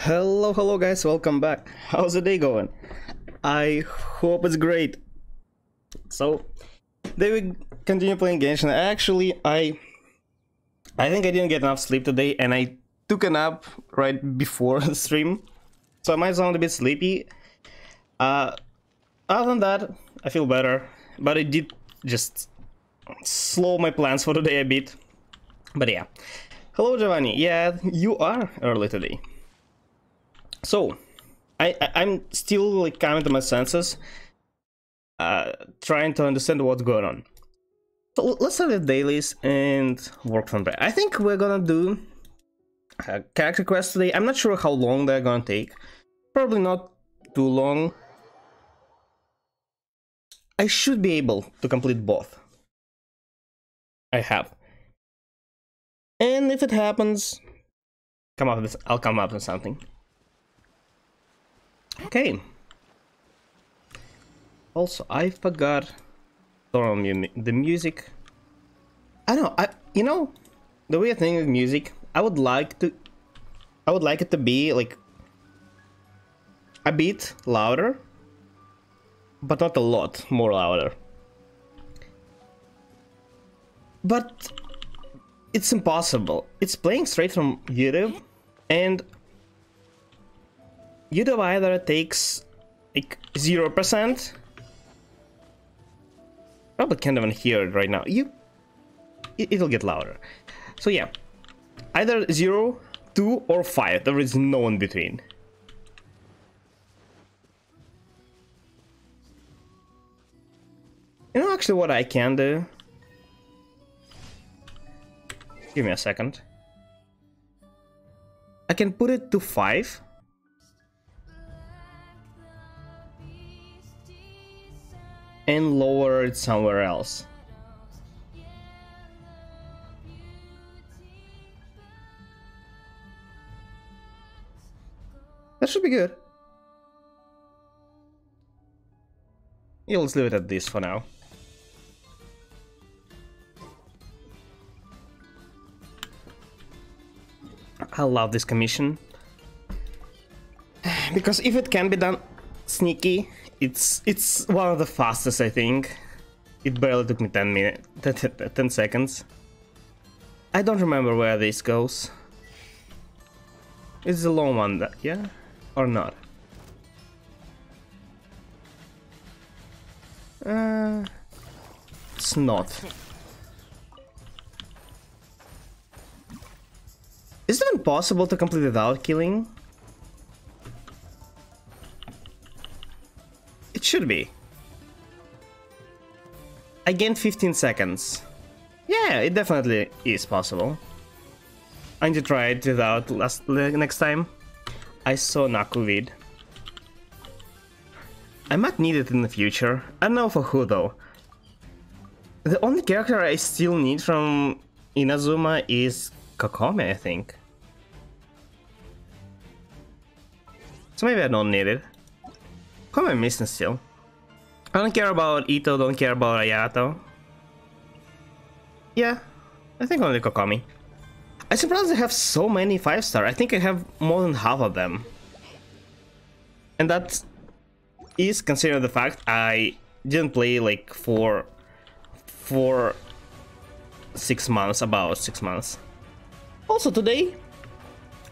Hello guys, welcome back. How's the day going? I hope it's great. So, they will continue playing Genshin. Actually, I think I didn't get enough sleep today, and I took a nap right before the stream, so I might sound a bit sleepy. Other than that, I feel better, but it did just slow my plans for today a bit. But yeah. Hello Giovanni, yeah, you are early today. So, I'm still like coming to my senses, trying to understand what's going on. So let's start with dailies and work from there. I think we're gonna do character quests today. I'm not sure how long they're gonna take. Probably not too long. I should be able to complete both. I have. And if it happens, I'll come up with something. Okay. Also, I forgot the music. I don't know. You know, the weird thing with music, I would like it to be like a bit louder, but not a lot more louder. But it's impossible. It's playing straight from YouTube, and YouTube either takes like 0%. Probably can't even hear it right now. It'll get louder. So yeah, either 0, 2, or 5. There is no in between. You know actually what I can do? Give me a second. I can put it to 5. And lower it somewhere else. That should be good. Yeah, let's leave it at this for now. I love this commission. Because if it can be done sneaky, it's one of the fastest, I think. It barely took me 10 seconds. I don't remember where this goes. It's a long one, yeah? Or not? It's not. Is it even possible to complete without killing? It should be. I gained 15 seconds. Yeah, it definitely is possible. I need to try it without next time. I saw Naku vid. I might need it in the future. I don't know for who though. The only character I still need from Inazuma is Kokomi, I think. So maybe I don't need it. Who am I missing still? I don't care about Ito, don't care about Ayato. Yeah, I think only Kokomi. I'm surprised I have so many 5-star. I think I have more than half of them. And that is considering the fact I didn't play like for 6 months, about 6 months. Also today,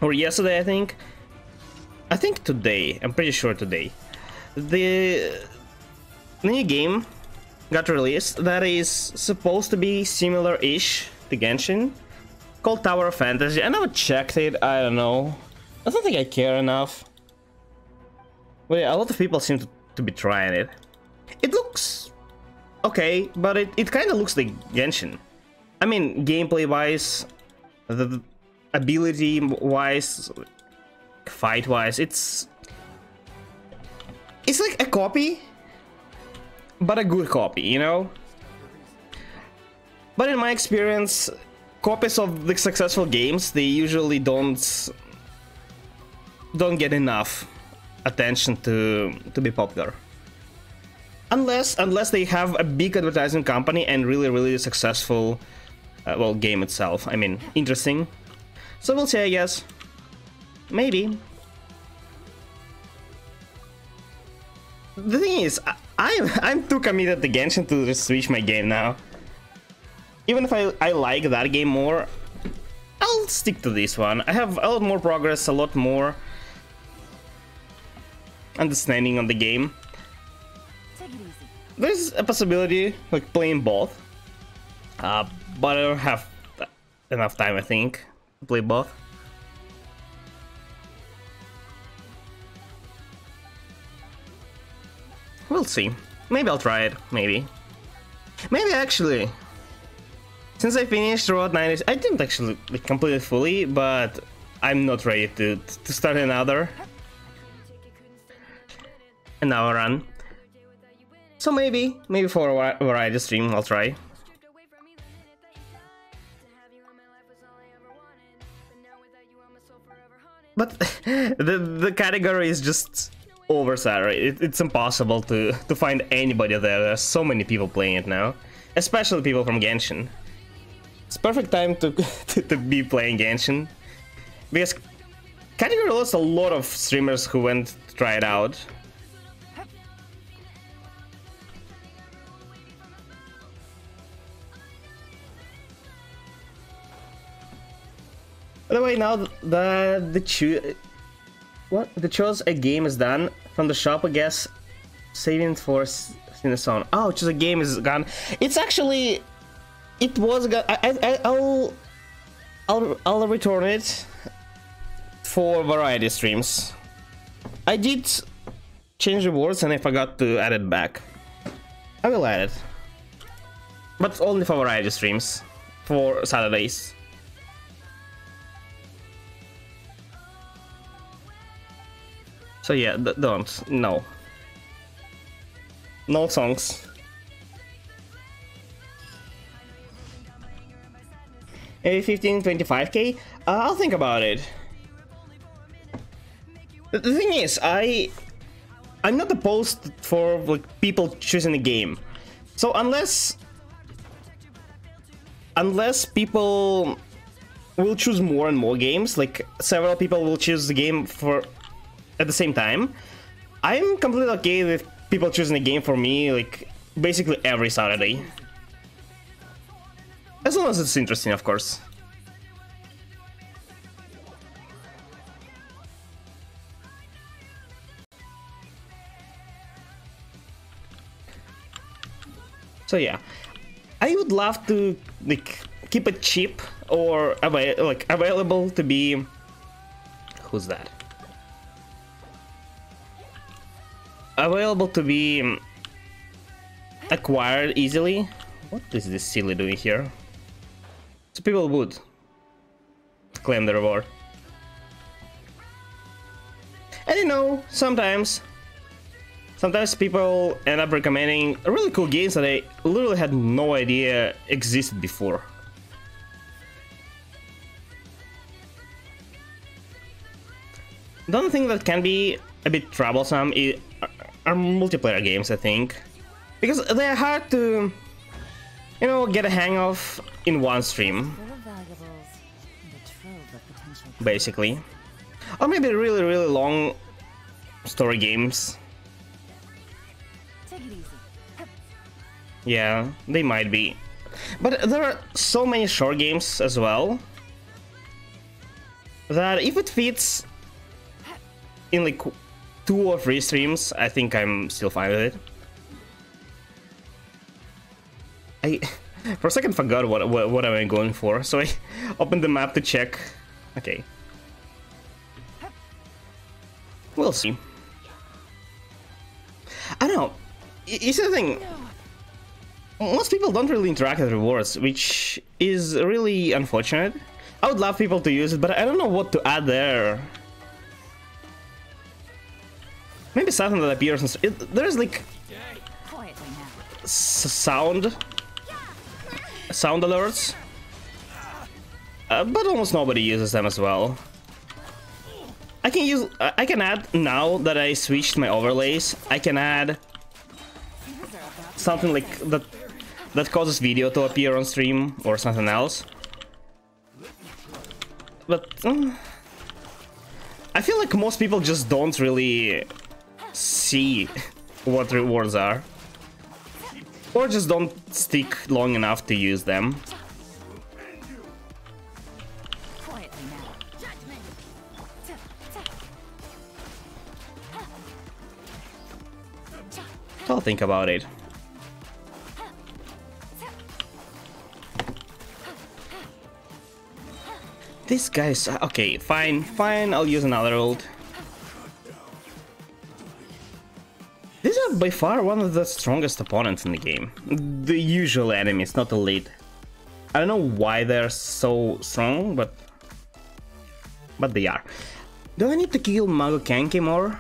or yesterday I think today, I'm pretty sure today, the new game got released that is supposed to be similar-ish to Genshin, called Tower of Fantasy. I never checked it, I don't know. I don't think I care enough. But yeah, a lot of people seem to be trying it. It looks okay, but it kind of looks like Genshin. I mean, gameplay-wise, the ability-wise, fight-wise, it's like a copy, but a good copy, you know? But in my experience, copies of the successful games, they usually don't get enough attention to be popular. Unless they have a big advertising company and really successful well, game itself. I mean, interesting. So we'll see, I guess. Maybe. The thing is, I'm too committed to Genshin to just switch my game now. Even if I like that game more, I'll stick to this one. I have a lot more progress, a lot more understanding on the game. There's a possibility like playing both, but I don't have enough time, I think, to play both. We'll see. Maybe I'll try it. Maybe actually, since I finished Road 90, I didn't actually complete it fully, but I'm not ready to start another run. So maybe for a variety stream I'll try. But the category is just oversaturated. It's impossible to find anybody there. There's so many people playing it now, especially people from Genshin. It's perfect time to be playing Genshin, because category lost a lot of streamers who went to try it out. By the way, now the choose a game is done from the shop, I guess, saving it for Cineson. Oh, choose a game is gone. It's actually, it was gone. I'll return it for variety streams. I did change rewards and I forgot to add it back. I will add it, but only for variety streams for Saturdays. So yeah, don't. No songs. 15, 25k? I'll think about it. The thing is, I'm not opposed for like people choosing a game. So unless people will choose more and more games, like several people will choose the game for at the same time, I'm completely okay with people choosing a game for me, like basically every Saturday, as long as it's interesting, of course. So yeah, I would love to like keep it cheap or available to be. Who's that? Available to be acquired easily. What is this silly doing here? So people would claim the reward. And you know, sometimes people end up recommending really cool games that I literally had no idea existed before. The only thing that can be a bit troublesome are multiplayer games, I think, because they're hard to, you know, get a hang of in one stream, basically. Or maybe really long story games. Yeah, they might be. But there are so many short games as well that if it fits in like 2 or 3 streams, I think I'm still fine with it. I for a second forgot what am I going for, so I opened the map to check. Okay. We'll see. I don't know. You see the thing, most people don't really interact with rewards, which is really unfortunate. I would love people to use it, but I don't know what to add there. Maybe something that appears in there's like sound alerts, but almost nobody uses them as well. I can add, now that I switched my overlays, I can add something like that causes video to appear on stream or something else. But I feel like most people just don't really see what rewards are. Or just don't stick long enough to use them. I'll think about it. This guy's... okay, fine, I'll use another ult. These are by far one of the strongest opponents in the game. The usual enemies, not elite. I don't know why they're so strong, but they are. Do I need to kill Mago Kenki more?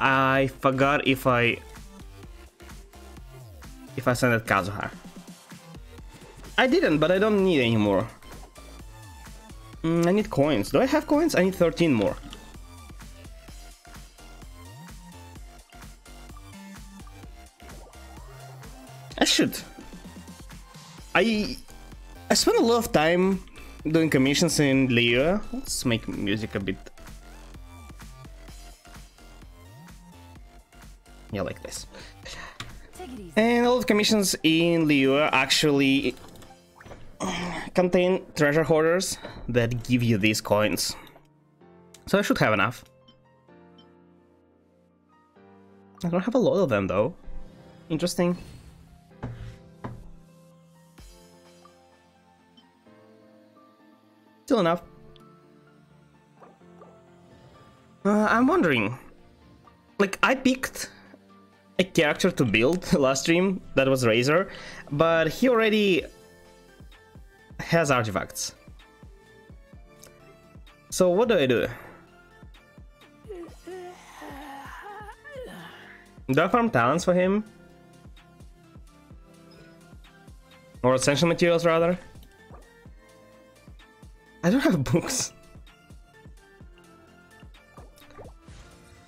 I forgot if I sent it Kazuha. I didn't, but I don't need any more. I need coins. Do I have coins? I need 13 more. I should. I spent a lot of time doing commissions in Liyue. Let's make music a bit... yeah, like this. And all of commissions in Liyue actually contain treasure hoarders that give you these coins. So I should have enough. I don't have a lot of them though. Interesting. Still enough. I'm wondering, like, I picked a character to build last stream, that was Razor, but he already has artifacts. So what do I do? Do I farm talents for him? Or essential materials rather? I don't have books.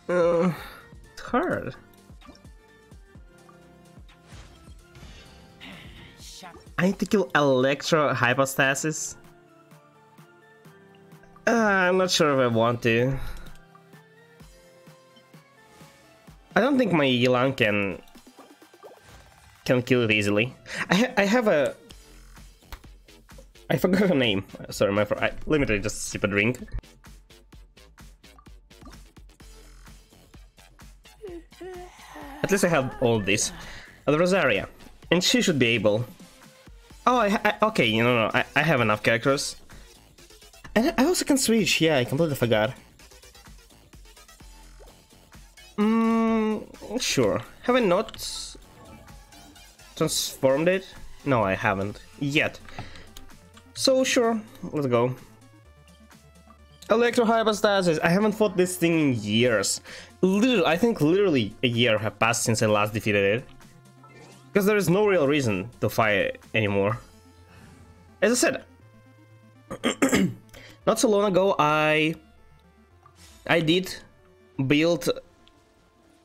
It's hard. I need to kill Electro Hypostasis. I'm not sure if I want to. I don't think my Yelan can kill it easily. I have a... I forgot her name. Sorry, let me just sip a drink. At least I have all this. The Rosaria. And she should be able... oh, okay, you know, I have enough characters. And I also can switch, yeah, I completely forgot. Sure. Have I not transformed it? No, I haven't. Yet. So, sure, let's go. Electro Hypostasis. I haven't fought this thing in years. I think literally a year have passed since I last defeated it. Because there is no real reason to fight it anymore. As I said, not so long ago I did build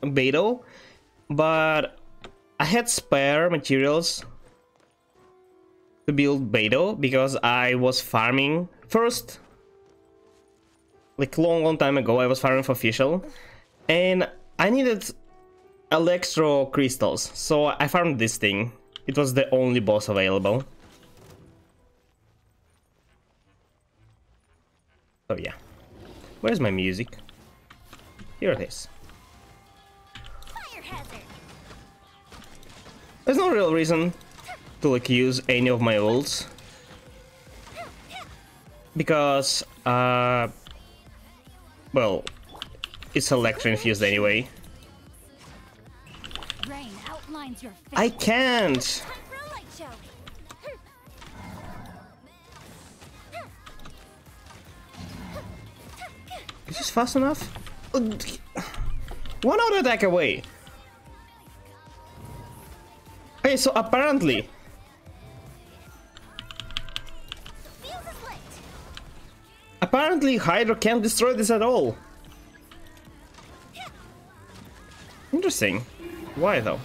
Beidou, but I had spare materials to build Beidou because I was farming first. Like long time ago I was farming for Fischl, and I needed Electro crystals, so I farmed this thing. It was the only boss available. Oh yeah. Where's my music? Here it is. There's no real reason to like use any of my ults, because well, it's Electro infused anyway. I can't. Is this fast enough? One auto attack away. Okay, so apparently Hydro can't destroy this at all. Interesting. Why though?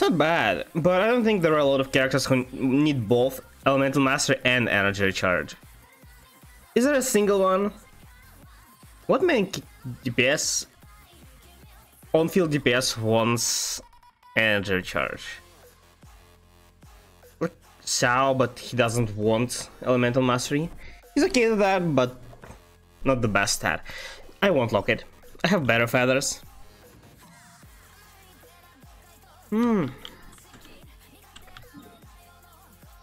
not bad, but I don't think there are a lot of characters who need both Elemental Mastery and Energy Recharge. Is there a single one? What main DPS, on-field DPS wants Energy Recharge? Like Xiao, but he doesn't want Elemental Mastery. He's okay with that, but not the best stat. I won't lock it. I have better feathers. Okay,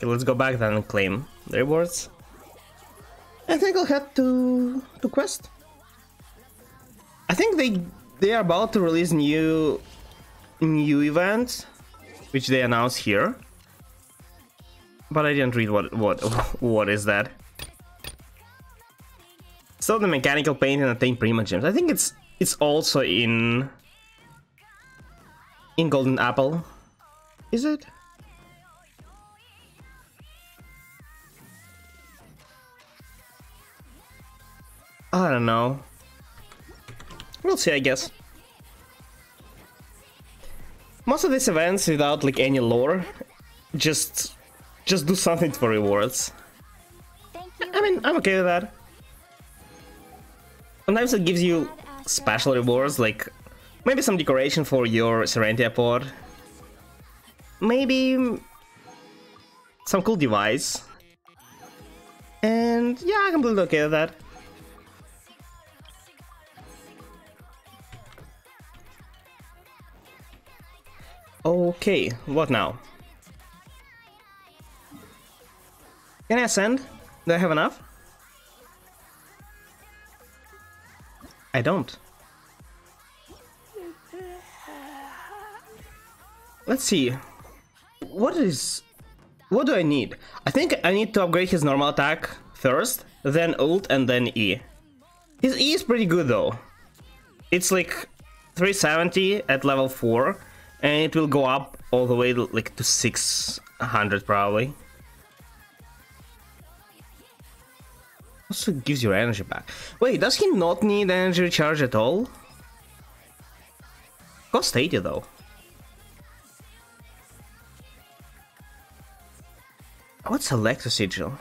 let's go back then and claim the rewards. I think I'll head to quest. I think they are about to release new event, which they announced here. But I didn't read what is that. So the mechanical paint and attain Prima Gems. I think it's also in Golden Apple. Is it? I don't know. We'll see, I guess. Most of these events without like any lore, just do something for rewards. I mean, I'm okay with that. Sometimes it gives you special rewards, like maybe some decoration for your Serenity pod. Maybe some cool device. And yeah, I'm completely okay with that. Okay, what now? Can I ascend? Do I have enough? I don't. Let's see. What do I need? I think I need to upgrade his normal attack first, then ult, and then E. His E is pretty good though. It's like 370 at level 4, and it will go up all the way like to 600 probably. Also gives your energy back. Wait, does he not need energy recharge at all? Cost 80 though. What's Electro Sigil?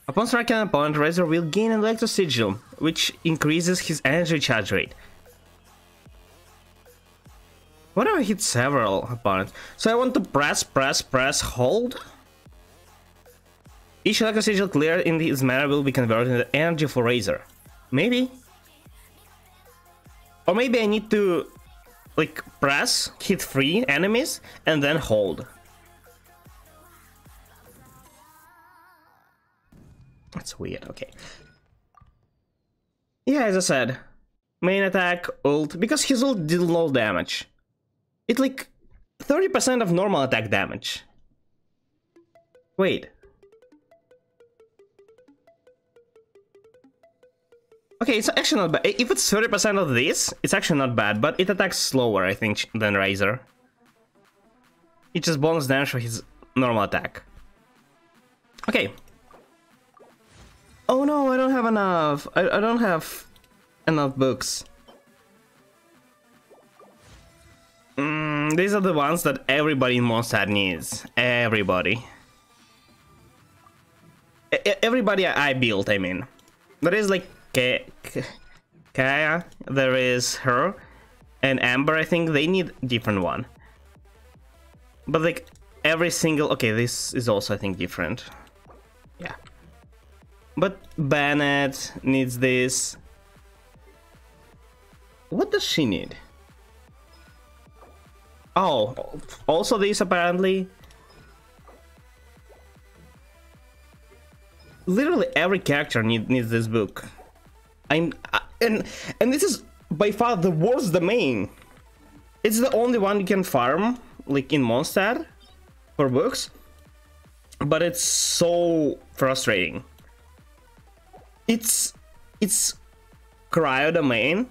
Upon striking an opponent, Razor will gain an Electro Sigil, which increases his energy recharge rate. What if I hit several opponents? So I want to press, hold. Each Electro Sigil cleared in this manner will be converted into energy for Razor. Maybe? Or maybe I need to like press, hit 3 enemies, and then hold. That's weird, okay. Yeah, as I said, main attack, ult, because his ult did low damage. It's like 30% of normal attack damage. Wait. Okay, it's actually not bad. If it's 30% of this, it's actually not bad, but it attacks slower, I think, than Razor. It just bonus damage for his normal attack. Okay. Oh no, I don't have enough. I don't have enough books. These are the ones that everybody in Mondstadt needs. Everybody. Everybody I built, I mean. There is like Kaya, there is her, and Amber, I think they need different one. But like every single... Okay, this is also I think different. Yeah. But Bennett needs this. What does she need? Oh, also this apparently. Literally every character needs this book. And this is by far the worst domain. It's the only one you can farm like in Mondstadt for books, but it's so frustrating. It's cryo domain.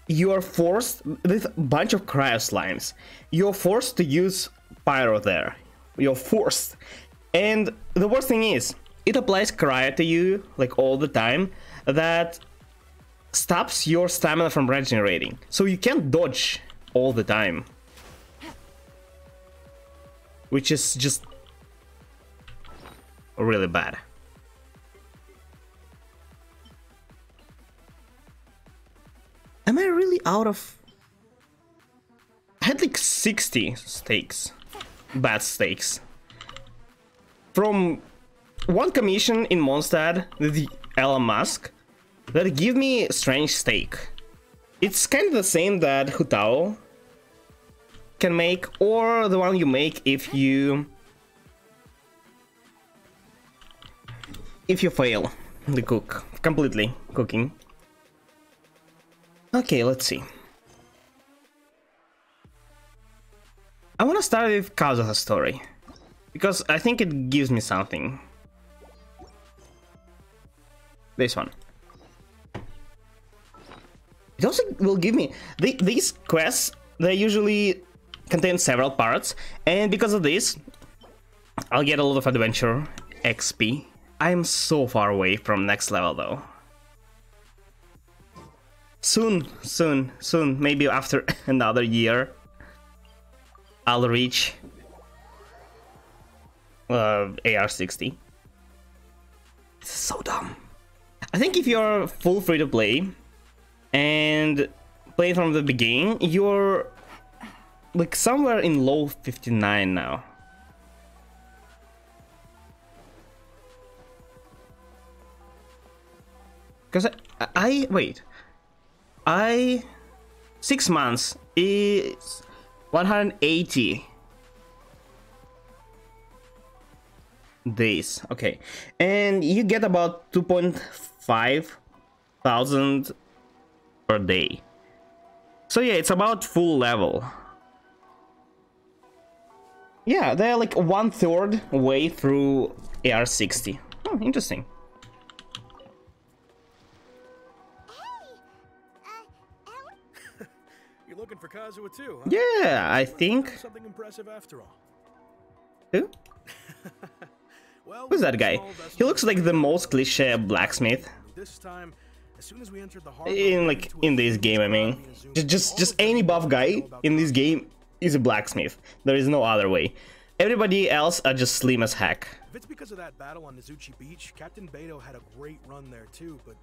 You are forced with a bunch of cryo slimes. You're forced to use pyro there. You're forced. And the worst thing is, it applies cryo to you like all the time. That stops your stamina from regenerating, so you can't dodge all the time, which is just really bad. Am I really out of... I had like 60 stakes, bad stakes, from one commission in Mondstadt with Elon Musk that give me strange stake. It's kind of the same that Hu Tao can make, or the one you make if you fail the cook completely cooking. Okay, let's see. I want to start with Kazuha's story because I think it gives me something. This one. It also will give me these quests. They usually contain several parts, and because of this, I'll get a lot of adventure XP. I am so far away from next level though. Soon, maybe after another year, I'll reach AR60. This is so dumb. I think if you're full free to play and play from the beginning, you're like somewhere in low 59 now. Because I wait. 6 months is 180 days. Okay, and you get about 2.5 thousand per day. So yeah, it's about full level. Yeah, they're like 1/3 way through AR60. Oh, interesting. You're looking for Kazuha too, huh? Yeah, I think. Something impressive after all. Who? Well, who's that guy? He looks like the most cliche blacksmith this time, as soon as we entered the in this game. I mean, just any buff guy in this game is a blacksmith. There is no other way. Everybody else are just slim as heck. If it's because of that battle on Nezuchi Beach, Captain Beidou had a great run there too, but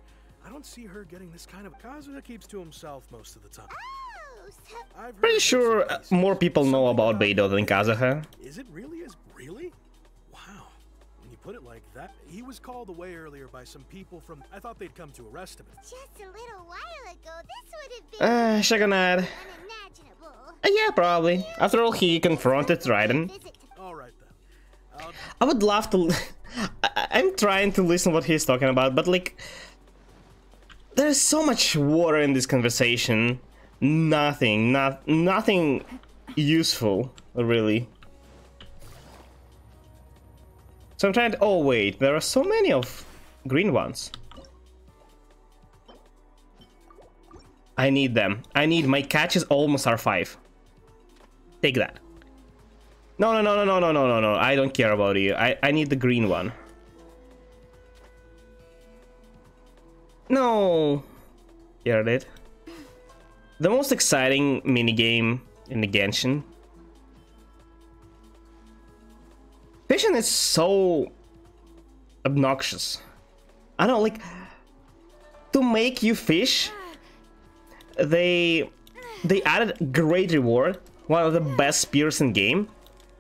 I don't see her getting this kind of... Kazuha keeps to himself most of the time. Pretty sure more people know about Beidou than Kazuha. Is it really really? Wow. When you put it like that, he was called away earlier by some people from... I thought they'd come to arrest him. Just a little while ago, this would have been Shogunate. unimaginable. Yeah, probably. After all, he confronted Raiden. All right then. I would love to... I'm trying to listen what he's talking about, but like... There's so much water in this conversation. Nothing useful, really. So I'm trying to... Oh wait, there are so many of green ones. I need them. My catch is almost R5. Take that. No. I don't care about you. I need the green one. No. Heard it. The most exciting minigame in the Genshin. Fishing is so obnoxious. I don't like to make you fish. They added great reward, one of the best spears in game.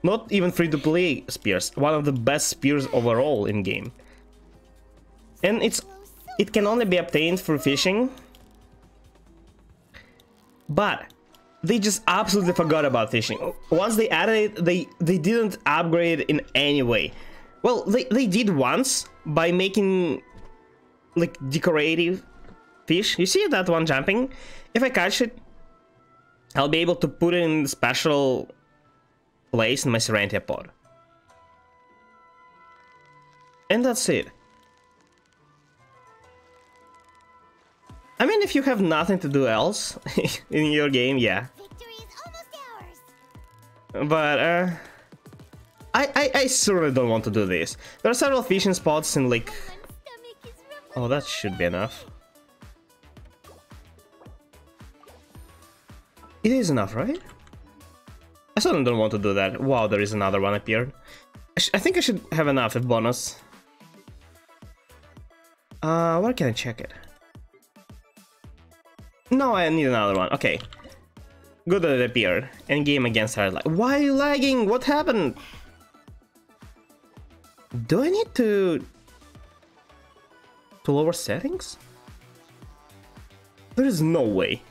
Not even free to play spears, one of the best spears overall in game. And it can only be obtained through fishing. But they just absolutely forgot about fishing. Once they added it, they didn't upgrade in any way. Well, they did once by making like decorative fish. You see that one jumping? If I catch it, I'll be able to put it in a special place in my Serenity pod. And that's it. I mean, if you have nothing to do else in your game, yeah. Victory is almost ours. But I certainly don't want to do this. There are several fishing spots in like... Oh, that should be enough. It is enough, right? I certainly don't want to do that. Wow, there is another one appeared. I think I should have enough of bonus. Where can I check it? No, I need another one. Okay. Good that it appeared. Endgame against her. Like, why are you lagging? What happened? Do I need to lower settings? There is no way.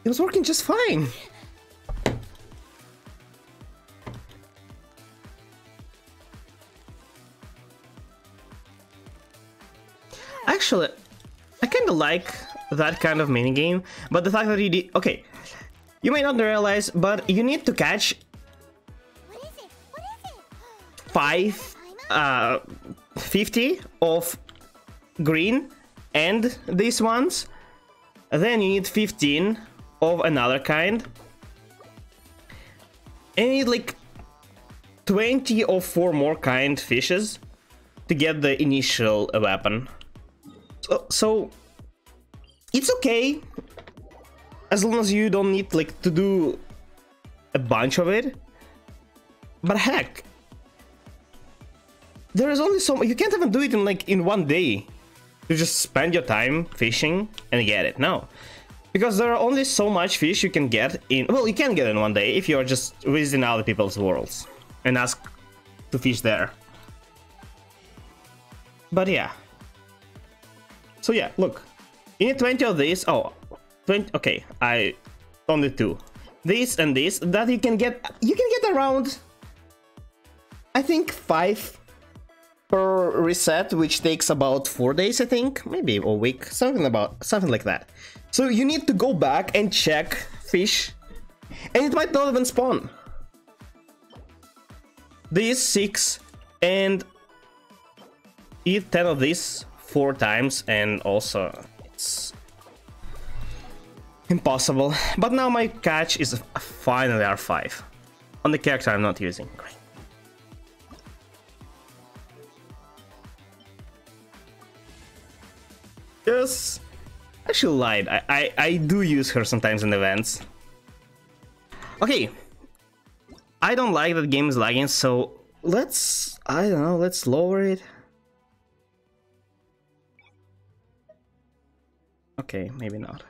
It was working just fine. Actually, I kind of like that kind of minigame, but the fact that you did... Okay, you may not realize, but you need to catch... What is it? What is it? 50 of green and these ones. Then you need 15 of another kind. And you need like 20 or 4 more kind fishes to get the initial weapon. So it's okay as long as you don't need like to do a bunch of it. But heck, there is only so much. You can't even do it in like in one day. You just spend your time fishing and get it. No, because there are only so much fish you can get in. Well, you can get in one day if you are just visiting other people's worlds and ask to fish there. But yeah. So yeah, look, you need 20 of these. Oh, 20. Okay, I only 2. This and this that you can get. You can get around, I think, 5 per reset, which takes about 4 days, I think, maybe a week, something like that. So you need to go back and check fish, and it might not even spawn. These 6 and eat 10 of these 4 times, and also it's impossible. But now my catch is finally R5 on the character I'm not using. Great. Yes, I actually lied. I do use her sometimes in events. Okay, I don't like that game is lagging, so let's, I don't know, let's lower it. Okay, maybe not.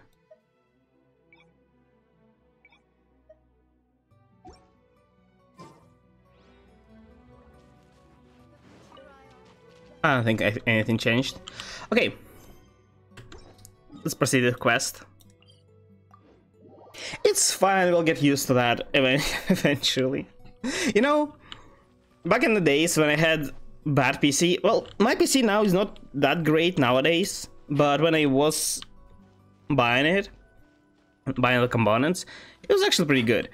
I don't think anything changed. Okay. Let's proceed with the quest. It's fine, we'll get used to that eventually. You know, back in the days when I had bad PC, well, my PC now is not that great nowadays, but when I was buying the components, it was actually pretty good.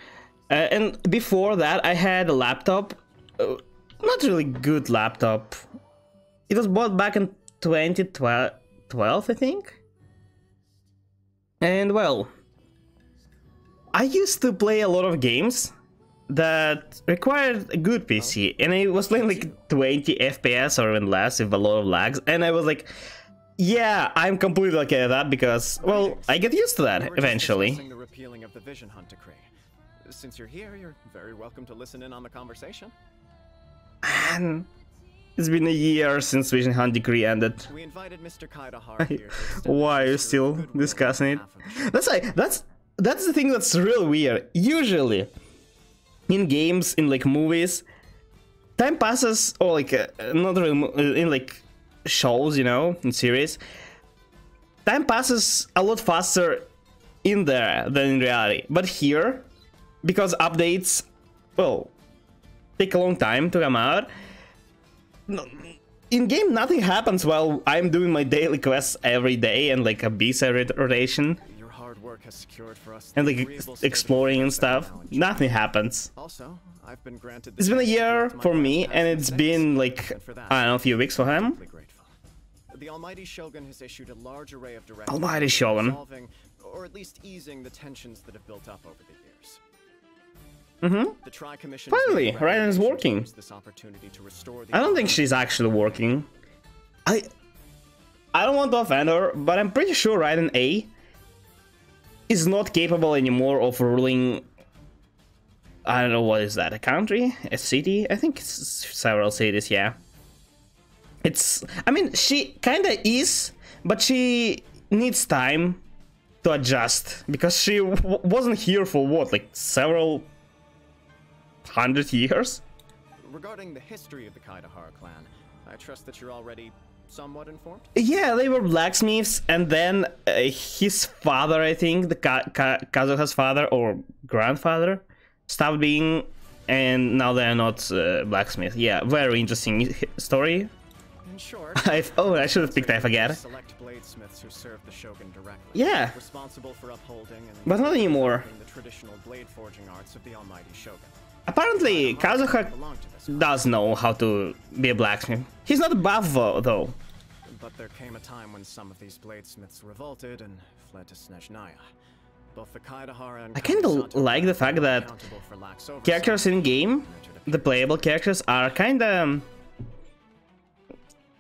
And before that, I had a laptop, not really good laptop. It was bought back in 2012, I think. And well, I used to play a lot of games that required a good PC, and I was playing like 20 FPS or even less with a lot of lags, and I was like, yeah, I'm completely okay with that because, well, I get used to that eventually. The repealing of the Vision Hunt decree. Since you're here, you're very welcome to listen in on the conversation. Man, it's been a year since Vision Hunt decree ended. We invited Mr. Kaidahara here. Why are you still discussing it? That's the thing that's real weird. Usually, in games, in like movies, time passes, or like not really in like shows, you know, in series, time passes a lot faster in there than in reality. But here, because updates, well, take a long time to come out, in game nothing happens while I'm doing my daily quests every day and like a B-side rotation. Your hard work has secured for us and like exploring and stuff. Nothing happens. Also, I've been granted it's been a year for me, and it's been like, I don't know, a few weeks for him. The Almighty Shogun has issued a large array of directives Almighty Shogun. resolving, or at least easing, the tensions that have built up over the years. The Tri-Commission Finally, Raiden is working. This opportunity to restore the I don't think she's actually working. I don't want to offend her, but I'm pretty sure Raiden A is not capable anymore of ruling. I don't know what is that, a country, a city? I think it's several cities, yeah. I mean, she kinda is, but she needs time to adjust, because she wasn't here for what, like several 100 years? Regarding the history of the Kaedahara clan, I trust that you're already somewhat informed? Yeah, they were blacksmiths, and then his father, I think, the Kazuha's father or grandfather, stopped being, and now they are not blacksmiths. Yeah, very interesting story. In short, I should have picked, I forget. Select bladesmiths who serve the shogun directly. Yeah. Responsible for upholding and But not anymore. the traditional blade forging arts of the almighty shogun. Apparently, Kazuha does know how to be a blacksmith. He's not a buff though. But there came a time when some of these bladesmiths revolted and fled to Snezhnaya. Both the Kaedahara and I kinda like the fact that accountable for lax oversight. characters in game, the playable characters, are kinda...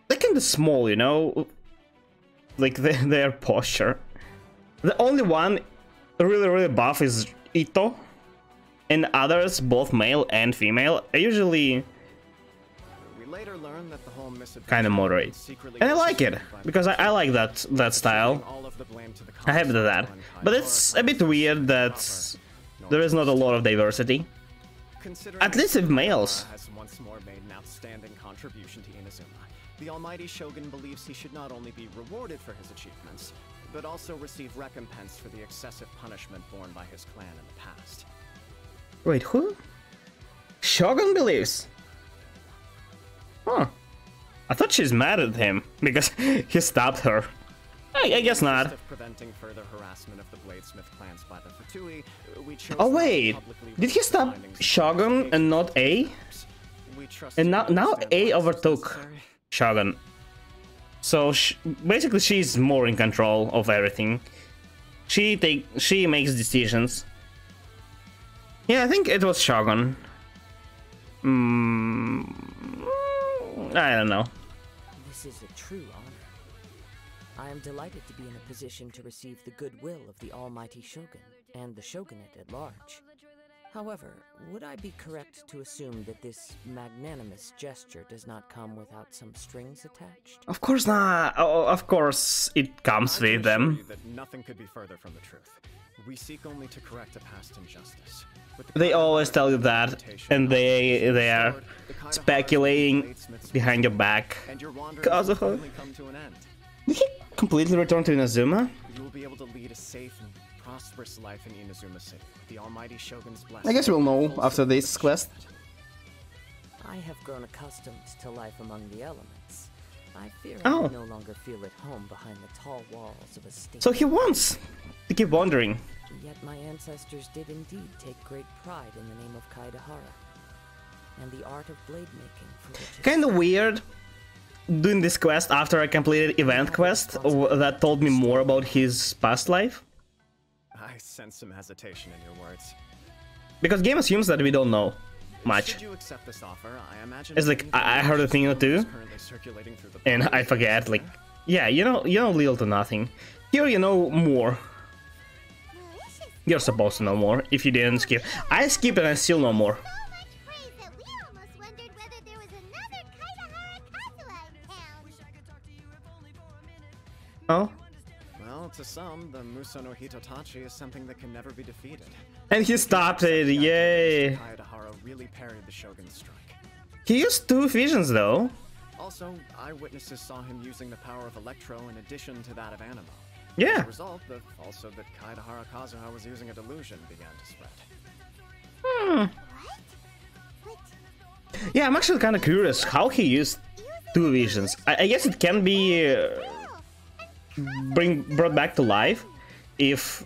they're kinda small, you know? Like their posture. The only one really buff is Ito. And others, both male and female, are usually We later learned that the whole kind of moderate. And I like it, because I like that style. I have that. But it's a bit weird that there is not a lot of diversity. At least with males. Has once more made an outstanding contribution to Inazuma. The almighty shogun believes he should not only be rewarded for his achievements, but also receive recompense for the excessive punishment borne by his clan in the past. Wait, who? Shogun believes? Huh. I thought she's mad at him because he stopped her. I guess not. Instead of preventing further harassment of the bladesmith clans by the Fatui, we chose Oh not to basically publicly did he stop findings of Shogun and not A? We trust And you now understand A why this is overtook necessary. Shogun. So basically she's more in control of everything. She makes decisions. Yeah, I think it was Shogun. I don't know. This is a true honor. I am delighted to be in a position to receive the goodwill of the almighty shogun and the shogunate at large. However, would I be correct to assume that this magnanimous gesture does not come without some strings attached? Of course not. Oh, of course it comes I can with them. assure you that nothing could be further from the truth. We seek only to correct a past injustice. With the They Kaedahara always tell you that, and they are the Kaedahara speculating bladesmiths behind your back. and your wanderings Kazuha. will finally come to an end. Did he completely return to Inazuma? You will be able to lead a safe and prosperous life in Inazuma City. With the almighty shogun's blessing. I guess we'll know after this quest. I have grown accustomed to life among the elements. I fear Oh. I no longer feel at home behind the tall walls of a state. So he wants to keep wandering. Yet my ancestors did indeed take great pride in the name of Kaedahara and the art of blade making for which it Kinda weird doing this quest after I completed event quest that told me more about his past life. I sense some hesitation in your words. Because game assumes that we don't know much. Should you accept this offer, I imagine It's like, I heard a thing or two, currently circulating through the and I forget, like, yeah, you know little to nothing. Here you know more. Delicious. You're supposed to know more if you didn't skip. I skipped and I still know more. So much praise that we almost wondered whether there was another Kaedahara Kazuha in town. Oh? Well, to some, the Muso no Hitotachi is something that can never be defeated. And he stopped it, yay! Kaedahara really parried the shogun's strike. He used 2 visions though. Also, eyewitnesses saw him using the power of Electro in addition to that of Animo. As Yeah. a result, the falsehood that Kaedahara Kazuha was using a delusion began to spread. Yeah, I'm actually kind of curious how he used 2 visions. I guess it can be brought back to life if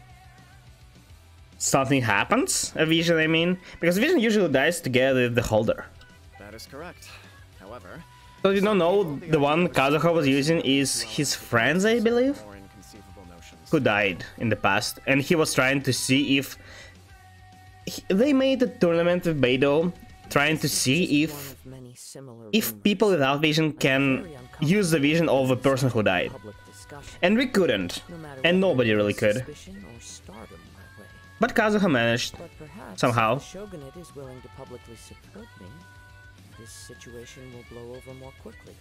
something happens. A vision, I mean, because vision usually dies together with the holder. That is correct. However, So you don't know, the one Kazuha was using is his friends, I believe, more inconceivable notions. who died in the past, and he was trying to see if they made a tournament with Beidou, trying to see One of many similar if rumors. people without vision can use the vision of a person who died. Public discussion, And we couldn't, no matter and whether nobody it really was could. suspicion or stardom But Kazuha managed But perhaps somehow. if the Shogunate is willing to publicly support me, this situation will blow over more quickly.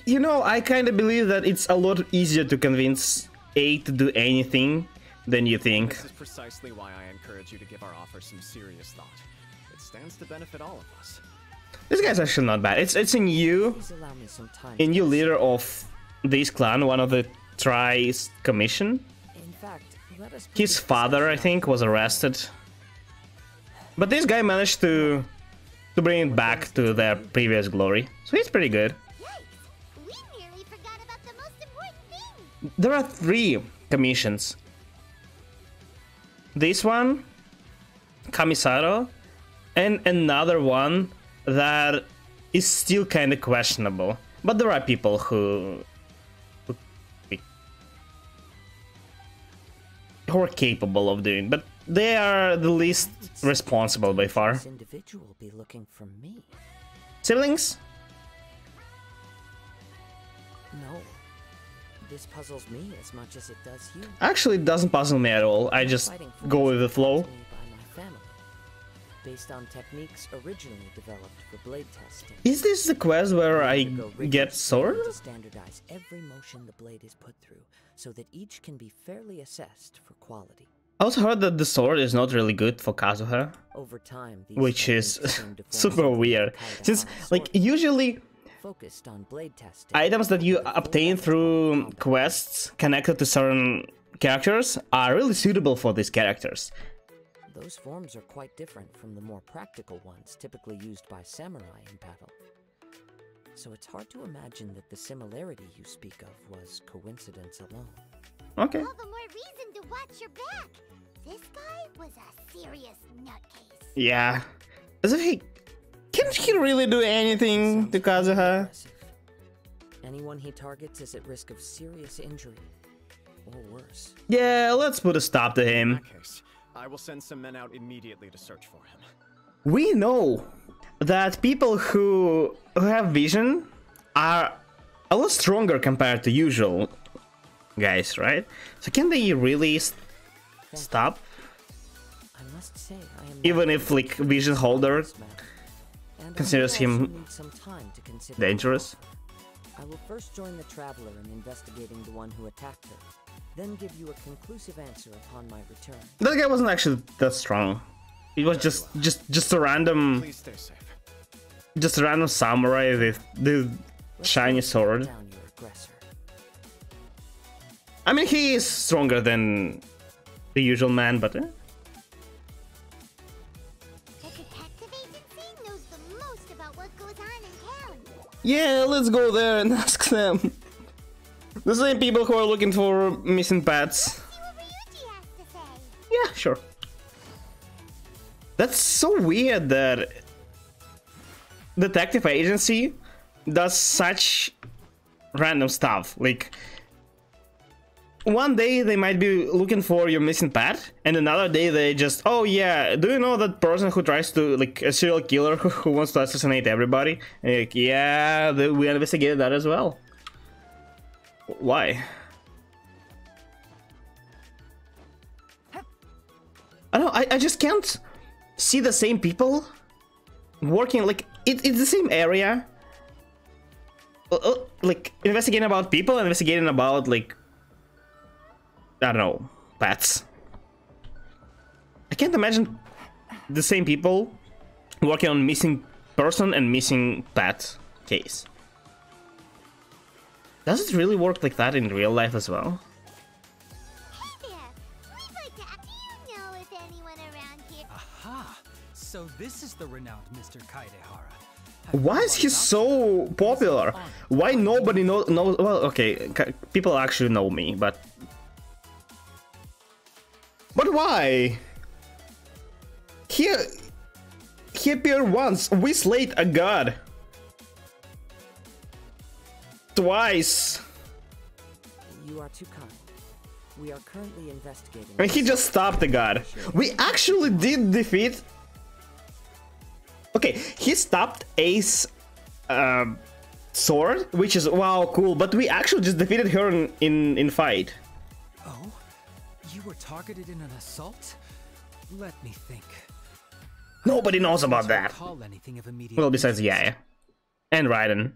You know, I kind of believe that it's a lot easier to convince A to do anything than you think. This is precisely why I encourage you to give our offer some serious thought. It stands to benefit all of us. This guy's actually not bad. It's a new Please allow me some time. a new leader of this clan, one of the Tri's commission. In fact, let us put His this father, I discussion think, was arrested. But this guy managed to bring it back to their previous glory. So he's pretty good. Yikes! We nearly forgot about the most important thing! There are 3 commissions. This one, Kamisaro, and another one that is still kind of questionable. But there are people who are capable of doing, but they are the least responsible by far. This individual be looking for me. Siblings? No. This puzzles me as much as it does you. Actually, it doesn't puzzle me at all. I just Fighting go forms with the flow. taught to me by my family, based on techniques originally developed for blade testing. Is this the quest where I Undergo get rigorous sword? training to standardize every motion the blade is put through, so that each can be fairly assessed for quality. I also heard that the sword is not really good for Kazuha, Over time, these which is techniques came to form super something weird. Kaidahara Since, like, sword, usually focused on blade testing. items that you with a full obtain repertoire through of combat. quests connected to certain characters are really suitable for these characters. Those forms are quite different from the more practical ones typically used by samurai in battle. So it's hard to imagine that the similarity you speak of was coincidence alone. Okay. All the more reason to watch your back! This guy was a serious nutcase. Yeah. As if he... Can't he really do anything to Sounds Kazuha? impressive. Anyone he targets is at risk of serious injury, or worse. Yeah, let's put a stop to In him. that case, I will send some men out immediately to search for him. We know that people who have vision are a lot stronger compared to usual guys, right? So can they really stop? I must say, I am Even not if, like, vision holder this matter, and I considers will also him need some time to consider dangerous? the offer. I will first join the Traveler in investigating the one who attacked her, then give you a conclusive answer upon my return. That guy wasn't actually that strong. It was just a random samurai with the Let's shiny first hunt sword. down your aggressor. I mean, he is stronger than the usual man, but The detective agency knows the most about what goes on in town. yeah, let's go there and ask them. The same people who are looking for missing pets. See what Ryuji has to say. Yeah, sure. That's so weird that detective agency does such random stuff. Like, one day they might be looking for your missing pet, and another day they just, oh yeah, do you know that person who tries to, like, a serial killer who wants to assassinate everybody? And you're like, yeah, we investigated that as well. Why? I don't know, I just can't see the same people working, like, it's the same area. Like, investigating about people, investigating about, like, I don't know, pets. I can't imagine the same people working on missing person and missing pet case. Does it really work like that in real life as well? Hey there! We'd like to... Do you know if anyone around here... Aha! So this is the renowned Mr. Kaidehara. Why is he so popular? Why nobody knows? Well, okay, people actually know me, but why? He appeared once. We slayed a god. Twice. You are too kind. We are currently investigating. I mean, he just stopped the god. We actually did defeat. Okay, he stopped Ace sword, which is wow cool, but we actually just defeated her in fight. Oh? You were targeted in an assault? Let me think. Nobody knows about that. Recall anything of immediate Well, besides Yaya. And Raiden.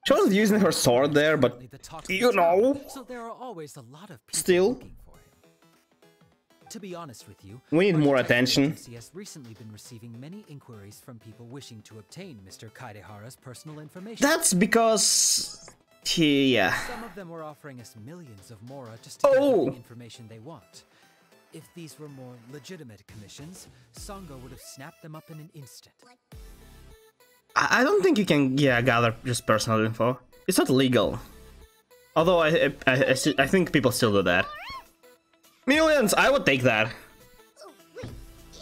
She was using her sword there, but Certainly the talks of you the town, know, so there are always a lot of people Still. looking for him. To be honest with you, we need our more detective attention. agency has recently been receiving many inquiries from people wishing to obtain Mr. Kaidehara's personal information. That's because... yeah. Some of them were offering us millions of mora just to get Oh. the information they want. If these were more legitimate commissions, Sango would have snapped them up in an instant. I don't think you can, gather just personal info. It's not legal. Although I think people still do that. Millions! I would take that. Oh, wait,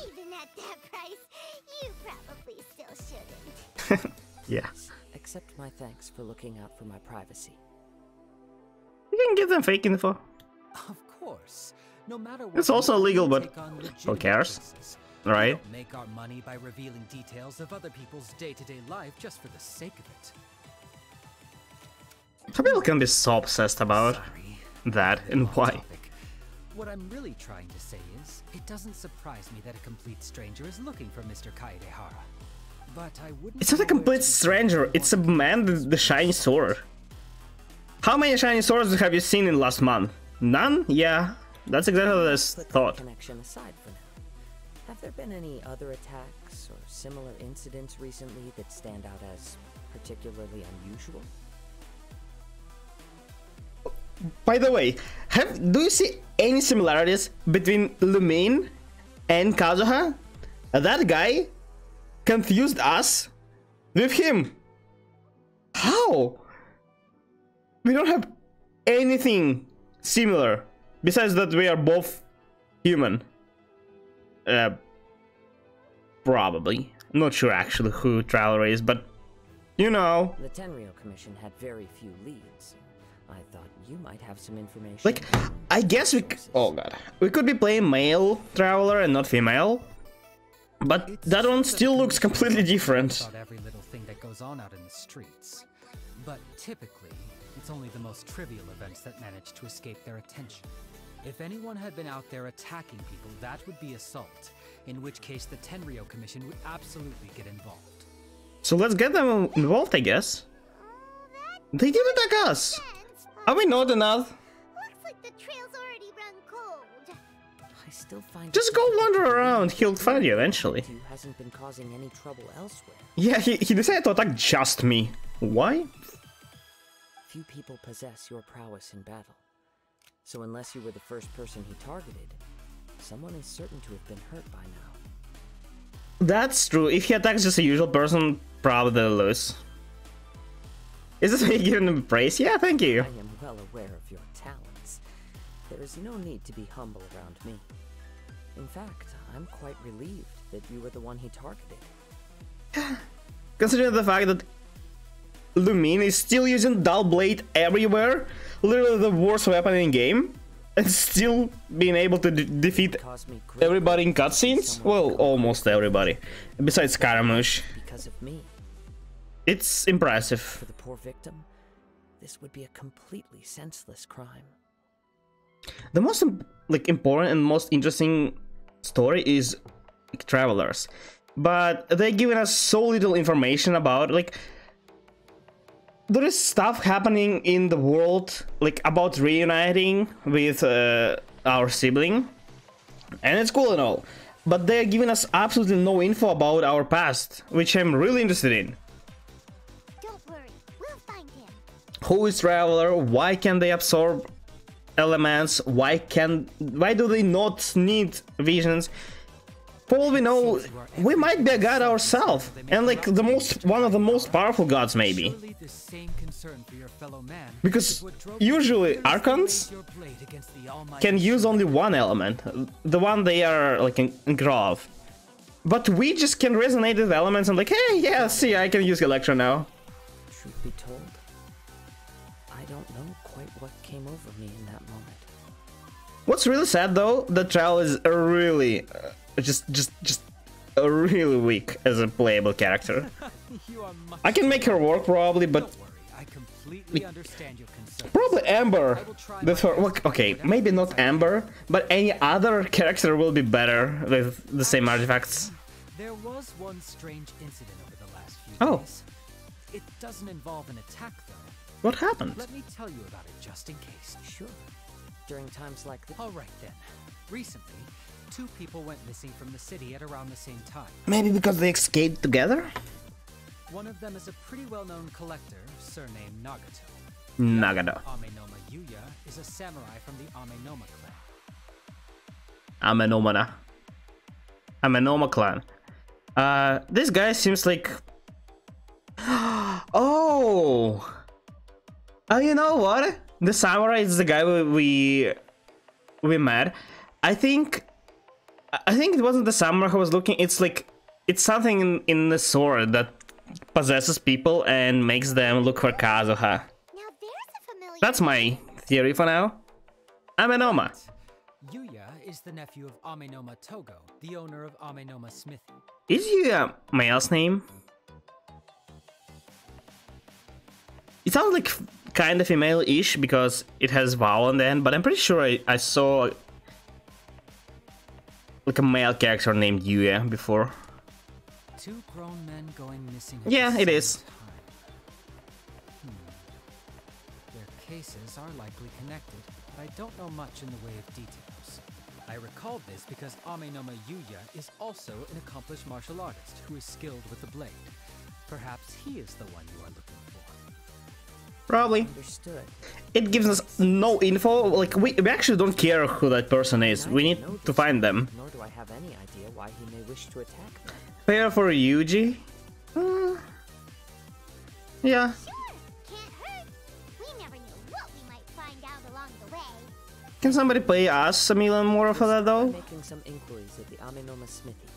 even at that price, you probably still shouldn't. Yeah. Accept my thanks for looking out for my privacy. You can give them fake info. Of course. No matter what, It's also we illegal, only but take on who legitimate cares? cases. Right? We don't make our money by revealing details of other people's day-to-day life just for the sake of it. Some people can be so obsessed about Sorry. that, and Off why? topic. What I'm really trying to say is, it doesn't surprise me that a complete stranger is looking for Mr. Kaedehara. But I wouldn't. It's not a know where complete to stranger, begin it's a wanting- man with the shiny sword. How many shiny swords have you seen in last month? None? Yeah, that's exactly what I Put that thought. connection aside for now. Have there been any other attacks or similar incidents recently that stand out as particularly unusual? By the way, do you see any similarities between Lumine and Kazuha? That guy confused us with him. How? We don't have anything similar besides that we are both human. Probably. I'm not sure actually who Traveler is, but you know. The Tenryo Commission had very few leads. I thought you might have some information. Like, on I guess oh god, we could be playing male Traveler and not female, but It's that one true still the looks Commission completely knows different. about every little thing that goes on out in the streets. But typically, it's only the most trivial events that manage to escape their attention. If anyone had been out there attacking people, that would be assault, in which case the Tenryo Commission would absolutely get involved. So let's get them involved, I guess. They did attack us. Are we not enough? Looks like the trail's already run cold. I still find Just it go difficult wander to around, believe he'll that find you anyone eventually. who hasn't been causing any trouble elsewhere. Yeah, he decided to attack just me. Why? Few people possess your prowess in battle. So unless you were the first person he targeted, someone is certain to have been hurt by now. That's true. If he attacks just a usual person, probably they'll lose. Is this me giving him praise? Yeah, thank you. I am well aware of your talents. There is no need to be humble around me. In fact, I'm quite relieved that you were the one he targeted. Considering the fact that Lumine is still using Dull Blade everywhere, literally the worst weapon in game, and still being able to defeat Caused me great everybody in grief to see cutscenes? someone Well, become almost everybody. Besides Scaramouche. because of me. It's impressive. For the poor victim, this would be a completely senseless crime. The most important and most interesting story is Travelers, but they're giving us so little information about there is stuff happening in the world about reuniting with our sibling, and it's cool and all, but they're giving us absolutely no info about our past, which I'm really interested in. Don't worry, we'll find him. Who is Traveler? Why can they absorb elements? Why do they not need visions? For all we know, we might be a god ourselves, and one of the most powerful gods maybe. Surely the same concern for your fellow man Because is what drove you usually to fearlessly Archons raise your blade against the Almighty can use only one element, the one they are in Grove. But we just can resonate with elements and hey, yeah, see, I can use Electro now. Truth be told, I don't know quite what came over me in that moment. What's really sad though, that Trowel is really just really weak as a playable character. You are much I can make her work probably, but Don't worry, I completely completely understand your concerns. Probably Amber. I will try The my third. best Well, to okay, avoid maybe any not Amber, but any other character will be better with the same artifacts. There was one strange incident over the last few Oh. days. It doesn't involve an attack, though. What happened? Let me tell you about it just in case. Sure. During times like this. All right then. Recently, 2 people went missing from the city at around the same time. Maybe because they escaped together? One of them is a pretty well-known collector, surnamed Nagato. Nagado. Amenoma Yuya is a samurai from the Amenoma clan. Amenoma clan. This guy seems like... Oh! You know what? The samurai is the guy we met. I think it wasn't the samurai who was looking. It's like it's something in the sword that possesses people and makes them look for Kazuha. Now there's a familiar. That's my theory for now. Amenoma. Yuya is the nephew of Amenoma Togo, the owner of Amenoma Smithy. Is Yuya a male's name? It sounds like kind of female-ish because it has vowel on the end, but I'm pretty sure I saw like a male character named Yuya before. 2 grown men going missing at Yeah, the it same is. time. Their cases are likely connected, but I don't know much in the way of details. I recalled this because Amenoma Yuya is also an accomplished martial artist who is skilled with the blade. Perhaps he is the one you are looking for. Probably. Understood. It gives us no info. Like we actually don't care who that person is. We need Neither know to this, find them. Nor do I have any idea why he may wish to attack me. Fair for Yuji. Yeah. Sure, can't hurt. We never know what we might find out along the way. Can somebody pay us a million more for that I'm though? making some inquiries at the Amenoma Smithy.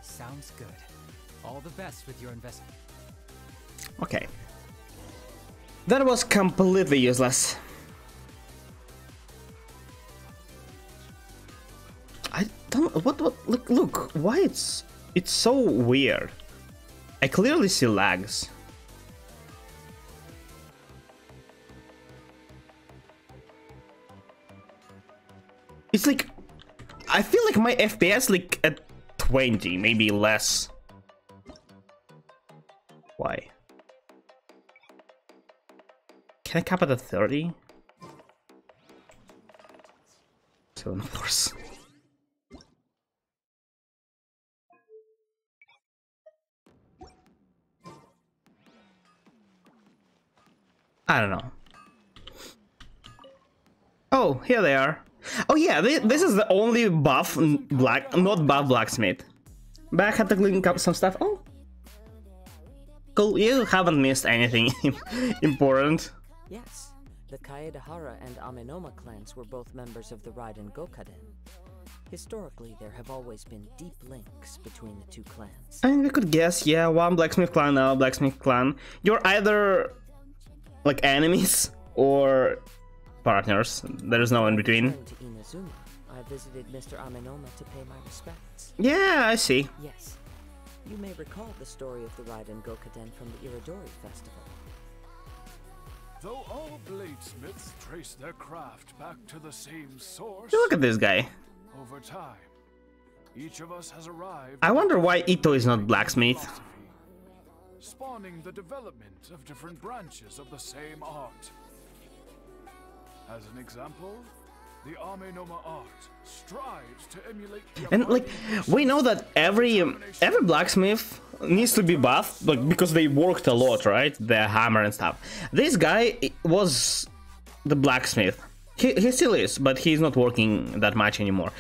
Sounds good. All the best with your investment. Okay. That was completely useless. I don't what look why it's so weird. I clearly see lags. It's like I feel like my FPS like at 20, maybe less. Why? Can I cap it at 30? So of course. I don't know. Oh, here they are. Oh yeah, this is the only buff not buff blacksmith. But I had to link up some stuff. Oh, cool. You haven't missed anything important. Yes, the Kaedehara and Amenoma clans were both members of the Raiden Gokaden. Historically, there have always been deep links between the 2 clans. I mean, we could guess, yeah, one blacksmith clan, now blacksmith clan. You're either like enemies or partners. There is no in between. Returning to Inazuma, I visited Mr. Amenoma to pay my respects. Yeah, I see. Yes, you may recall the story of the Raiden Gokaden from the Iridori Festival. Though all bladesmiths trace their craft back to the same source, Look at this guy. over time, each of us has arrived. I wonder why Ito is not blacksmith. philosophy, spawning the development of different branches of the same art. As an example, the Amenoma art strives to emulate the And like, we know that every blacksmith needs to be buffed, like because they worked a lot, right? The hammer and stuff. This guy was the blacksmith. He still is, but he's not working that much anymore.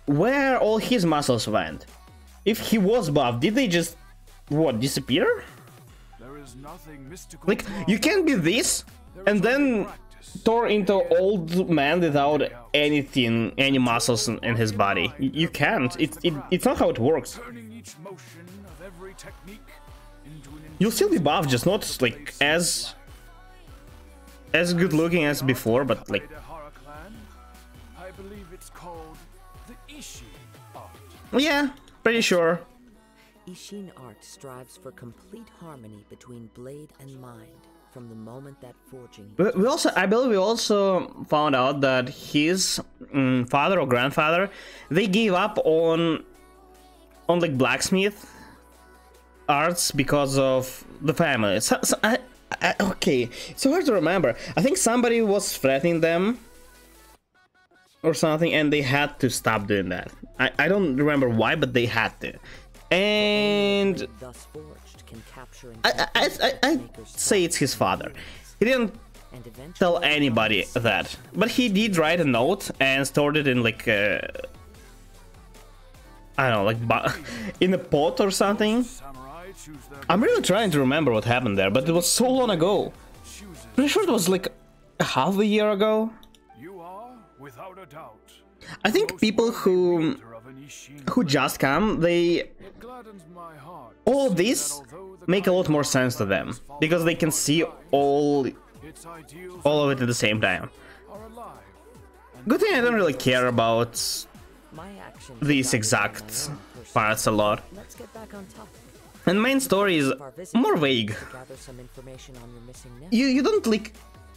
Where all his muscles went? If he was buffed, did they just what disappear? There is nothing mystical. Like, you can't be this and then turn into old man without anything, any muscles in his body. You can't. It's not how it works. Turning each motion of every technique into an You'll still be buffed, just not like as good looking as before, but like Kaedehara clan. I believe it's called the Ishi art. yeah, pretty sure. Ishin art strives for complete harmony between blade and mind, from the moment that forging. We also, I believe, we also found out that his father or grandfather, they gave up on like blacksmith arts because of the family. Okay, it's so hard to remember. I think somebody was threatening them or something, and they had to stop doing that. I don't remember why, but they had to. And Thus forged can capture and I say it's his father. He didn't tell anybody that, but he did write a note and stored it in like I don't know, like in a pot or something. I'm really trying to remember what happened there, but it was so long ago. Pretty sure it was like half a year ago. You are, without a doubt, I think people who just come, they it gladdens my heart all to of see this that although the make a lot more sense to them because they can see all its ideals of it at the same time. are alive. Good thing I don't really care about my actions these guided by exact my own personal- parts a lot. Let's get back on topic. And main story is Of our visit more to vague. gather some information on your missing nephew. You don't like.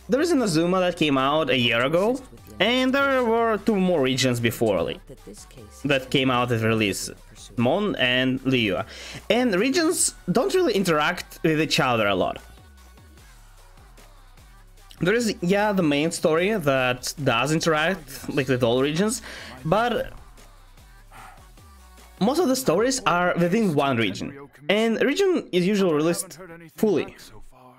There is an Azuma that came out a year ago, and there were 2 more regions before like That this case that came out at release, Mon and Liyue. And regions don't really interact with each other a lot. There is, yeah, the main story that does interact like with all regions, but most of the stories are within one region, and region is usually released fully. So far.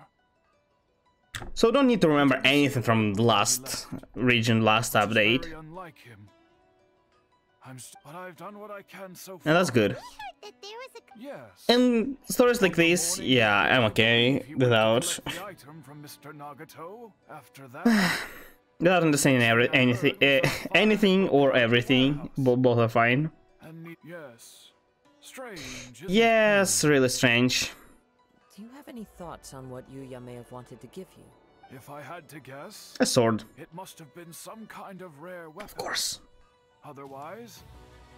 So don't need to remember anything from the last region, last update. Very unlike him. But I've done what I can so far. And that's good. That there was a Yes. And stories like this, yeah, I'm okay If he were to without collect the item from Mr. Nagato, after that, without understanding anything or everything. Both are fine. yes. Strange. isn't it? Yes, really strange. Do you have any thoughts on what Yuya may have wanted to give you? If I had to guess, A sword, it must have been some kind of rare weapon. of course. Otherwise,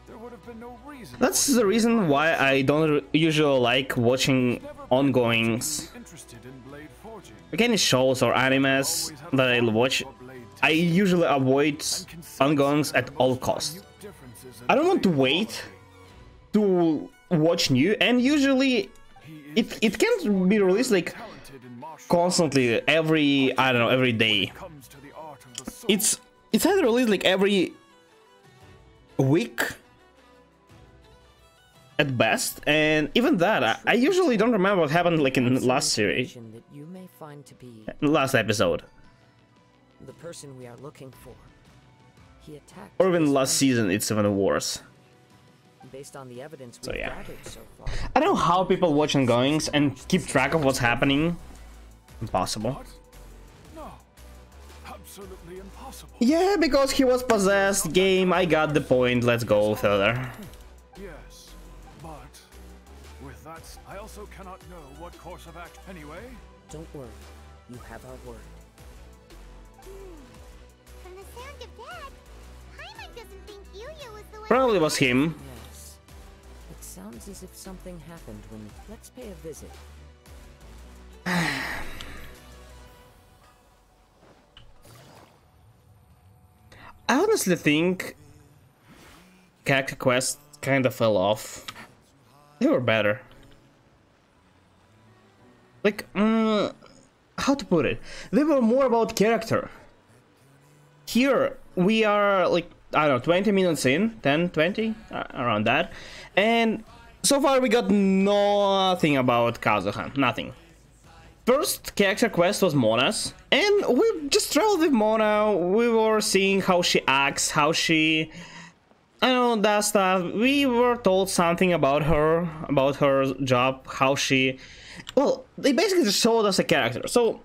there would have been no reason. That's for the him to reason buy why it. I don't usually like watching Never been ongoings. particularly interested in blade forging. Like any shows or animes Always had a that I fondness watch, for blade I testing usually avoid and considers ongoings there at the all most costs. minute differences in I don't want to blade wait quality. to watch new, and usually He is it can't be released like talented in martial constantly every, I don't know, every day. arts. Comes to the art of the sword. It's either released like every week at best, and even that I usually don't remember what happened like in Some last series, information that you may find to be last episode, the person we are looking for. He attacked or even this last country. season. It's even worse. Based on the evidence So, we've yeah. gathered so far, I don't know how people watch ongoings and keep track of what's happening. Impossible. What? No. Absolutely impossible. Yeah, because he was possessed. Game, I got the point. Let's go further. Yes, but with that, I also cannot know what course of action. Anyway, don't worry. You have our word. From the sound of that, Paimon doesn't think Yuya was the one. Probably was him. Yes. It sounds as if something happened when... Let's pay a visit. I honestly think character quests kind of fell off. They were better. Like, how to put it? They were more about character. Here, we are like, I don't know, 20 minutes in, 10, 20, around that. And so far we got nothing about Kazuha, nothing. First character quest was Mona's, and we just traveled with Mona. We were seeing how she acts, how she, I don't know, that stuff. We were told something about her job, how she, well, they basically just showed us a character. So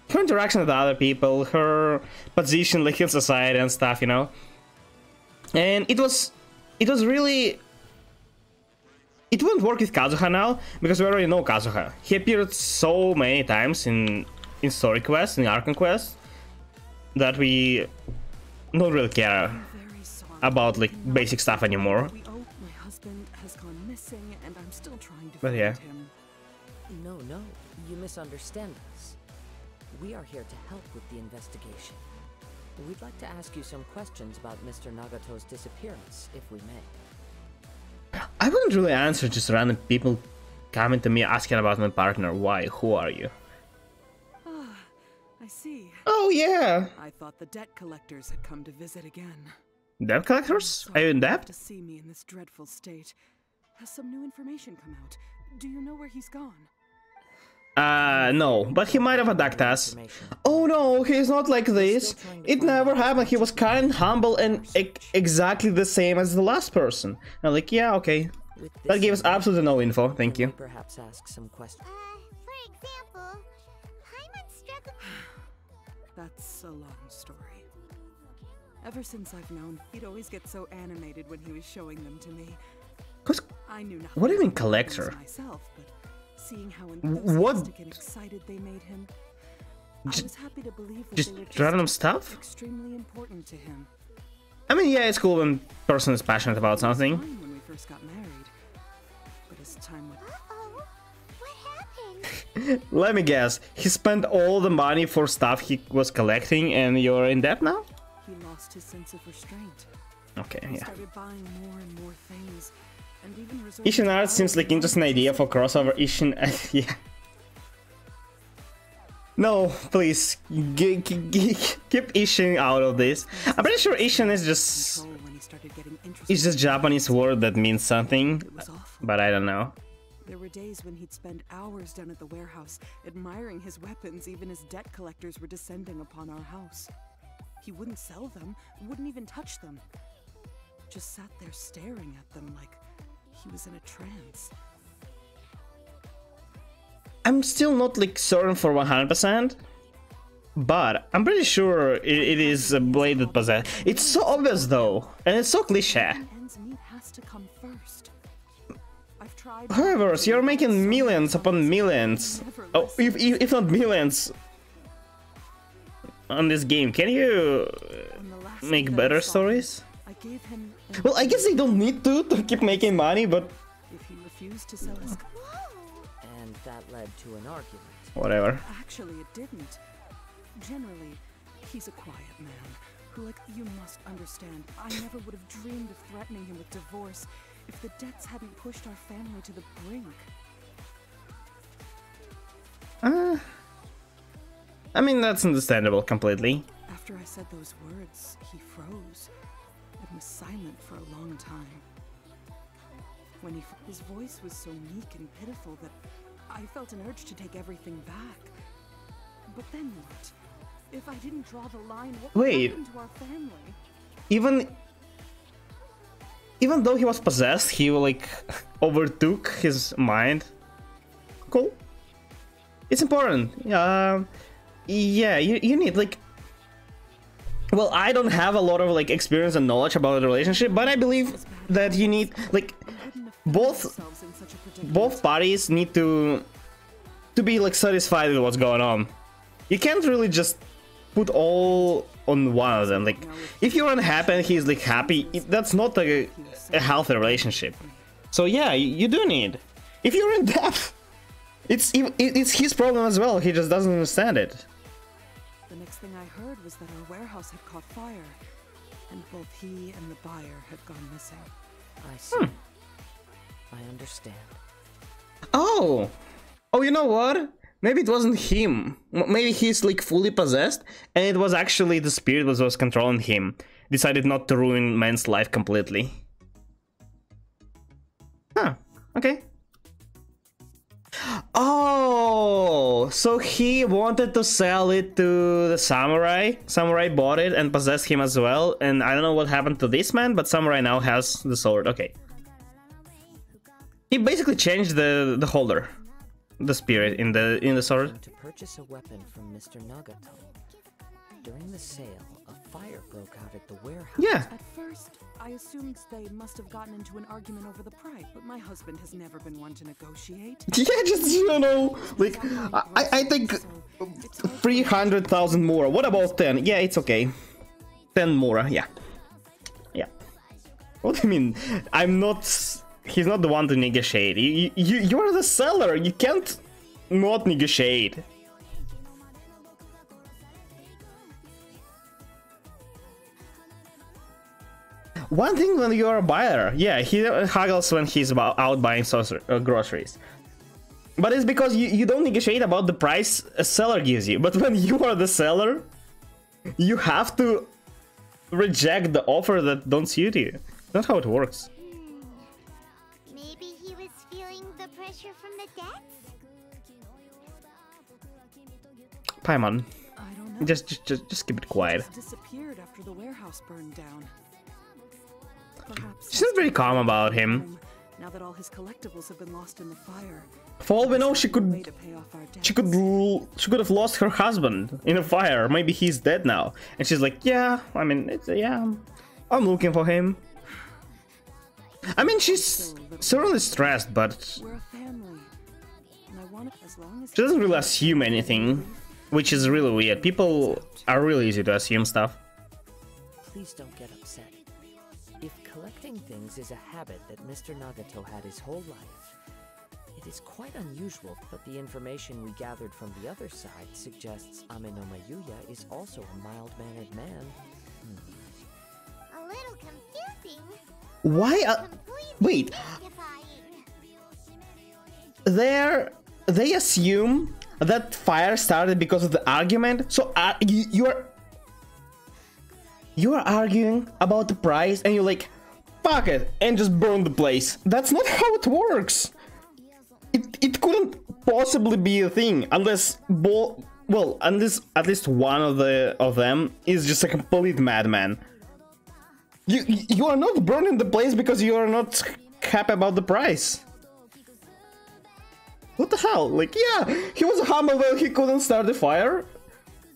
her interaction with other people, her position like in society and stuff, you know. And it was really. It wouldn't work with Kazuha now, because we already know Kazuha. He appeared so many times in story quests, in Archon quests, that we don't really care Very sorry. about like basic stuff anymore. My husband has gone missing, and I'm still trying to But find yeah. him. No, You misunderstand us. We are here to help with the investigation. We'd like to ask you some questions about Mr. Nagato's disappearance, if we may. I wouldn't really answer just random people coming to me asking about my partner. Why? Who are you? Ah, I see. Oh yeah. I thought the debt collectors had come to visit again. Debt collectors? Are you in debt? To see me in this dreadful state. Has some new information come out? Do you know where he's gone? No, but he might have attacked us. Oh no, he's not like this. It never happened. He was kind, humble, and exactly the same as the last person. I'm like, yeah, okay. That gave us absolutely no info. Thank you. Perhaps ask some questions. For example, Paimon struggled. That's a long story. Ever since I've known, he'd always get so animated when he was showing them to me. I knew nothing. What do you mean collector? Myself, but seeing how enthusiastic and excited they made him, I was happy to believe that just they were just random stuff? extremely important to him. I mean, yeah, it's cool when a person is passionate about something. Fine when we first got married, but as time went Uh-oh. What happened? Let me guess, he spent all the money for stuff he was collecting and you're in debt now? he lost his sense of restraint. Okay, He yeah. started buying more and more things, and even resorted Ishin to art seems like interesting idea for crossover. Ishin, yeah. No, please, keep Ishin out of this. I'm pretty sure Ishin is just... control when he started getting interested. It's just Japanese word that means something, It was awful. but I don't know. There were days when he'd spend hours down at the warehouse, admiring his weapons even as debt collectors were descending upon our house. He wouldn't sell them, wouldn't even touch them. Just sat there staring at them like he was in a trance. I'm still not like certain for 100%, but I'm pretty sure it is a blade that possesses. It's so obvious though, and it's so cliche. Ends meet has to come first. I've tried. However, so you're making millions upon millions. Oh, if not millions on this game. Can you On the last make day that I better saw him, stories? I gave him. Well, I guess they don't need to keep making money, but If he refused to sell his. And that led to an argument. whatever. Actually, it didn't. Generally, he's a quiet man who, like, you must understand, I never would have dreamed of threatening him with divorce if the debts hadn't pushed our family to the brink. I mean, that's understandable completely. After I said those words, he froze and was silent for a long time. When his voice was so meek and pitiful that I felt an urge to take everything back. But then what? If I didn't draw the line, what would Wait. happen to our family? Even though he was possessed, he like overtook his mind. Cool. It's important. Yeah, you need like. Well, I don't have a lot of like experience and knowledge about the relationship, but I believe that you need like both parties need to be like satisfied with what's going on. You can't really just put all on one of them. Like, if you're unhappy and he's like happy, that's not a healthy relationship. So yeah, you do need. If you're in debt, it's his problem as well. He just doesn't understand it. The next thing I heard was that our warehouse had caught fire, and both he and the buyer had gone missing. I see. I understand. Oh, you know what? Maybe it wasn't him. Maybe he's like fully possessed, and it was actually the spirit that was controlling him. Decided not to ruin man's life completely. Huh. Okay. Oh, so he wanted to sell it to the samurai. Samurai bought it and possessed him as well. And I don't know what happened to this man, but samurai now has the sword. Okay. He basically changed the holder, the spirit in the sword. To purchase a weapon from Mr. Nagato. During the sale, a fire broke out at the warehouse. Yeah. At first, I assumed they must have gotten into an argument over the price, but my husband has never been one to negotiate. Yeah, just, you know, like, I think 300,000 more. What about 10? Yeah, it's okay. 10 more, yeah. Yeah. What do you mean? I'm not... He's not the one to negotiate. You're the seller. You can't not negotiate. One thing when you're a buyer, yeah, he haggles when he's out buying groceries. But it's because you don't negotiate about the price a seller gives you. But when you are the seller, you have to reject the offer that don't suit you. That's how it works. Maybe he was feeling the pressure from the debts? Paimon, I don't know. just keep it quiet. Just disappeared after the warehouse burned down. Perhaps She's very calm about him. now that all his collectibles have been lost in the fire. For all we know, she Way could to pay off our debts. she could have lost her husband in a fire. Maybe he's dead now. And she's like, yeah, I mean, yeah, I'm looking for him. I mean, she's certainly stressed, but We're a family. And I want it as long as she doesn't really assume anything, which is really weird. People are really easy to assume stuff. Please don't get upset. If collecting things is a habit that Mr. Nagato had his whole life, it is quite unusual, but the information we gathered from the other side suggests Amenoma Yuya is also a mild-mannered man. A little confusing. Why? Completely Wait. mystifying. They assume that fire started because of the argument. So you are arguing about the price, and you're like, fuck it, and just burn the place. That's not how it works. It couldn't possibly be a thing unless unless at least one of them is just a complete madman. You are not burning the place because you are not happy about the price. What the hell? Like, yeah, he was humble that he couldn't start the fire.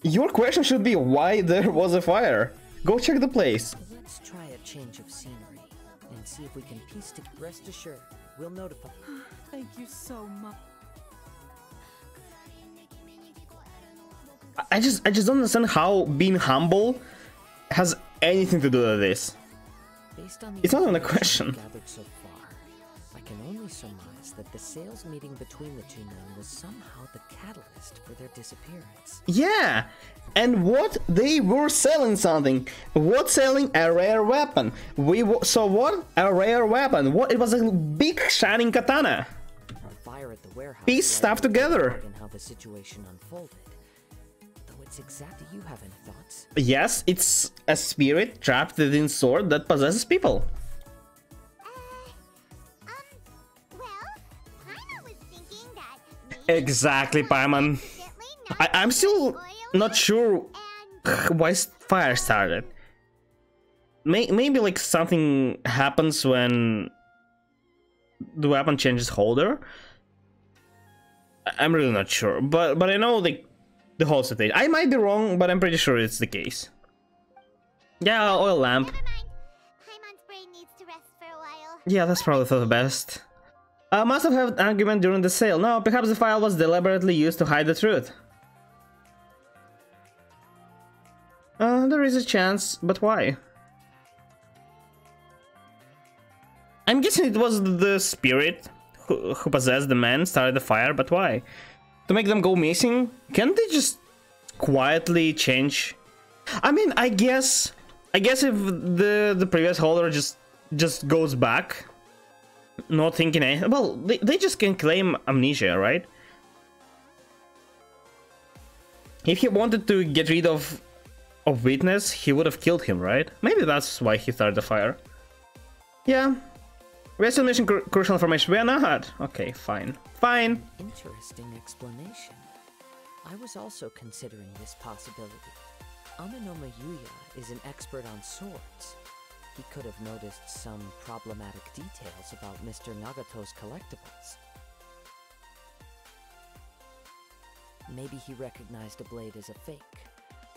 Your question should be why there was a fire. Go check the place. Let's try a change of scenery and see if we can piece together. Rest assured, we'll notify. Thank you so much. I just don't understand how being humble has anything to do with this. Based on the It's not even a information question. gathered so far, I can only surmise that the sales meeting between the two men was somehow the catalyst for their disappearance. Yeah, and what they were selling something. What selling? A rare weapon. We saw what? A rare weapon. What? It was a big shining katana. A fire at the warehouse. Piece stuff together. And how the situation unfolded. Though it's exactly, you have any thoughts? Yes, it's a spirit trapped within sword that possesses people. Well, Paimon was thinking that Exactly, Paimon. I'm still not sure why fire started. Maybe like something happens when the weapon changes holder. I'm really not sure, but I know like the whole situation. I might be wrong, but I'm pretty sure it's the case. Yeah, oil lamp. Never mind. Paimon's brain needs to rest for a while. Yeah, that's probably for the best. Must have had an argument during the sale. No, perhaps the file was deliberately used to hide the truth. There is a chance, but why? I'm guessing it was the spirit who possessed the man started the fire, but why? To make them go missing? Can't they just quietly change? I mean, I guess if the previous holder just goes back, not thinking anything. Well, they just can claim amnesia, right? If he wanted to get rid of Witness, he would have killed him, right? Maybe that's why he started the fire. Yeah. We are still missing crucial information. We are not. Okay, fine. Fine. Interesting explanation. I was also considering this possibility. Amenoma Yuya is an expert on swords. He could have noticed some problematic details about Mr. Nagato's collectibles. Maybe he recognized a blade as a fake,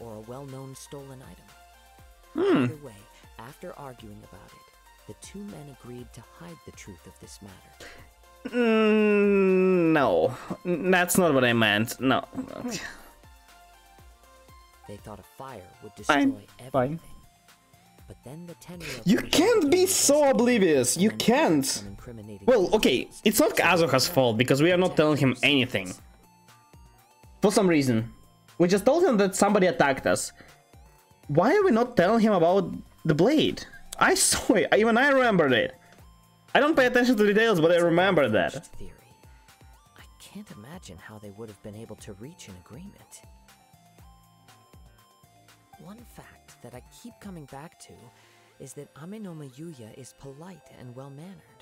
or a well-known stolen item. Either way, after arguing about it, the two men agreed to hide the truth of this matter. No, that's not what I meant. No. They thought a fire would destroy everything. Fine. But then the Tenryou You Commission can't be began so oblivious. You investigating can't. some incriminating Well, okay, details. it's not Kazuha's fault because we are not telling him anything. for some reason. We just told him that somebody attacked us. Why are we not telling him about the blade? I saw it. Even I remembered it. I don't pay attention to details, but I remember that. Theory. I can't imagine how they would have been able to reach an agreement. One fact that I keep coming back to is that Amenoma Yuya is polite and well-mannered,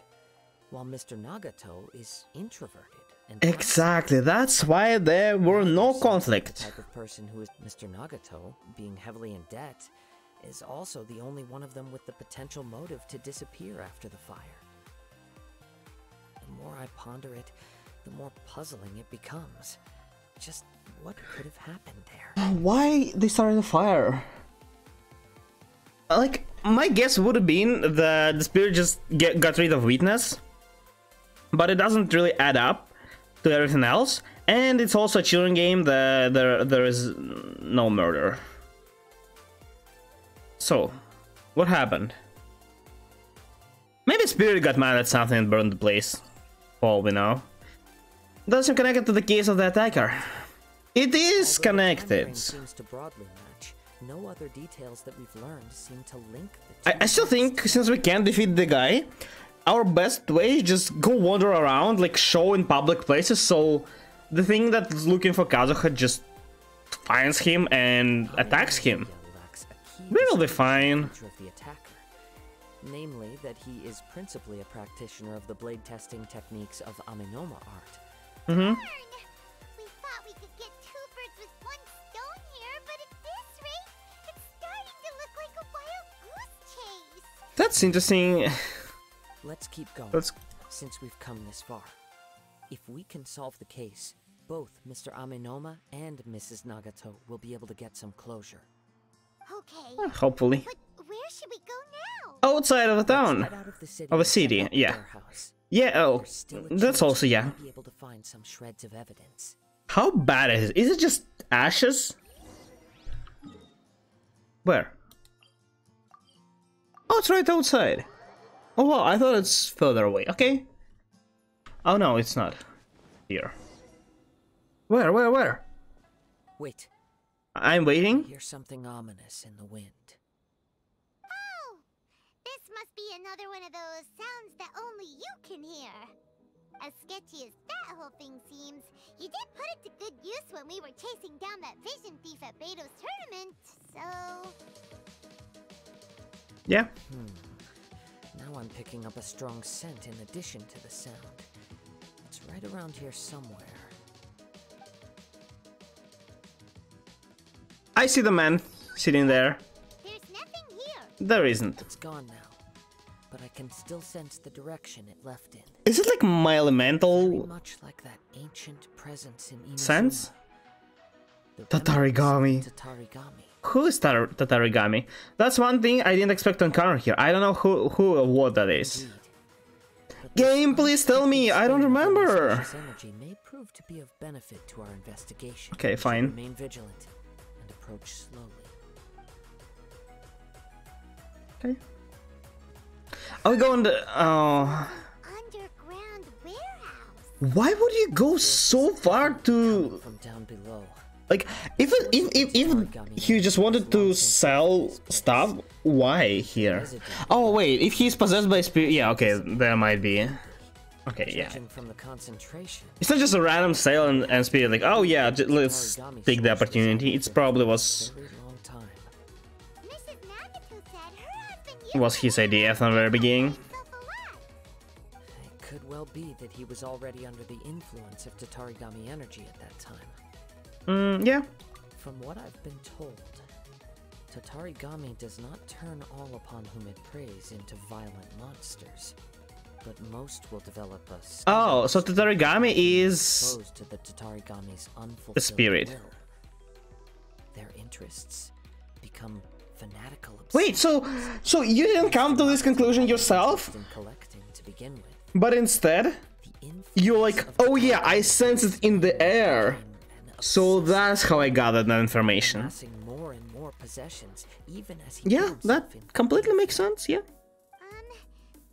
while Mr. Nagato is introverted and Exactly, that's why there were no the conflict. type of person who is Mr. Nagato, being heavily in debt, is also the only one of them with the potential motive to disappear after the fire. The more I ponder it, the more puzzling it becomes. Just what could have happened there? Why they started the fire? Like, my guess would have been that the spirit just got rid of weakness, but it doesn't really add up to everything else, and it's also a children game that there is no murder. So, what happened? Maybe spirit got mad at something and burned the place, for all we know. Doesn't seem connected to the case of the attacker. It is Although the connected. timeframe seems to broadly match, no other details that we've learned seem to link the two. I still think, since we can't defeat the guy, our best way is just go wander around, like show in public places, so the thing that's looking for Kazuha just finds him and attacks him. We'll be fine. Of the attacker. Namely, that he is principally a practitioner of the blade testing techniques of Amenoma art. Mm-hmm. Darn! We thought we could get two birds with one stone here, but at this rate, it's starting to look like a wild goose chase. That's interesting. Let's keep going, Let's... since we've come this far. If we can solve the case, both Mr. Amenoma and Mrs. Nagato will be able to get some closure. Okay, Hopefully. but where should we go now? Outside of the town. Let's head out of the city, Of a and check city, out the yeah. warehouse. Yeah, oh, There's still a that's chance also, we yeah. might be able to find some shreds of evidence. How bad is it? Is it just ashes? Where? Oh, it's right outside. Oh wow, I thought it's further away. Okay. Oh no, it's not. Here. Where? Wait, I'm I waiting. hear something ominous in the wind. Oh, this must be another one of those sounds that only you can hear. As sketchy as that whole thing seems, you did put it to good use when we were chasing down that vision thief at Beto's tournament, so... Yeah. Now I'm picking up a strong scent in addition to the sound. It's right around here somewhere. I see the man sitting there. There's nothing here. There isn't. It's gone now, but I can still sense the direction it left in. Is it like my Very elemental much like that ancient presence in Inazuma. sense? The Tatarigami. remnants of Tatarigami. Who is Tatarigami? That's one thing I didn't expect to encounter here. I don't know who or what that is. Indeed. But this Game, please tell me. I don't unexplained remember. suspicious energy may prove to be of benefit to our investigation. Okay, We should fine. Remain vigilant and approach slowly. Okay. Are we going to... Oh... Underground warehouse. Why would you go so far to... From down below. Like, if he just wanted to sell stuff, why here? Oh wait, if he's possessed by spirit, yeah, okay, there might be. Okay, yeah. Judging from the concentration, It's not just a random sale and spirit like, oh yeah, let's take the opportunity. It's probably was very long time. Mrs. Nagato said her husband was his idea from the very beginning. himself alive. It could well be that he was already under the influence of Tatarigami energy at that time. Yeah. From what I've been told, Tatarigami does not turn all upon whom it preys into violent monsters, but most will develop a Oh, so Tatarigami is opposed to the Tatarigami's unfulfilled the spirit. will. Their interests become fanatical. Wait, so you didn't come to this conclusion yourself, in collecting to begin with. but instead The influence you're like, of oh yeah, I Tatarigami sense it in the air. became an So that's how I gathered that information. amassing more and more possessions, even as he Yeah, put that himself in completely makes sense, yeah.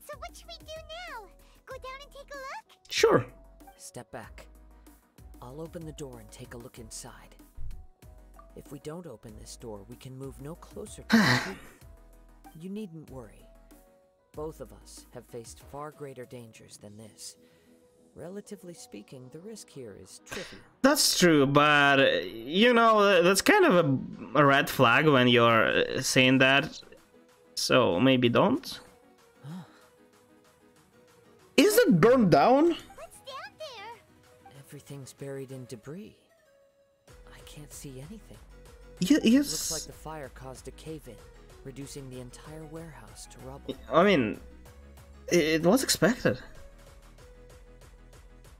So what should we do now? Go down and take a look? Sure. Step back. I'll open the door and take a look inside. If we don't open this door, we can move no closer to the truth. You needn't worry. Both of us have faced far greater dangers than this. Relatively speaking, the risk here is trivial. That's true, but you know, that's kind of a red flag when you're saying that. So maybe don't. Is it burned down? What's down there? Everything's buried in debris. I can't see anything. Yes. Looks like the fire caused a cave-in, reducing the entire warehouse to rubble. I mean, it was expected.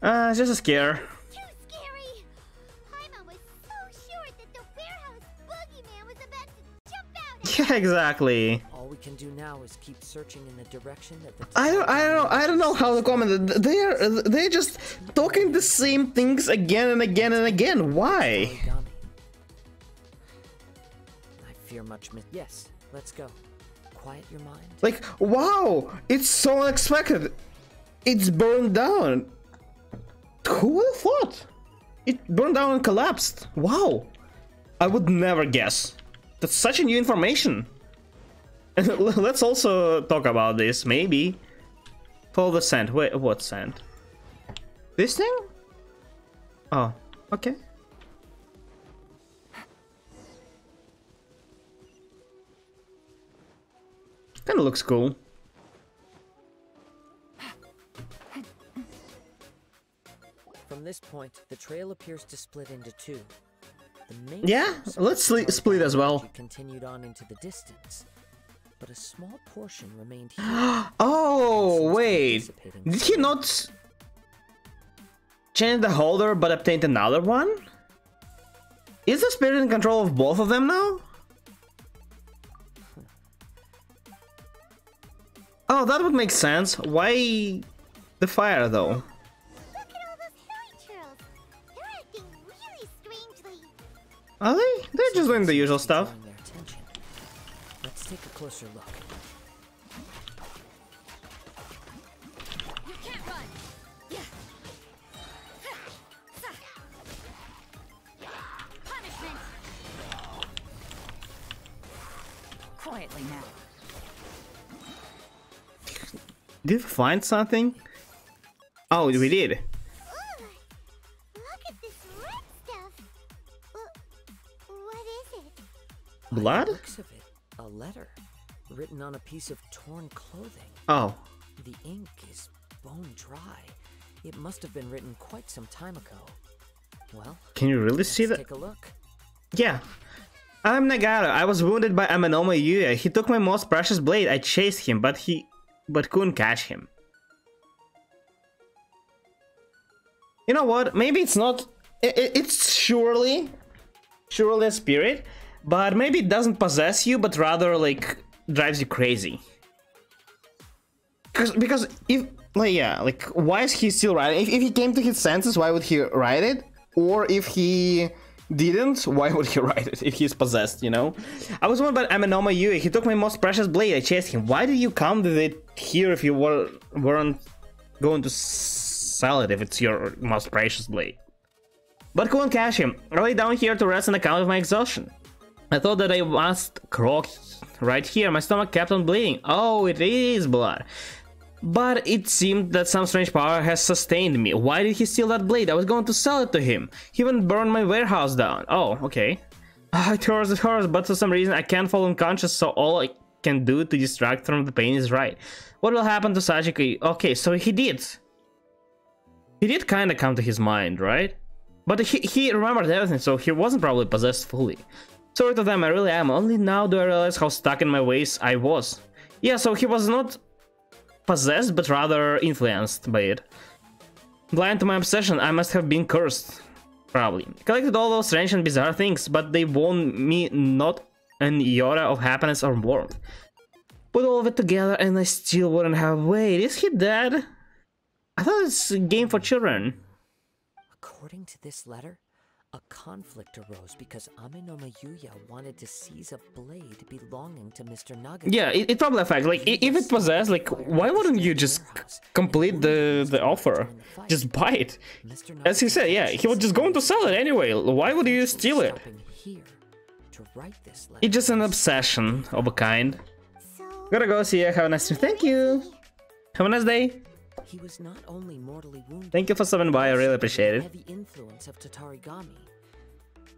It's just a scare. Too scary! Paimon was so sure that the warehouse boogeyman was about to jump out at Yeah, exactly. All we can do now is keep searching in the direction that the I don't know how to comment. They're just talking the same things again and again and again. Why? Origami. I fear much yes, let's go. Quiet your mind. Like, wow, it's so unexpected. It's burned down. Who would have thought? It burned down and collapsed. Wow. I would never guess. That's such a new information. And let's also talk about this, maybe. Follow the scent. Wait, what scent? This thing? Oh, okay. Kinda looks cool. From this point, the trail appears to split into two. The main Yeah, let's split as well. Continued on into the distance, but a small portion remained here. Oh, wait. Did he not change the holder but obtained another one? Is the spirit in control of both of them now? Oh, that would make sense. Why the fire though? Are they? They're just doing the usual stuff. Let's take a closer look. You can't run. Punishment. Quietly now. Did we find something? Oh, we did. Ooh, look at this red stuff. What is it? By Blood? the looks of it, a letter written on a piece of torn clothing. Oh. The ink is bone dry. It must have been written quite some time ago. Well, Can you really see that? take a look. Yeah. I'm Nagara. I was wounded by Amenoma Yuya. He took my most precious blade. I chased him, but couldn't catch him. You know what? Maybe it's not. It's surely a spirit, but maybe it doesn't possess you, but rather like drives you crazy. Because if like why is he still writing? If he came to his senses, why would he write it? Or if he didn't, why would he write it if he's possessed, you know? I was warned by Amenoma Yuya. He took my most precious blade. I chased him. Why did you come with it here if you weren't going to sell it if it's your most precious blade? But couldn't catch him. I lay down here to rest on account of my exhaustion. I thought that I must croak right here. My stomach kept on bleeding. Oh, it is blood. But it seemed that some strange power has sustained me. Why did he steal that blade? I was going to sell it to him. He even burned my warehouse down. Oh, okay. It hurts, but for some reason I can't fall unconscious, so all I can do to distract from the pain is right. What will happen to Sachiko? Okay, so he did. He did kind of come to his mind, right? But he remembered everything, so he wasn't probably possessed fully. Sorry to them, I really am. Only now do I realize how stuck in my ways I was. Yeah, so he was not possessed, but rather influenced by it. Blind to my obsession, I must have been cursed. Probably. Collected all those strange and bizarre things, but they won me not an iota of happiness or warmth. Put all of it together and I still wouldn't have... Wait, is he dead? I thought it's a game for children. According to this letter, A conflict arose because Amenoma Yuya wanted to seize a blade belonging to Mr. Nagata. Yeah, it probably affects. Like, if it possessed, like, why wouldn't you just complete the offer? Just buy it. As he said, yeah, he was just going to sell it anyway. Why would you steal it? It's just an obsession of a kind. Gotta go, see ya. Have a nice day. Thank you. Have a nice day. He was not only mortally wounded. Thank you for stopping by. I really appreciate it. Heavy influence of Tatarigami.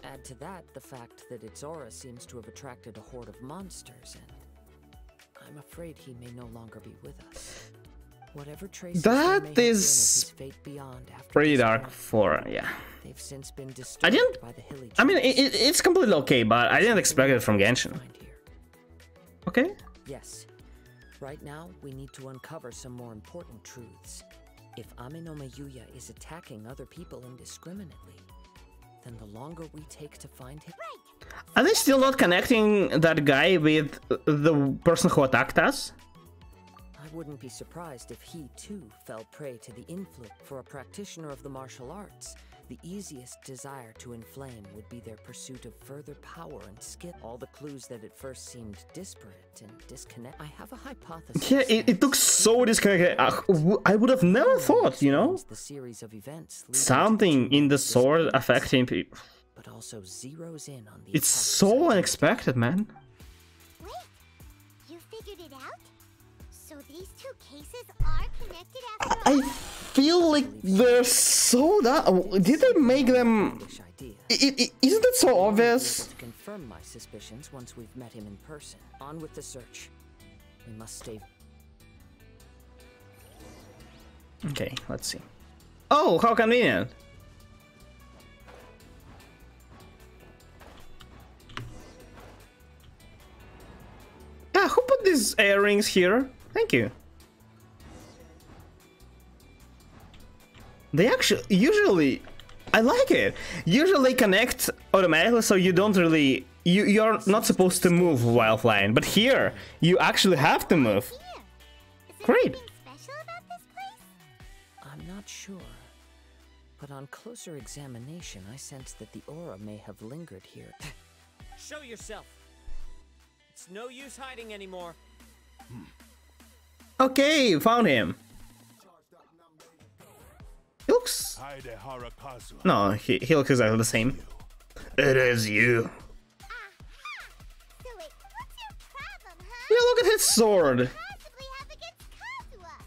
Add to that the fact that its aura seems to have attracted a horde of monsters, and I'm afraid he may no longer be with us. Whatever traces that is fate beyond after pretty dark for yeah. They've since been I didn't. By the hilly I mean, it's completely okay, but I didn't expect it from Genshin. Okay. Yes. Right now, we need to uncover some more important truths. If Amenoma Yuya is attacking other people indiscriminately, then the longer we take to find him... Are they still not connecting that guy with the person who attacked us? I wouldn't be surprised if he, too, fell prey to the influence. For a practitioner of the martial arts, the easiest desire to inflame would be their pursuit of further power and skill. All the clues that at first seemed disparate and disconnected. I have a hypothesis. Yeah, it looks so disconnected. I would have never thought, you know? The series of events something in the sword affecting people. But also zeroes in on the it's so unexpected, man. Wait, you figured it out? So these two cases are connected after all? I feel like they're so did they make them? Isn't it so obvious? To confirm my suspicions once we've met him in person. On with the search. We must stay. Okay, let's see. Oh, how convenient. Yeah, who put these earrings here? Thank you. They actually, usually, I like it. Usually connect automatically, so you don't really, you're not supposed to move while flying. But here, you actually have to move. Great. Special about this place? I'm not sure. But on closer examination, I sense that the aura may have lingered here. Show yourself. It's no use hiding anymore. Okay, found him. He looks... No, he looks exactly the same. It is you. So wait, what's your problem, huh? Yeah, look at his sword. Possibly have against Kazuha?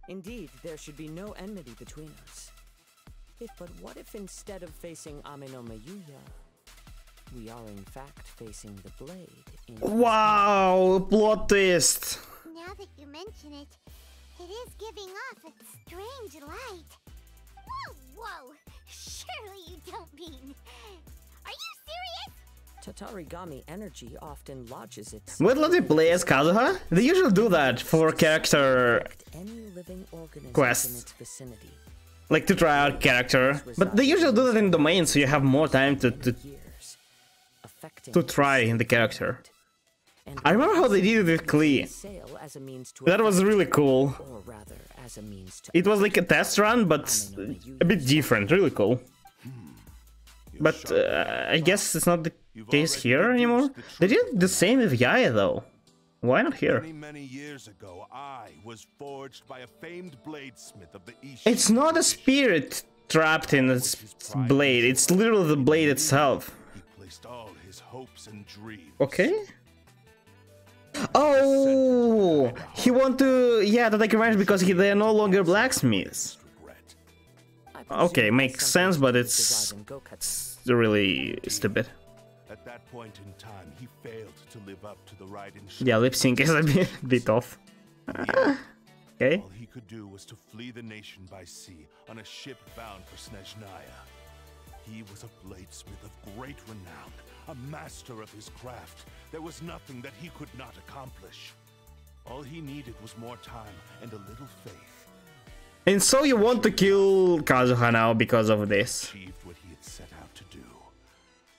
Indeed, there should be no enmity between us. But what if instead of facing Amenoma Yuya, we are in fact facing the blade? Wow, plot twist. Now that you mention it, it is giving off a strange light. Whoa, whoa! Surely you don't mean... Are you serious? Tatarigami energy often lodges its... Would let me play as Kazuha? They usually do that for character quests. In its vicinity. Like to try out character. But they usually do that in domain, so you have more time to try in the character. I remember how they did it with Klee. That was really cool. It was like a test run, but a bit different, really cool. But I guess it's not the case here anymore. They did the same with Yaya though. Why not here? Many years ago, I was forged by a famed bladesmith of the East. It's not a spirit trapped in its blade, it's literally the blade itself. He placed all his hopes and dreams. Okay. Oh, he want to, yeah, to take revenge because they are no longer blacksmiths. Okay, makes sense, but it's really stupid. At that point in time, he failed to live up to the Raiden. Yeah, lip sync is a bit off. Okay. All he could do was to flee the nation by sea on a ship bound for Snezhnaya. He was a bladesmith of great renown, a master of his craft. There was nothing that he could not accomplish. All he needed was more time and a little faith. And so you want to kill Kazuha now because of this? Achieved what he had set out to do.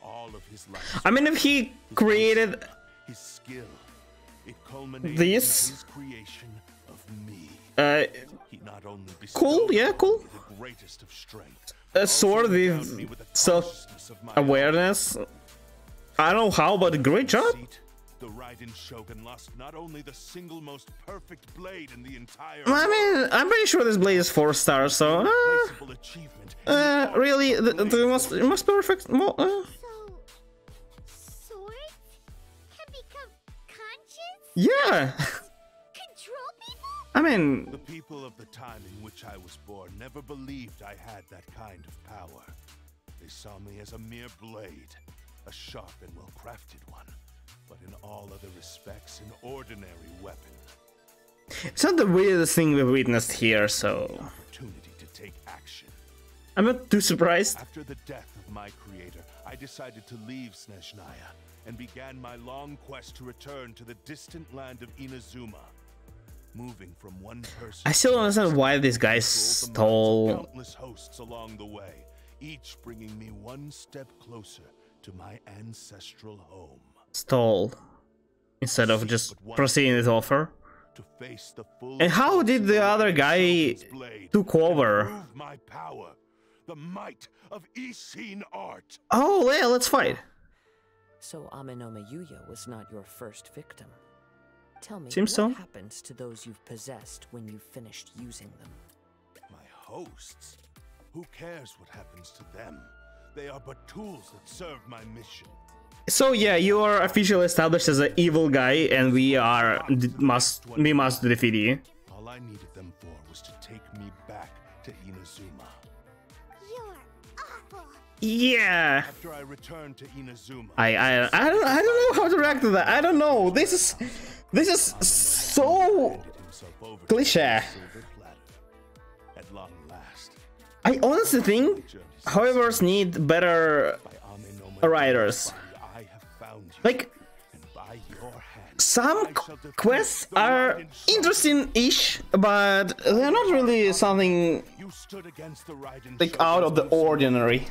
All of his life. I mean, if he created his skill, it culminated this in his creation of me. Cool, yeah, cool. The greatest of strength, a sword with self-awareness. I don't know how, but great job. The Raiden Shogun lost not only the single most perfect blade in the entire I mean, I'm pretty sure this blade is 4 stars, so really, the most perfect. So, swords can become conscious? Yeah. Control people? I mean, the people of the time in which I was born never believed I had that kind of power. They saw me as a mere blade, a sharp and well-crafted one, but in all other respects, an ordinary weapon. it's not the weirdest thing we've witnessed here, so Opportunity to take action. I'm not too surprised. After the death of my creator, I decided to leave Snezhnaya and began my long quest to return to the distant land of Inazuma. Moving from one person, I still don't understand why this guy stole. countless hosts along the way, each bringing me one step closer to my ancestral home. Stole instead of just proceeding with offer. To face the full And how did the other guy took over? prove my power, the might of Ishin art. Oh yeah, let's fight. So Amenoma Yuya was not your first victim. Tell me, Seems what so. happens to those you've possessed when you've finished using them? My hosts? Who cares what happens to them? They are but tools that serve my mission. So yeah, you are officially established as an evil guy, and we must defeat you. All I needed them for was to take me back to Inazuma. You're awful. Yeah. After I returned to Inazuma, I don't know how to react to that. I don't know. This is so handed himself over to cliche. the silver platter. At long last, I honestly think, however, need better by Amenoma writers. I have found you, Like, and by your hand, some I shall defeat quests the are Raiden Shogun. interesting-ish, but they're not really something You stood against the Raiden like Shogun out of the once. ordinary. There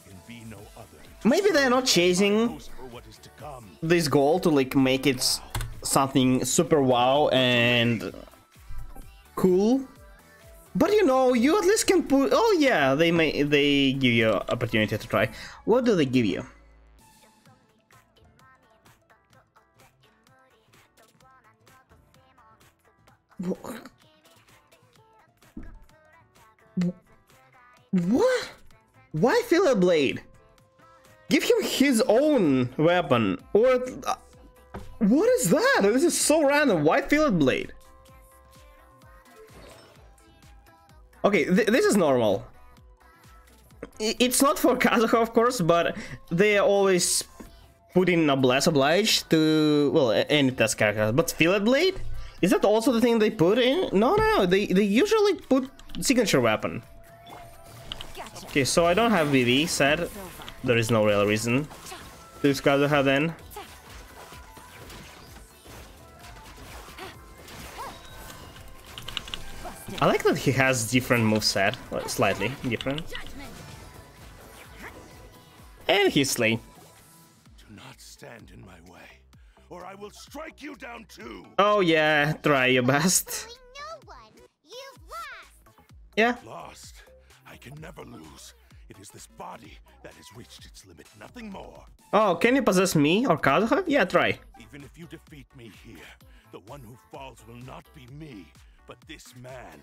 can be no other. Maybe they're not chasing Host for what is to come. this goal to like make it something super wow and cool. But you know, you at least can put. Oh yeah, they give you opportunity to try. What do they give you? What? Why fill a blade? Give him his own weapon, or what is that? This is so random. Why fill blade? Okay, this is normal. It's not for Kazuha, of course, but they always put in Noblesse Obliged to, well, any test character. But Fillet Blade? Is that also the thing they put in? No, they usually put signature weapon. Okay, so I don't have VV, sad. There is no real reason to use Kazuha then. I like that he has different moveset, well, slightly different. And he's slain. Do not stand in my way, or I will strike you down too. Oh yeah, try your best. No one. You've lost. Yeah. Lost. I can never lose. It is this body that has reached its limit, nothing more. Oh, can you possess me or Kazuha? Yeah, try. Even if you defeat me here, the one who falls will not be me, but this man.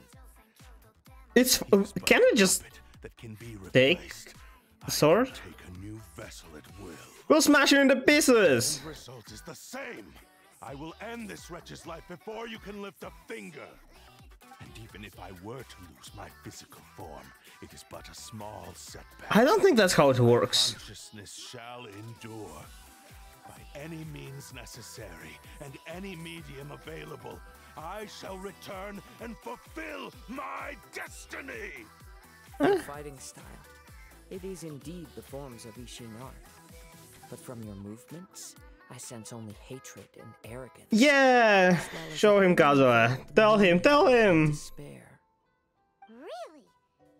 It's. Can we just that can be take replaced. the sword? Take a new vessel at will. We'll smash it into pieces. The result is the same. I will end this wretch's life before you can lift a finger. And even if I were to lose my physical form, it is but a small setback. I don't think that's how it works. Consciousness shall endure. By any means necessary and any medium available, I shall return and fulfill my destiny! Your fighting style. It is indeed the forms of Ishin art. But from your movements, I sense only hatred and arrogance. Yeah! Show him Kazuha. Tell him. Despair. Really?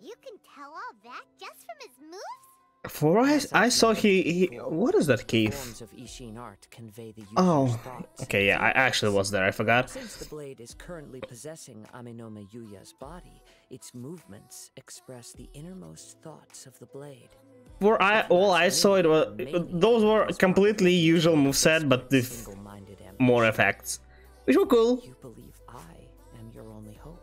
You can tell all that just from his moves? For I saw he what is that cave? Forms of Ishin art convey the user's Oh, thoughts. okay, yeah, I actually was there, I forgot. Since the blade is currently possessing Amenome Yuya's body, its movements express the innermost thoughts of the blade. For all I saw, it was those were completely usual moveset, but with Single-minded ambition. more effects, which were cool. You believe I am your only hope.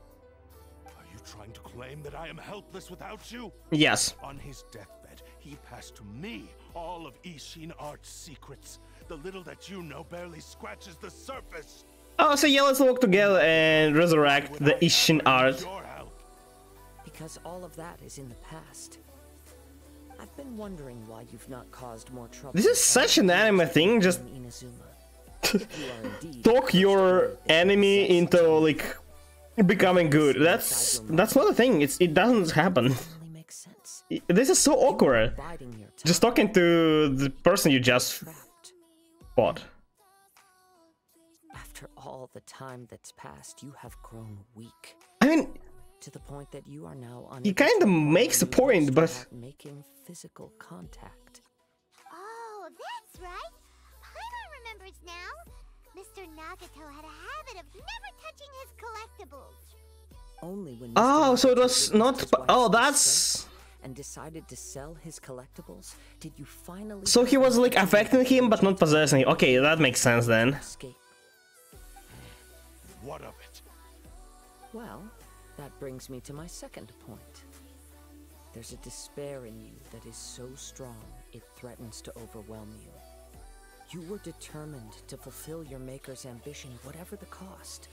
Are you trying to claim that I am helpless without you? Yes. On his deathbed, he passed to me all of Ishin Art's secrets. The little that you know barely scratches the surface. Oh, so yeah, let's work together and resurrect the Ishin art. Your help. Because all of that is in the past. I've been wondering why you've not caused more trouble. This is such an anime thing, just in Inazuma. If you are indeed talk your enemy into like becoming good. That's not a thing. It doesn't happen. only makes sense. This is so awkward. Biding your time, Just talking to the person you just trapped. fought. After all the time that's passed, you have grown weak. I mean, To the point that you are now unable he kind of to makes a perform point, moves but without making physical contact. Oh, that's right. Paimon remembers now. Mr. Nagato had a habit of never touching his collectibles. Only when oh, Mr. so it Nagato was witnessed not. his Oh, wife's that's. strength and decided to sell his collectibles, did you finally So he was like affecting him, but not possessing him. Okay, that makes sense then. escape? What of it? Well, that brings me to my second point. There's a despair in you that is so strong it threatens to overwhelm you. You were determined to fulfill your maker's ambition, whatever the cost.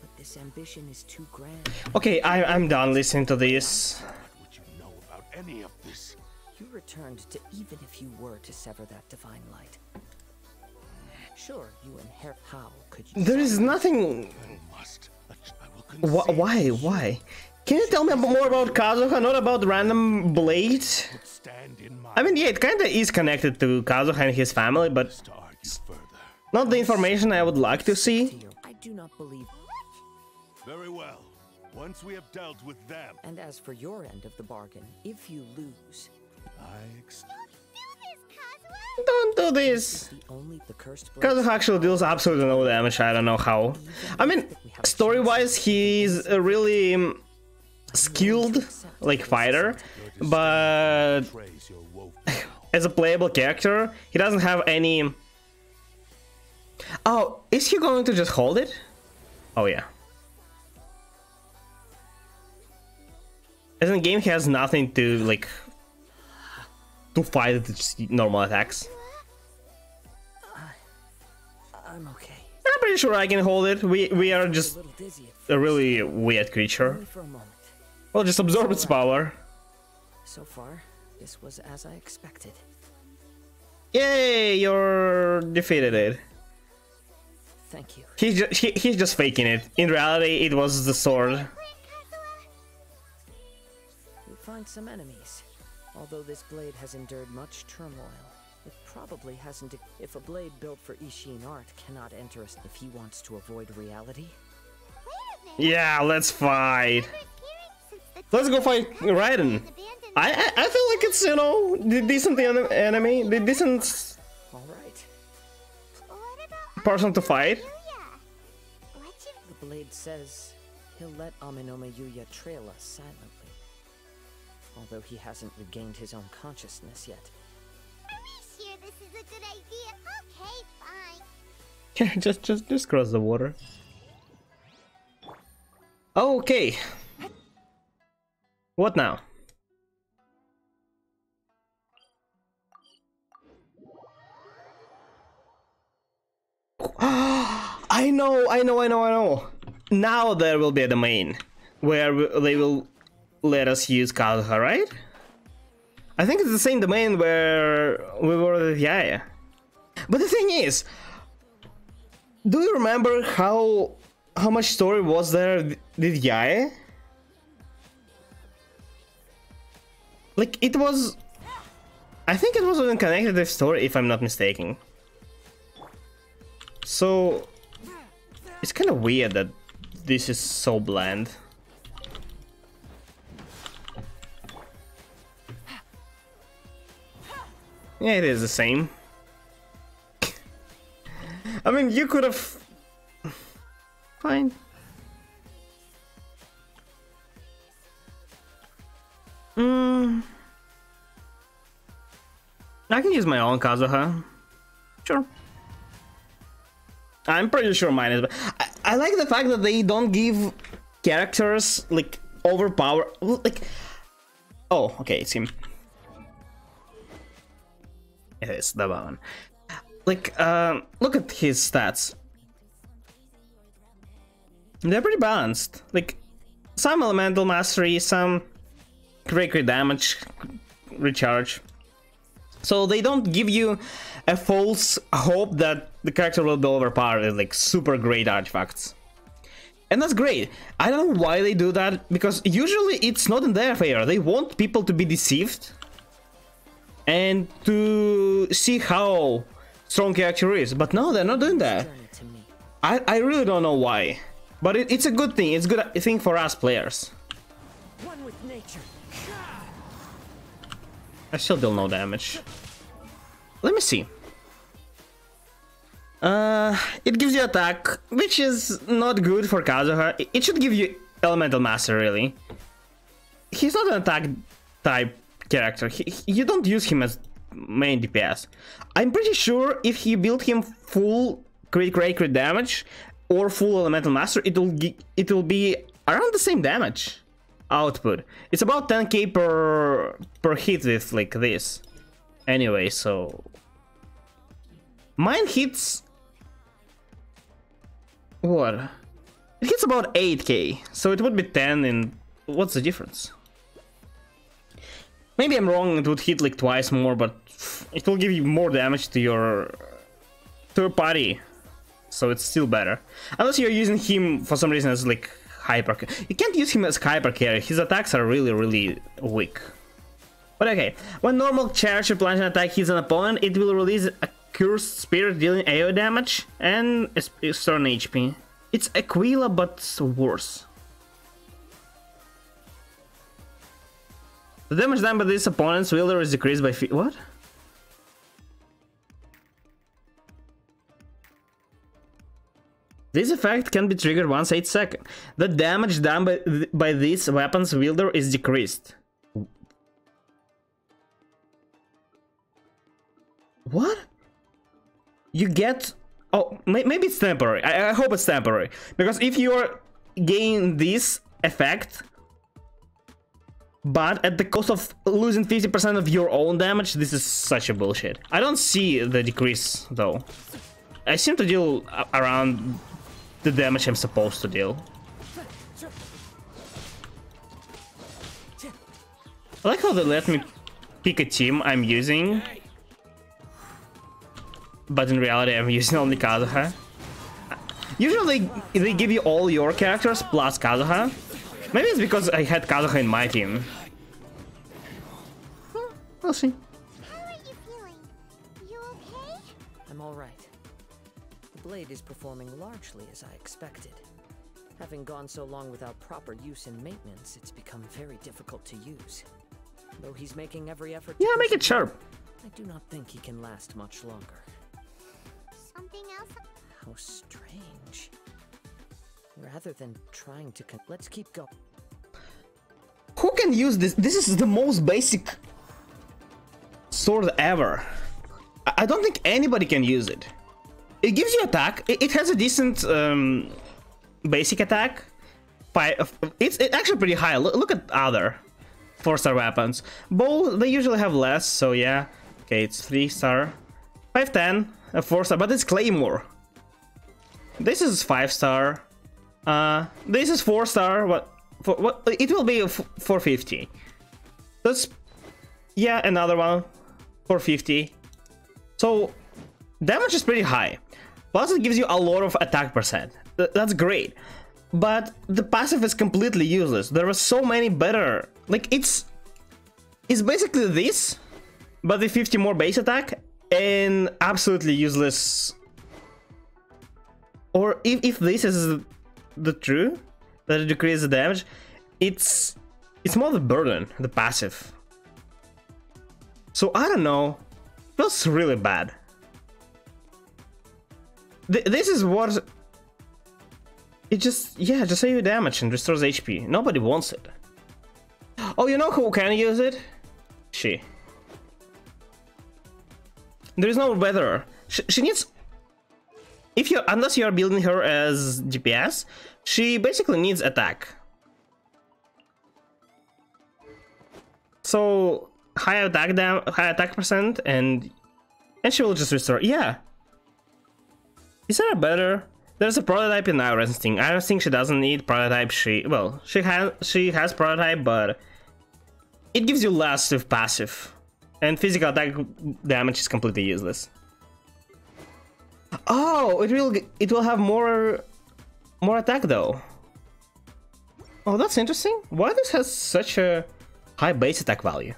But this ambition is too grand. Okay, I'm done listening to this. What would you know about any of this? You returned to even if you were to sever that divine light. Sure, you inherit. How could you? There is nothing. I must. I will concede. Why? Can you tell me more about Kazuha, not about random blade? Stand in my I mean, yeah, it kind of is connected to Kazuha and his family, but to argue further. not the information I would like to see. I do not believe. Very well. Once we have dealt with them, And as for your end of the bargain, if you lose, I expect. Don't do this. the cursed blade. Kazuha actually deals absolutely no damage, I don't know how. I mean, story-wise, he's a really skilled, like, fighter, but Praise your woe. as a playable character, he doesn't have any... Oh, is he going to just hold it? Oh, yeah. As in game, he has nothing to, like, to fight its normal attacks. I'm okay. I'm pretty sure I can hold it. We are A just little dizzy at a really weird creature. only for a moment. Well, just absorb its power. So far, this was as I expected. Yay, you're defeated it. Thank you. He's just faking it. In reality, it was the sword. We find some enemies. Although this blade has endured much turmoil, it probably hasn't. If a blade built for Ishin art cannot enter us if he wants to avoid reality. Yeah, let's fight. Let's go fight Raiden. I feel like it's, you know, the decent enemy, the decent All right. person to fight. The blade says he'll let Amenome Yuya trail us silently. Although he hasn't regained his own consciousness yet. Are we sure this is a good idea? Okay, fine. just cross the water. Okay. What now? I know. Now there will be a domain where they will let us use Kazuha, right? I think it's the same domain where we were with Yaya. But the thing is, do you remember how much story was there with Yaya? Like, it was... I think it was an connected story, if I'm not mistaken. So... It's kind of weird that this is so bland. Yeah, it is the same. I mean, you could have... Fine. I can use my own Kazuha. Sure. I'm pretty sure mine is... I like the fact that they don't give characters, like, overpower... Like... Oh, okay, it's him. It is, the one. Like, look at his stats. They're pretty balanced. Like, some elemental mastery, some crit damage, recharge. So they don't give you a false hope that the character will be overpowered with like super great artifacts. And that's great. I don't know why they do that, because usually it's not in their favor. They want people to be deceived and to see how strong character is. But no, they're not doing that. I really don't know why. But it's a good thing. It's a good thing for us players. One with nature. I still deal no damage. Let me see. It gives you attack, which is not good for Kazuha. It should give you elemental master, really. He's not an attack type character. You don't use him as main DPS. I'm pretty sure if you build him full crit damage or full elemental master, it will be around the same damage output. It's about 10k per hit with like this. Anyway, so mine hits what? It hits about 8k, so it would be 10. And what's the difference? Maybe I'm wrong. It would hit like twice more, but it will give you more damage to your party, so it's still better. Unless you're using him for some reason as like hyper. You can't use him as hyper carry. His attacks are really weak. But okay, when normal charge or plunge attack hits an opponent, it will release a cursed spirit dealing AoE damage and a certain HP. It's Aquila, but worse. The damage done by this opponent's wielder is decreased by what? This effect can be triggered once 8 seconds. The damage done by this weapon's wielder is decreased. What? You get... Oh, maybe it's temporary. I hope it's temporary. Because if you're gain this effect, but at the cost of losing 50% of your own damage, this is such a bullshit. I don't see the decrease, though. I seem to deal around the damage I'm supposed to deal. I like how they let me pick a team I'm using, but in reality I'm using only Kazuha. Usually they give you all your characters plus Kazuha. Maybe it's because I had Kazuha in my team. We'll see. How are you feeling? You okay? I'm alright. The blade is performing largely as I expected. Having gone so long without proper use and maintenance, it's become very difficult to use. Though he's making every effort to make it sharp. I do not think he can last much longer. Something else? How strange. Rather than trying to let's keep going. Who can use this? This is the most basic sword ever. I don't think anybody can use it. It gives you attack. It has a decent basic attack. It's actually pretty high. Look at other 4-star weapons. Bow, they usually have less, so yeah. Okay, it's 3-star. 510, a 4-star, but it's Claymore. This is 5-star. This is 4-star. What it will be 450. That's, yeah, another one 450. So damage is pretty high. Plus it gives you a lot of attack percent. That's great. But the passive is completely useless. There are so many better. Like it's basically this, but the 50 more base attack and absolutely useless. Or if this is the true, that it decreases the damage, it's more the burden, the passive. So I don't know. feels really bad. This is what... It just... Yeah, just save you damage and restores HP. Nobody wants it. Oh, you know who can use it? She. There is no better. She needs... If you... Unless you are building her as DPS, she basically needs attack. So... High attack percent, and she will just restore. Yeah. Is there a better? There's a prototype in Iron Sting. Iron Sting, she doesn't need prototype. She has prototype, but it gives you less with passive, and physical attack damage is completely useless. Oh, it will have more attack though. Oh, that's interesting. Why this has such a high base attack value?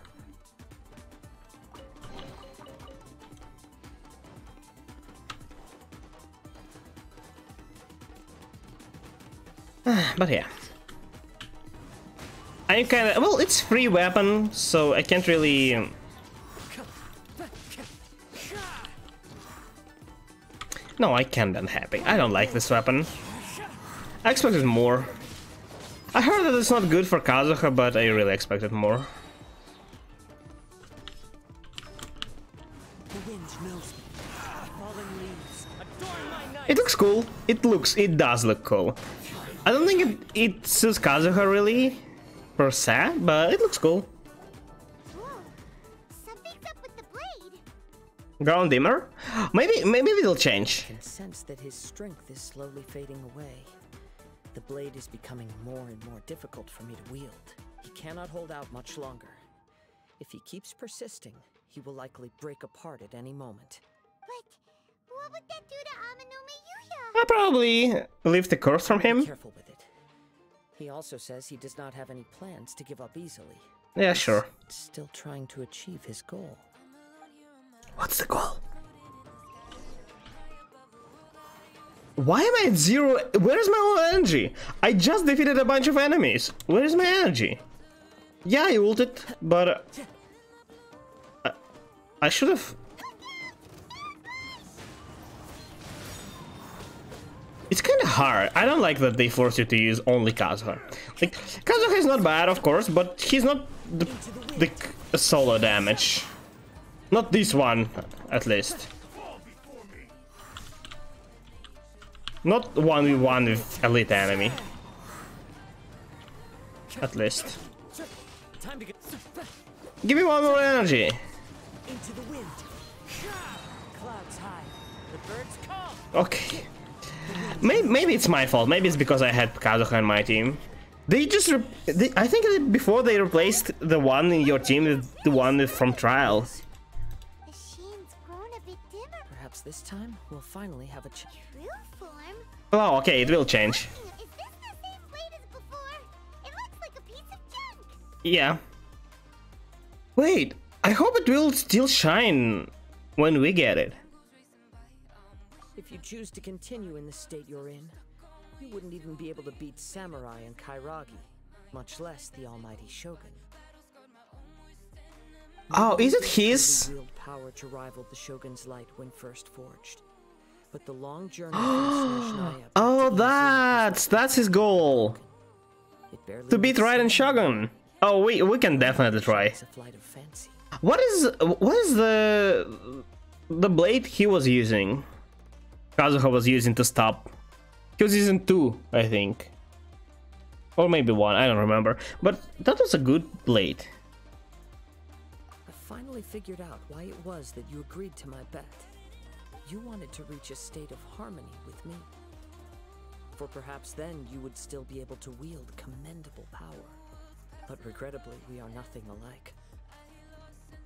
But yeah, I'm kind of, well, it's free weapon, so I can't really. No, I can't be unhappy. I don't like this weapon. I expected more. I heard that it's not good for Kazuha, but I really expected more. It looks cool. It does look cool. I don't think it suits Kazuha really, per se, but it looks cool. Whoa, something's up with the blade. Ground dimmer? Maybe it'll change. I can sense that his strength is slowly fading away. The blade is becoming more and more difficult for me to wield. He cannot hold out much longer. If he keeps persisting, he will likely break apart at any moment. But what would that do to Amanome Yuya? I'll probably lift the curse from him. Be careful with it. He also says he does not have any plans to give up easily. Yeah, sure. He's still trying to achieve his goal. What's the goal? Why am I at 0? Where is my whole energy? I just defeated a bunch of enemies. Where is my energy? Yeah, I ulted, but I should have. It's kind of hard. I don't like that they force you to use only Kazuha. Like, Kazuha is not bad, of course, but he's not the solo damage. Not this one, at least. Not 1v1 with elite enemy. At least. Give me one more energy. Into the wind. Clouds high. The birds call. Okay. Maybe it's my fault. Maybe it's because I had Kazuha in my team. They just... I think before they replaced the one in your team with the one from Trial. The shine's grown a bit dimmer. Perhaps this time we'll finally have a True form? Oh, okay, it will change. Is this the same blade as before? It looks like a piece of junk. Yeah. Wait, I hope it will still shine when we get it. If you choose to continue in the state you're in, you wouldn't even be able to beat Samurai and Kairagi, much less the almighty Shogun. Oh, is it his? Wield power to rival the Shogun's light when first forged. But the long journey from Snezhnaya Oh, that's his goal. To beat Raiden Shogun. Oh, we can definitely try. What is the blade he was using? Kazuha was using to stop. He was using 2, I think. Or maybe 1, I don't remember. But that was a good blade. I finally figured out why it was that you agreed to my bet. You wanted to reach a state of harmony with me. For perhaps then you would still be able to wield commendable power. But regrettably, we are nothing alike.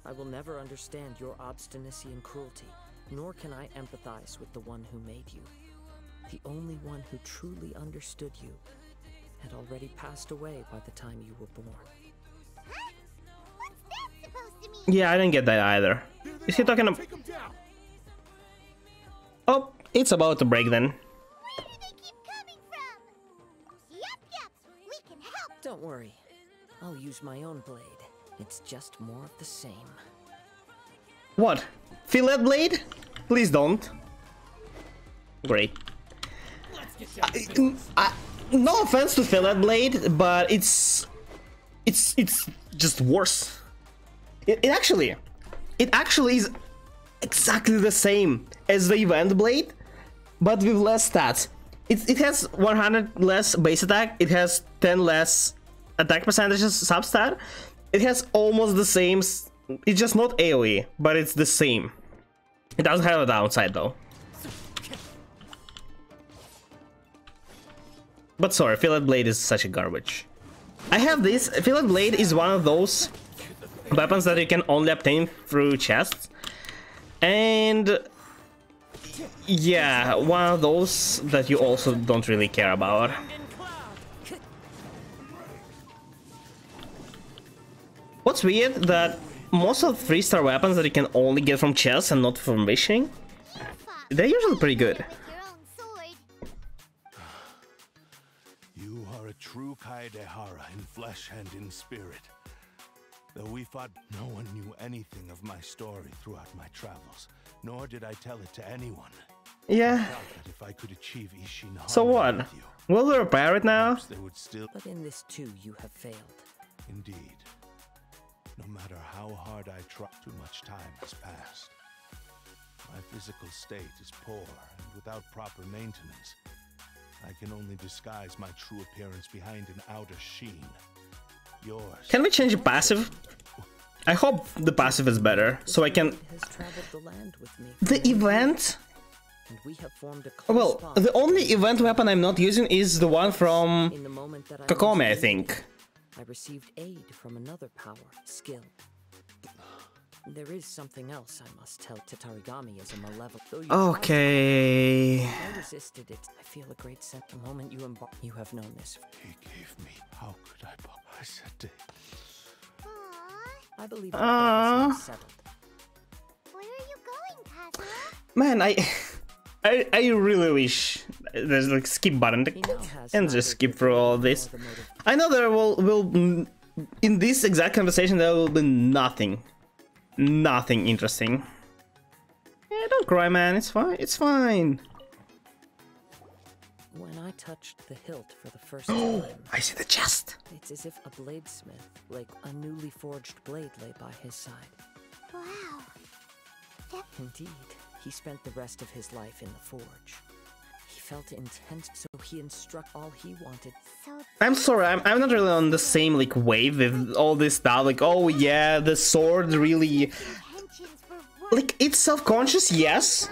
I will never understand your obstinacy and cruelty, nor can I empathize with the one who made you. The only one who truly understood you had already passed away by the time you were born. Huh? What's that supposed to mean? Yeah, I didn't get that either. Is he talking about... Oh, it's about to break then. Where do they keep coming from? Yep, we can help. Don't worry. I'll use my own blade. It's just more of the same. What? Fillet Blade? Please don't. Great. No offense to Fillet Blade, but it's just worse. It actually is exactly the same as the Event Blade, but with less stats. It has 100 less base attack, it has 10 less attack percentages substat, it has almost the same, it's just not AoE, but it's the same. It doesn't have a downside though. But sorry, Fillet Blade is such a garbage. I have this. Fillet Blade is one of those weapons that you can only obtain through chests. And yeah, one of those that you also don't really care about. What's weird that most of 3-star weapons that you can only get from chests and not from wishing, they're usually pretty good. You are a true Kaedehara in flesh and in spirit. Though we fought, no one knew anything of my story throughout my travels, nor did I tell it to anyone. Yeah. I felt that if I could achieve Ishin So what? with you, Will we repair it now? there would still... But in this too, you have failed. Indeed. No matter how hard I try, too much time has passed. My physical state is poor, and without proper maintenance, I can only disguise my true appearance behind an outer sheen. Yours. Can we change the passive? I hope the passive is better, so I can... The event? And we have formed a close Well, bond. the only event weapon I'm not using is the one from In the moment that I Kokome, I was think. I received aid from another power, skill. There is something else I must tell to Tarigami as a malevolent. Though you Okay. I resisted it. I feel a great sense the moment you embark. You have known this. He gave me. How could I? I said, I believe that is settled. Where are you going, Kazuha? Man, I really wish there's like skip button and just skip through all this. I know there will in this exact conversation there will be nothing interesting. Yeah, don't cry, man. It's fine. It's fine. When I touched the hilt for the first time, I see the chest. it's as if a bladesmith, like a newly forged blade, lay by his side. Wow. Indeed, he spent the rest of his life in the forge. He felt intense, so he instruct all he wanted. So I'm sorry, I'm not really on the same like wave with all this stuff. Like, oh yeah, the sword really, intentions were like, it's self-conscious, yes,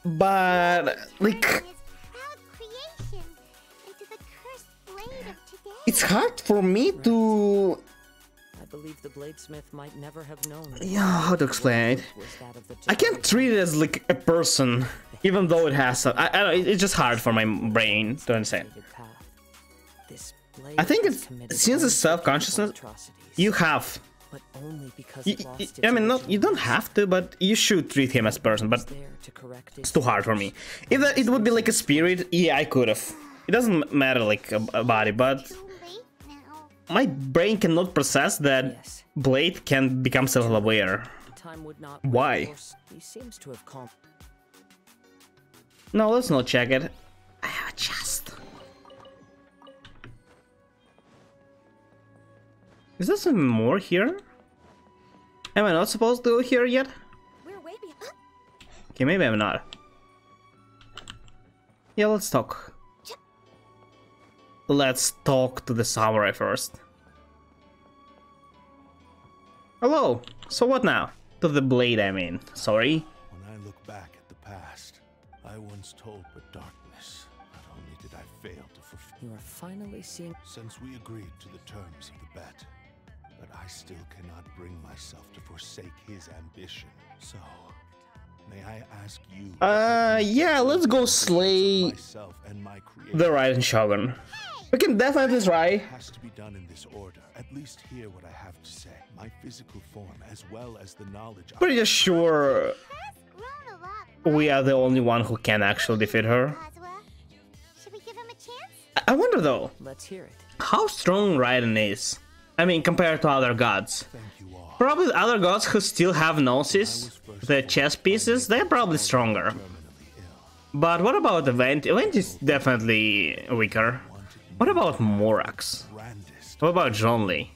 but like, his proud creation into the cursed blade of today. it's hard for me to, I believe the bladesmith might never have known. yeah, how to explain it. Was that of the I can't treat it as like a person, even though it has. I don't. It's just hard for my brain to understand. path. This blade I think has it's committed since only it's self-consciousness, atrocities, you have. but only because You, it lost its I mean, not you don't original have to, but you should treat him as a person. But there to correct it's too hard for me. If that, it would be like a spirit, yeah, I could have. It doesn't matter like a body, but Too late now. my brain cannot process that Yes. Blade can become self-aware. Time would not Why? reinforce- He seems to have calmed. No, let's not check it. I have a chest. Is there some more here? Am I not supposed to go here yet? We're way behind. Okay, maybe I'm not. Yeah, let's talk. Let's talk to the samurai first. Hello. So what now? To the blade, I mean. Sorry. when I look back at the past, I once told but darkness. Not only did I fail to fulfill. You are finally seeing. Since we agreed to the terms of the bet, but I still cannot bring myself to forsake his ambition. So, may I ask you? Yeah, let's go slay myself and my creation. the Raiden Shogun. We can definitely try. It has to be done in this order. At least hear what I have to say. My physical form, as well as the knowledge. Pretty sure Has grown a lot. we are the only one who can actually defeat her. Kazuha. Should we give him a chance? I wonder though, Let's hear it. how strong Raiden is. I mean, compared to other gods. Thank you all. Probably the other gods who still have noses, the chess pieces, they're probably stronger. But what about Event? Event is definitely weaker. What about Morax? What about Zhongli?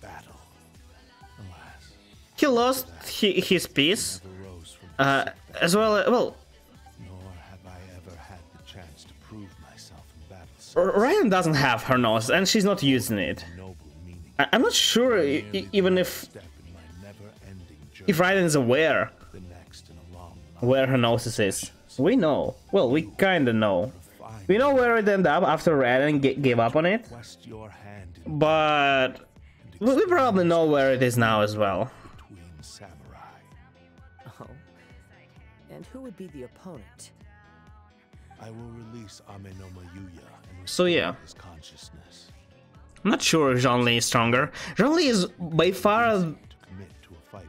He lost his piece, as well. Well, Ryan doesn't have her nose, and she's not using it. I'm not sure even if Raiden is aware where her nose is. We know. Well, we kinda know. We know where it ended up after Raiden gave up on it. But we probably know where it is now as well. Oh. And who would be the opponent? I will release Amenoma Yuya and So yeah. his consciousness. I'm not sure if Zhongli is stronger. Zhongli is by far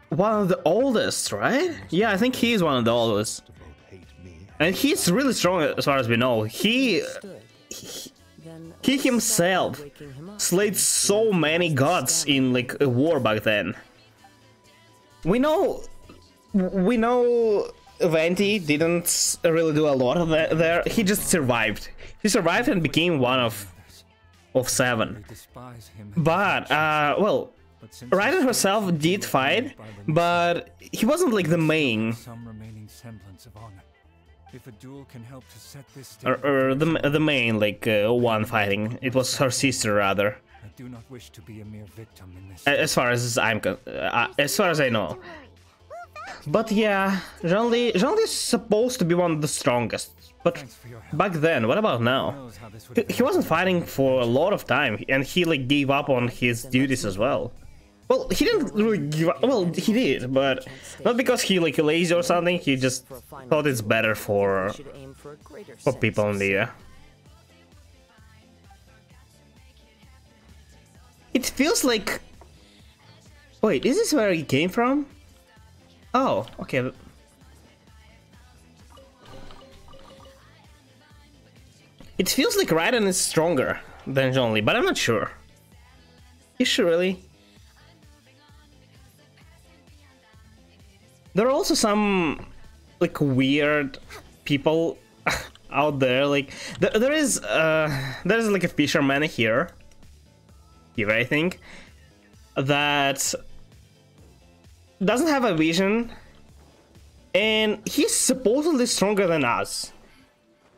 one of the oldest, right? Yeah, I think he's one of the oldest. And he's really strong as far as we know. He himself slayed so many gods in like a war back then. We know Venti didn't really do a lot of that there. He just survived. He survived and became one of 7. But well, Raiden herself did fight, but he wasn't like the main. If a duel can help to set this Or the main like one fighting. It was her sister rather. I do not wish to be a mere victim in this. As far as I know. But yeah, Zhongli is supposed to be one of the strongest. But back then, what about now? He wasn't fighting for a lot of time, and he like gave up on his duties as well. Well, he didn't really give up. Well, he did, but not because he like lazy or something. He just thought it's better for people in the year. It feels like. Wait, is this where he came from? Oh, okay. It feels like Raiden is stronger than Zhongli, but I'm not sure. Is she really? There are also some like weird people out there. Like there's like a fisherman here, I think, that doesn't have a vision, and he's supposedly stronger than us.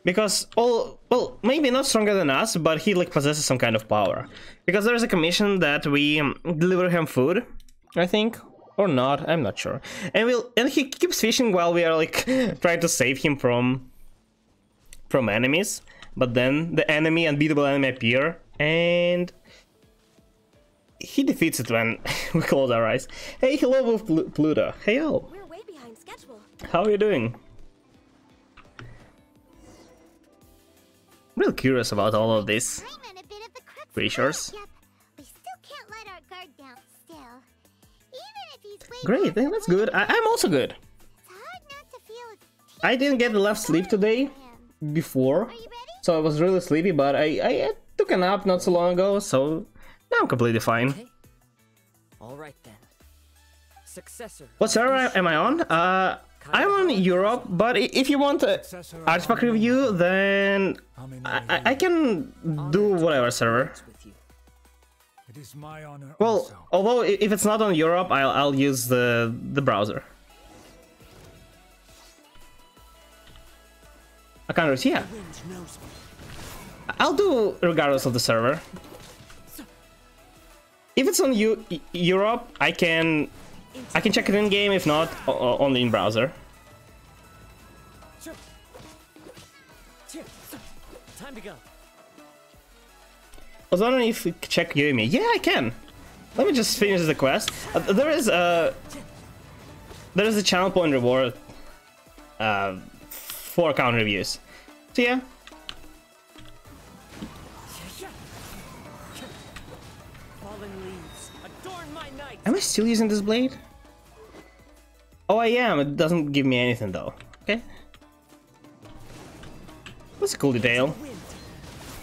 Because well, maybe not stronger than us, but he like possesses some kind of power. Because there's a commission that we deliver him food, I think. Or not, I'm not sure. And he keeps fishing while we are like trying to save him from enemies. But then the unbeatable enemy appear, and he defeats it when we close our eyes. Hey, hello, Pluto. Hey, yo. We're way behind schedule. How are you doing? I'm real curious about all of these creatures. Great, that's good. I'm also good. I didn't get enough sleep today before, so I was really sleepy, but I took a nap not so long ago, so now I'm completely fine. Okay. All right then. Successor. What server am I on? I'm on Europe, but if you want an artifact review, then I can do whatever server. It is my honor. Well, although if it's not on Europe, I'll use the browser. Arcanus, yeah. I'll do regardless of the server. If it's on Europe, I can check it in game. If not, only in browser. Time to go. I was wondering if we could check Yumi. Yeah, I can. Let me just finish the quest. There is a channel point reward for account reviews. So yeah. Am I still using this blade? Oh, I am. It doesn't give me anything though. Okay. That's a cool detail.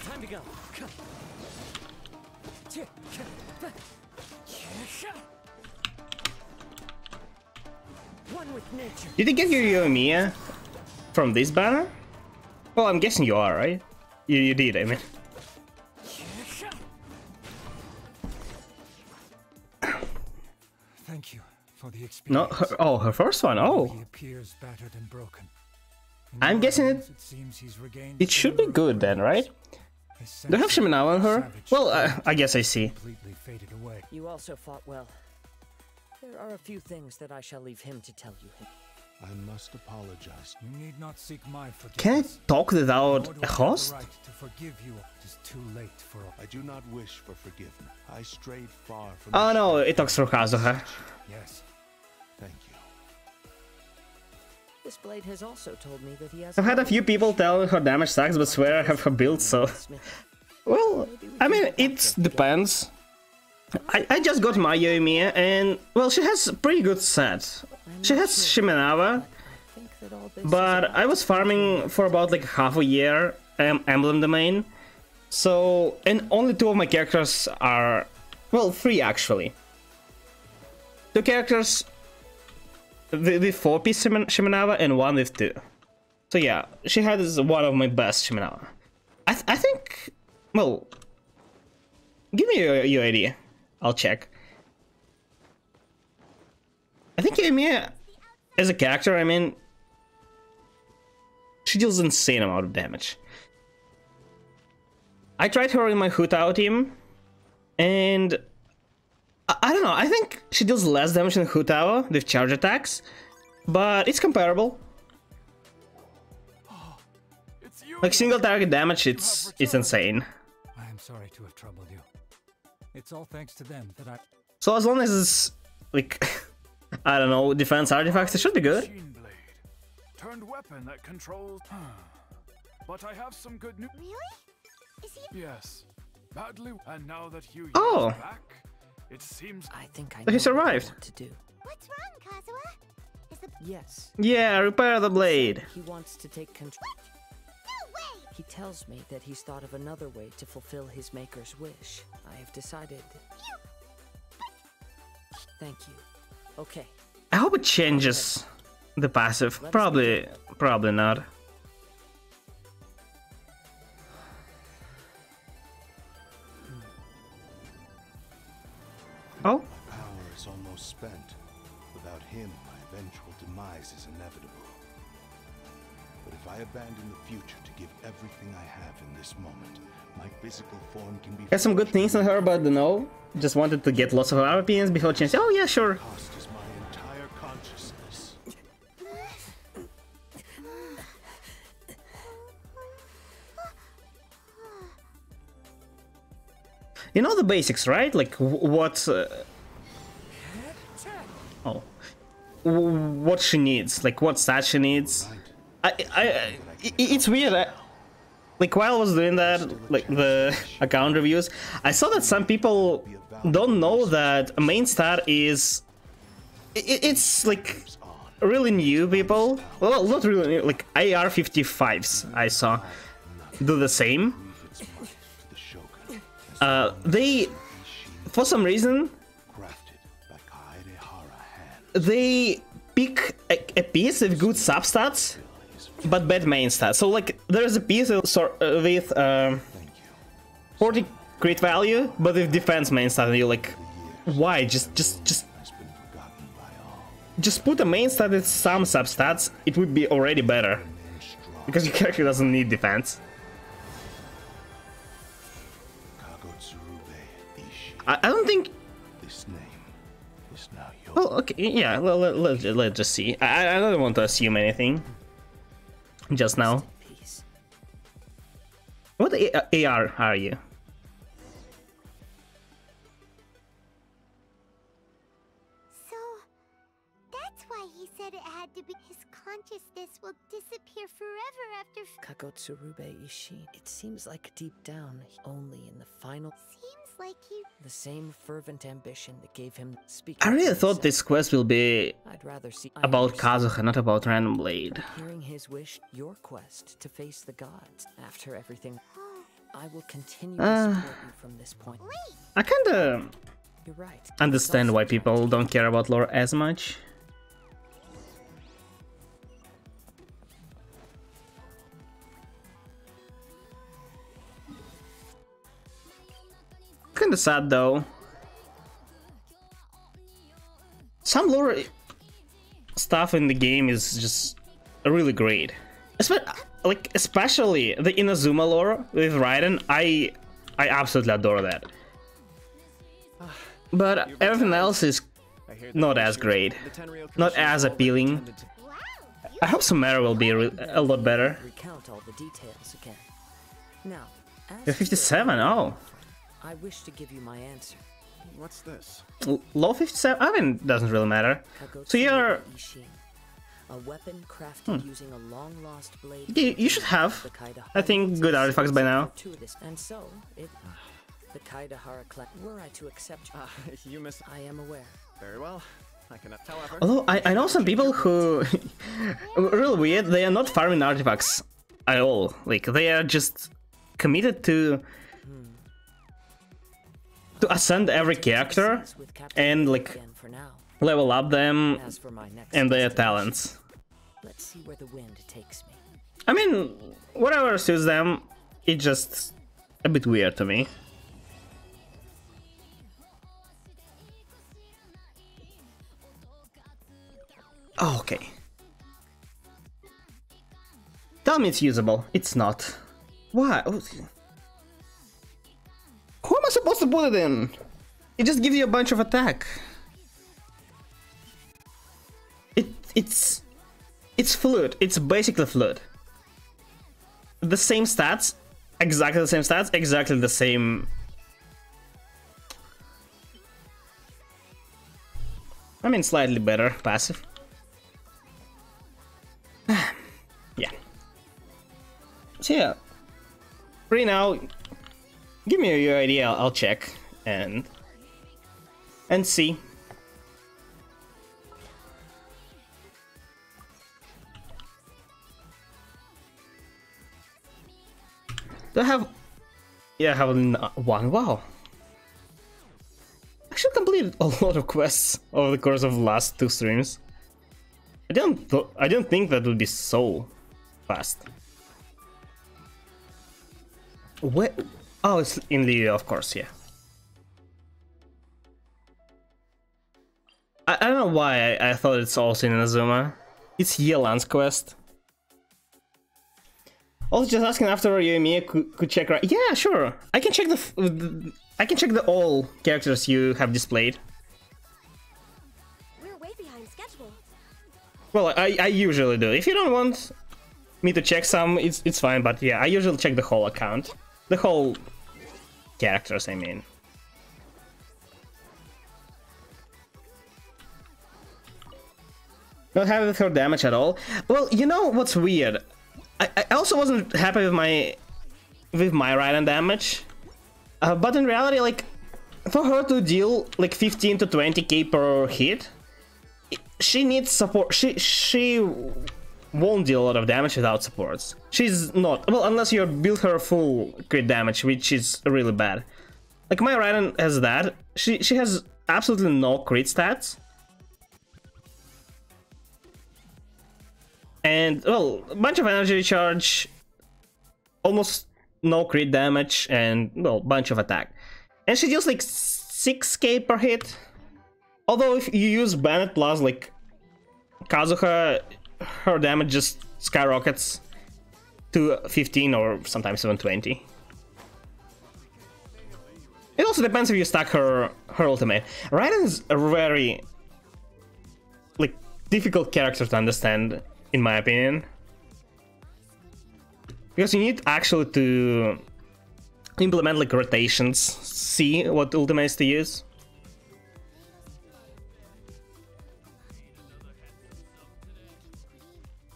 Time to go. One with nature. Did you get your Yoimiya from this banner? Well, I'm guessing you are, right? You did, I mean. Thank you for the experience. No, her first one. Oh, He appears battered and broken. In I'm your guessing hands, it seems he's regained it should be similar good then, right? his Do you have sense of Shimenawa on her? savage Well, I guess I see. completely faded away. You also fought well. There are a few things that I shall leave him to tell you. I must apologize. You need not seek my Can I forgiveness. talk Nor without do I a have the host? right to forgive you. It is too late for all. I do not wish for forgiveness. I strayed far from Oh the no, shadow it talks through Kazuha. Yes. Thank you. This blade has also told me that he has. I've had a few people tell her damage sucks, but swear I have her build, so... Well, I mean, it depends. I just got my Yoimiya, and, well, she has a pretty good set. She has Shimenawa, but I was farming for about like half a year, Emblem Domain. So, and only two of my characters are, well, three actually. Two characters with 4-piece Shimenawa and one with 2. So yeah, she has one of my best Shimenawa. I think, well, give me your idea. I'll check. I think Yoimiya, as a character, I mean, she deals insane amount of damage. I tried her in my Hu Tao team, and I don't know, I think she deals less damage than Hu Tao with charge attacks, but it's comparable. Like single target damage, it's insane. I am sorry to have troubled you. It's all thanks to them that I... So as long as it's like I don't know, defense artifacts, it should be good. Machine blade. Turned weapon that controls... But I have some good news. Really? Is he? Yes. Badly... And now that Hugh Oh. is back, it seems... I think I He know what I survived. want to do. What's wrong, Kazuha? Is the Yes. Yeah, repair the blade. He wants to take control. no way? He tells me that he's thought of another way to fulfill his maker's wish. I have decided. Thank you. Okay. I hope it changes the passive. Probably not. Oh? My power is almost spent. Without him, my eventual demise is inevitable. But if I abandon the future to give everything I have in this moment, my physical form can be... Has some good things on her, but no. Just wanted to get lots of our opinions before changing. Oh yeah, sure. Cost is my entire consciousness. You know the basics, right? Like what? Oh, what she needs, like what stat she needs. It's weird. Like while I was doing that, like the account reviews, I saw that some people don't know that a main stat is. It's like really new people. Well, not really new. Like AR-55s, I saw do the same. They, for some reason, they pick a piece with good substats, but bad main stats. So like, there's a piece with 40 crit value, but with defense main stat, and you're like, why? Just put a main stat with some substats. It would be already better, because your character doesn't need defense. I don't think. This name is now yours. Oh, okay, yeah. Let's just see. I don't want to assume anything. Just now. What AR are you? So, that's why he said it had to be. His consciousness will disappear forever after. Kagotsurube Ishin. It seems like deep down, only in the final. Seems like he. The same fervent ambition that gave him speak. I really thought this quest will be I'd rather see about Kazuha, not about Random Blade. Hearing his wish, your quest to face the gods. After everything, I will continue to support you from this point. I kinda You're right. understand why people don't care about lore as much. kinda sad though. Some lore stuff in the game is just really great. Especially the Inazuma lore with Raiden, I absolutely adore that. But everything else is not as great, not as appealing. I hope Sumeru will be a lot better. Recount all the details again. Now, You're 57, oh. I wish to give you my answer. What's this? Low 57? I mean, doesn't really matter. So you're... A weapon crafted using a long-lost blade. You should have, I think, good artifacts by now. And so, the Kaidahara clan, were I to accept You miss... I am aware. Very well. I can... However... Although, I know some people who... real weird, they are not farming artifacts at all. Like, they are just committed to ascend every character and, like, level up them and their talents. Let's see where the wind takes me. I mean, whatever suits them, it's just a bit weird to me. Oh, okay. Tell me it's usable. It's not. Why? Oh. Who am I supposed to put it in? It just gives you a bunch of attack. It's fluid. It's basically fluid. The same stats, exactly the same stats, exactly the same. I mean, slightly better passive. Yeah. So yeah, right now, give me your idea. I'll check and see. Do I have? Yeah, I have one. Wow. I actually completed a lot of quests over the course of the last 2 streams. I didn't think that would be so fast. Where? Oh, it's in Lydia, of course, yeah. I don't know why I thought it's also in Inazuma. It's Yelan's quest. Also, just asking after you and me could check right. Yeah, sure. I can check the all characters you have displayed. We're way behind schedule. Well, I usually do. If you don't want me to check some, it's fine. But yeah, I usually check the whole account, the whole characters. I mean. Not happy with her damage at all. Well, you know what's weird? I also wasn't happy with my Raiden damage, but in reality, like, for her to deal like 15 to 20k per hit, she needs support. She won't deal a lot of damage without supports. She's not, well, unless you build her full crit damage, which is really bad. Like, my Raiden has that. She has absolutely no crit stats. And, well, a bunch of energy recharge, almost no crit damage, and, well, bunch of attack. And she deals like 6k per hit. Although if you use Bennett plus, like, Kazuha, her damage just skyrockets to 15 or sometimes even 20. It also depends if you stack her ultimate. Raiden is a very, like, difficult character to understand, in my opinion, because you need actually to implement like rotations, see what ultimates to use.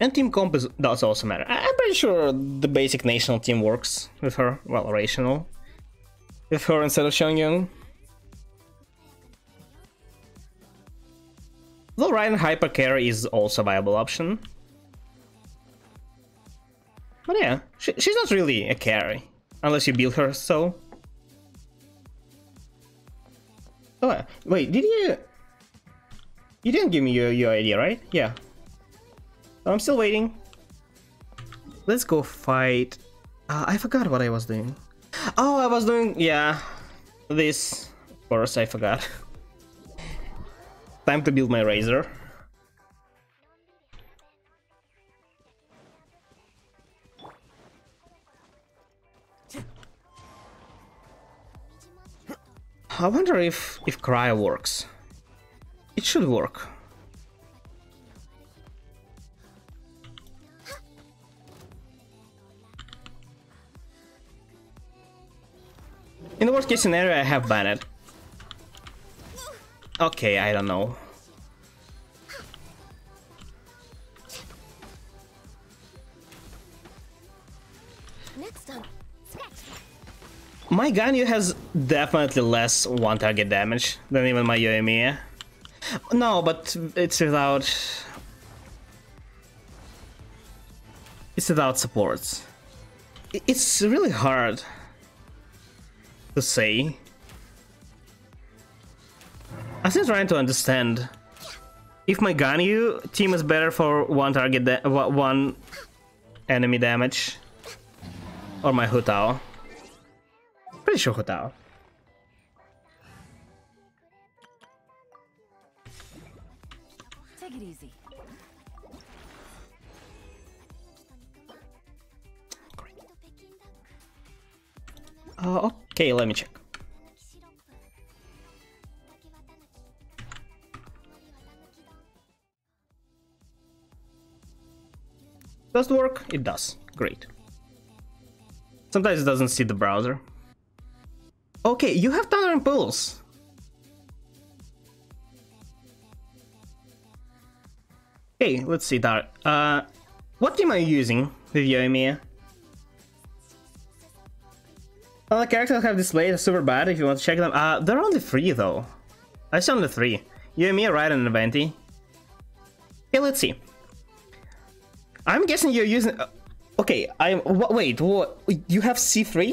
And team comp does also matter. I'm pretty sure the basic national team works with her, well, rational, with her instead of Xiangyang. Though Raiden Hyper Carry is also a viable option. But yeah, she's not really a carry, unless you build her so. Oh, wait, did you... You didn't give me your idea, right? Yeah. I'm still waiting. Let's go fight... I forgot what I was doing. Oh, I was doing... Yeah. this. Of course, I forgot. Time to build my razor. I wonder if cryo works. It should work. In the worst case scenario, I have banned. Okay, I don't know. Next up, My Ganyu has definitely less one target damage than even my Yoimiya. No, but it's without... It's without supports. It's really hard to say. I'm still trying to understand if my Ganyu team is better for one target, one enemy damage, or my Hu Tao. Pretty sure Hu Tao. Take it easy. Okay, let me check. Does it work? It does. Great. Sometimes it doesn't see the browser. Okay, you have Thunder Impulse. Okay, let's see that. What team are you using with Yoimiya? All the characters have displayed super bad if you want to check them. They're only 3 though. I see only 3. Yoimiya, Raiden, and Venti. Okay, let's see. I'm guessing you're using... okay, wait, what? You have C3?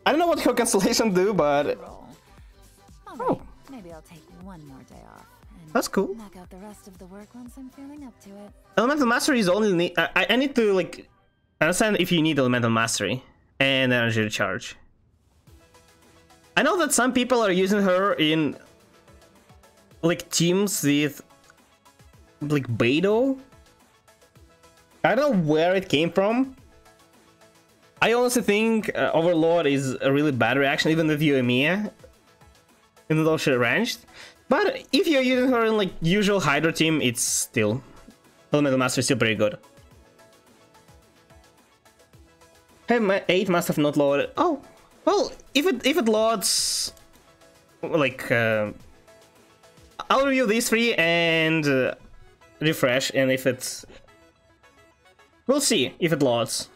I don't know what her constellation do, but... Oh. Maybe I'll take one more day off. And that's cool. knock out the rest of the work once I'm feeling up to it. Elemental Mastery is only... I need to, like, understand if you need Elemental Mastery and Energy Recharge. I know that some people are using her in, like, teams with, like, Beidou. I don't know where it came from. I honestly think Overlord is a really bad reaction, even with Yoimiya, even though she's ranged. But if you're using her in, like, usual Hydra team, it's still... Elemental Master is still pretty good. Hey, my 8 must have not loaded. Oh, well, if it loads, like, I'll review these 3 and refresh, and if it's... We'll see if it loads,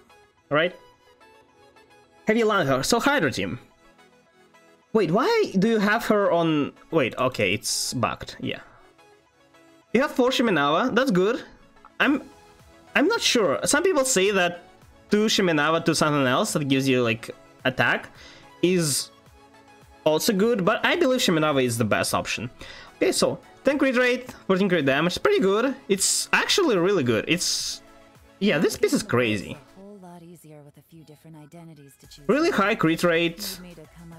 alright? Have you landed her? So Hydra team. Wait, why do you have her on... Wait, okay, it's bugged, yeah. You have 4 Shimenawa, that's good. I'm not sure. Some people say that 2 Shimenawa to something else that gives you, like, attack is also good, but I believe Shimenawa is the best option. Okay, so 10 crit rate, 14 crit damage, pretty good. It's actually really good. It's... yeah, this piece is crazy. Really high crit rate,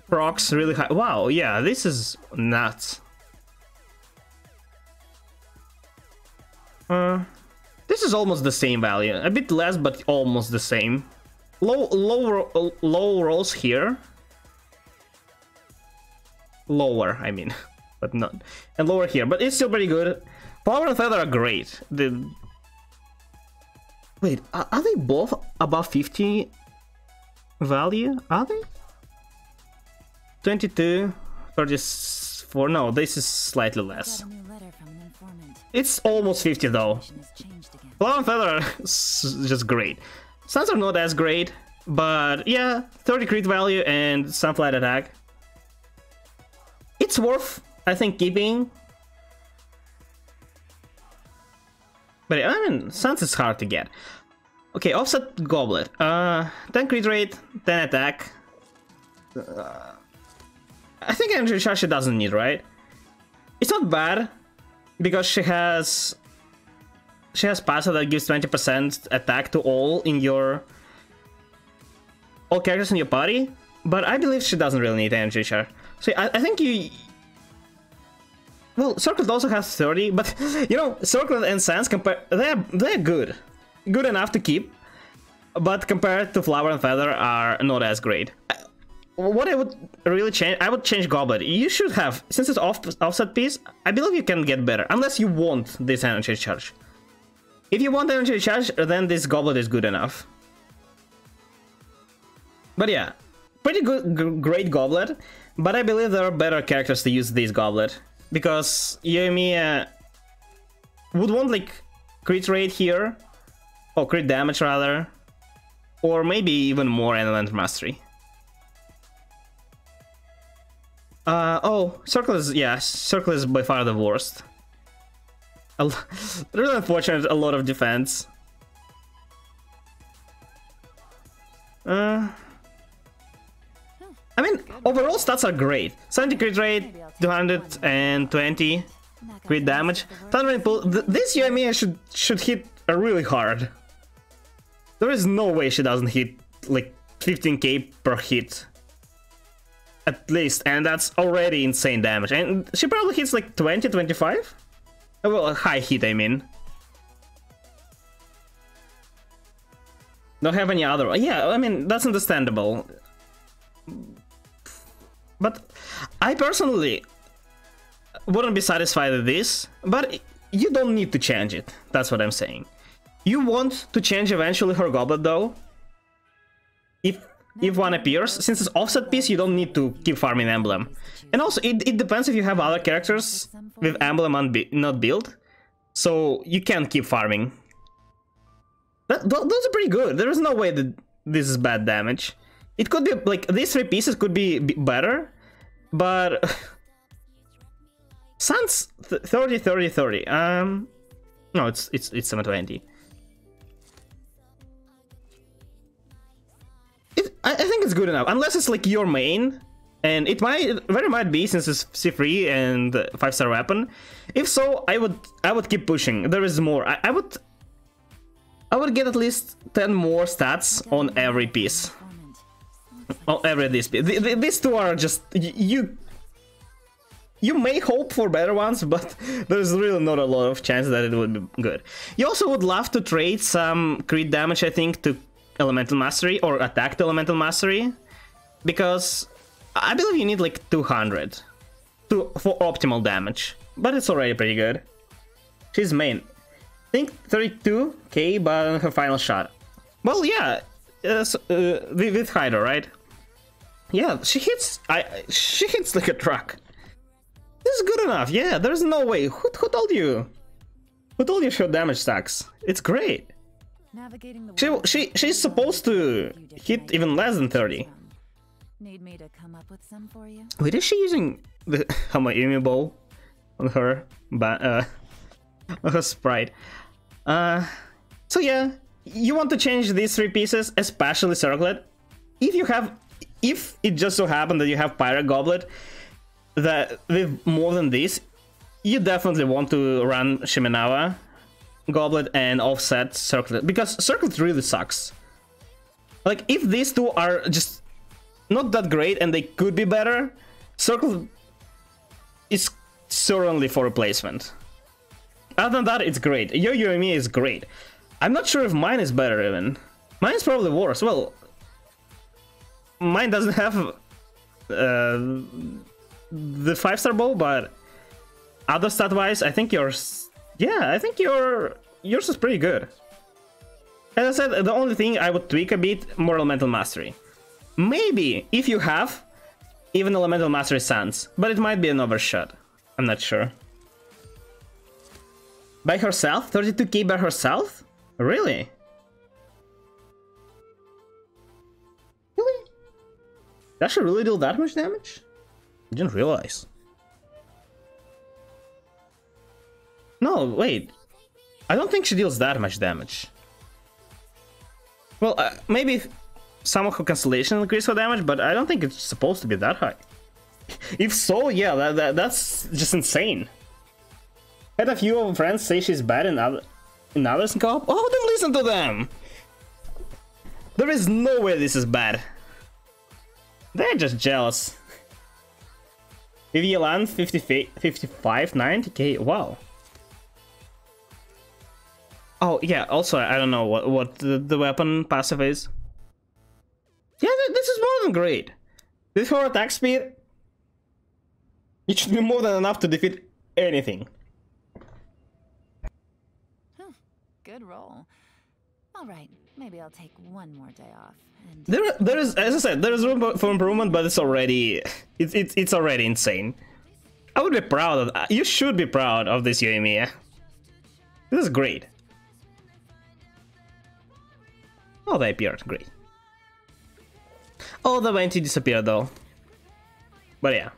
procs really high. Wow, yeah, this is nuts. This is almost the same value, a bit less, but almost the same. Low rolls here. Lower, I mean, but not, and lower here, but it's still pretty good. Flower and Feather are great. Wait, are they both above 50 value? Are they? 22, 34. No, this is slightly less. It's almost 50 though. Flower and Feather is just great. Suns are not as great, but yeah, 30 crit value and some flight attack. It's worth, I think, keeping. But I mean, Suns is hard to get. Okay, Offset Goblet. 10 crit rate, 10 attack. I think Energy Recharge she doesn't need, right? It's not bad, because she has passive that gives 20% attack to all characters in your party, but I believe she doesn't really need Energy Recharge. See, I think you... Well, Circlet also has 30, but, you know, Circlet and Sans, they're good. Good enough to keep, but compared to Flower and Feather are not as great. What I would really change, I would change Goblet. You should have, since it's offset piece, I believe you can get better, unless you want this energy charge. If you want energy charge, then this Goblet is good enough. But yeah, pretty good, great Goblet, but I believe there are better characters to use this Goblet. Because Yoimiya would want like crit rate here, or crit damage rather, or maybe even more Element Mastery. Oh, Circle is, yeah, Circle is by far the worst. Really unfortunate, a lot of defense. I mean, overall stats are great. 70 crit rate, 220 crit damage. Thundering Pull. This Yoimiya should hit really hard. There is no way she doesn't hit like 15k per hit. At least, and that's already insane damage. And she probably hits like 20, 25? Well, a high hit, I mean. Don't have any other. Yeah, I mean, that's understandable. But I personally wouldn't be satisfied with this, but you don't need to change it. That's what I'm saying. You want to change eventually her Goblet though. If one appears, since it's offset piece, you don't need to keep farming Emblem. And also, it depends if you have other characters with Emblem not built, so you can't keep farming. Those are pretty good. There is no way that this is bad damage. It could be, like, these three pieces could be better, but... Sans 30, 30, 30. No, it's 720. I think it's good enough, unless it's like your main, and it very might be since it's C3 and 5-star weapon. If so, I would keep pushing. There is more. I would get at least 10 more stats on every piece. On every this piece. These two are just you may hope for better ones, but there's really not a lot of chance that it would be good. You also would love to trade some crit damage, I think, to Elemental Mastery or attack to Elemental Mastery, because I believe you need like 200 for optimal damage, but it's already pretty good. She's main. I think 32k by her final shot. Well, yeah, with Hydra, right? Yeah, she hits like a truck. This is good enough. Yeah, there's no way. Who told you? Who told you her damage stacks? It's great. She's supposed to hit even less than 30. Need me to come up with some for you? Wait, is she using the Hamayumi bow on her on her sprite? So yeah, you want to change these three pieces, especially Circlet. If it just so happened that you have Pirate Goblet that with more than this, you definitely want to run Shimenawa Goblet and offset Circlet, because Circlet really sucks. Like, if these two are just not that great and they could be better, Circlet is certainly for replacement. Other than that, it's great. Your Yoimiya is great. I'm not sure if mine is better even. Mine is probably worse. Well, mine doesn't have the 5-star bow, but other stat-wise, I think yours... Yeah, I think yours is pretty good. As I said, the only thing I would tweak a bit, more Elemental Mastery. Maybe, if you have, even Elemental Mastery Sans, but it might be an overshot. I'm not sure. By herself? 32k by herself? Really? Really? Does she really deal that much damage? I didn't realize. No, wait. I don't think she deals that much damage. Well, maybe some of her Constellation increase her damage, but I don't think it's supposed to be that high. If so, yeah, that's just insane. Had a few friends say she's bad in others in co-op. Oh, then listen to them! There is no way this is bad. They're just jealous. With Yelan, 55, 90k. Wow. Oh yeah. Also, I don't know what the weapon passive is. Yeah, this is more than great. With her attack speed, it should be more than enough to defeat anything. Good roll. All right, maybe I'll take one more day off. And There is, as I said, there is room for improvement, but it's already already insane. I would be proud of. You should be proud of this Yoimiya. This is great. Oh, they appeared. Great. Oh, the Venti disappeared though. But yeah,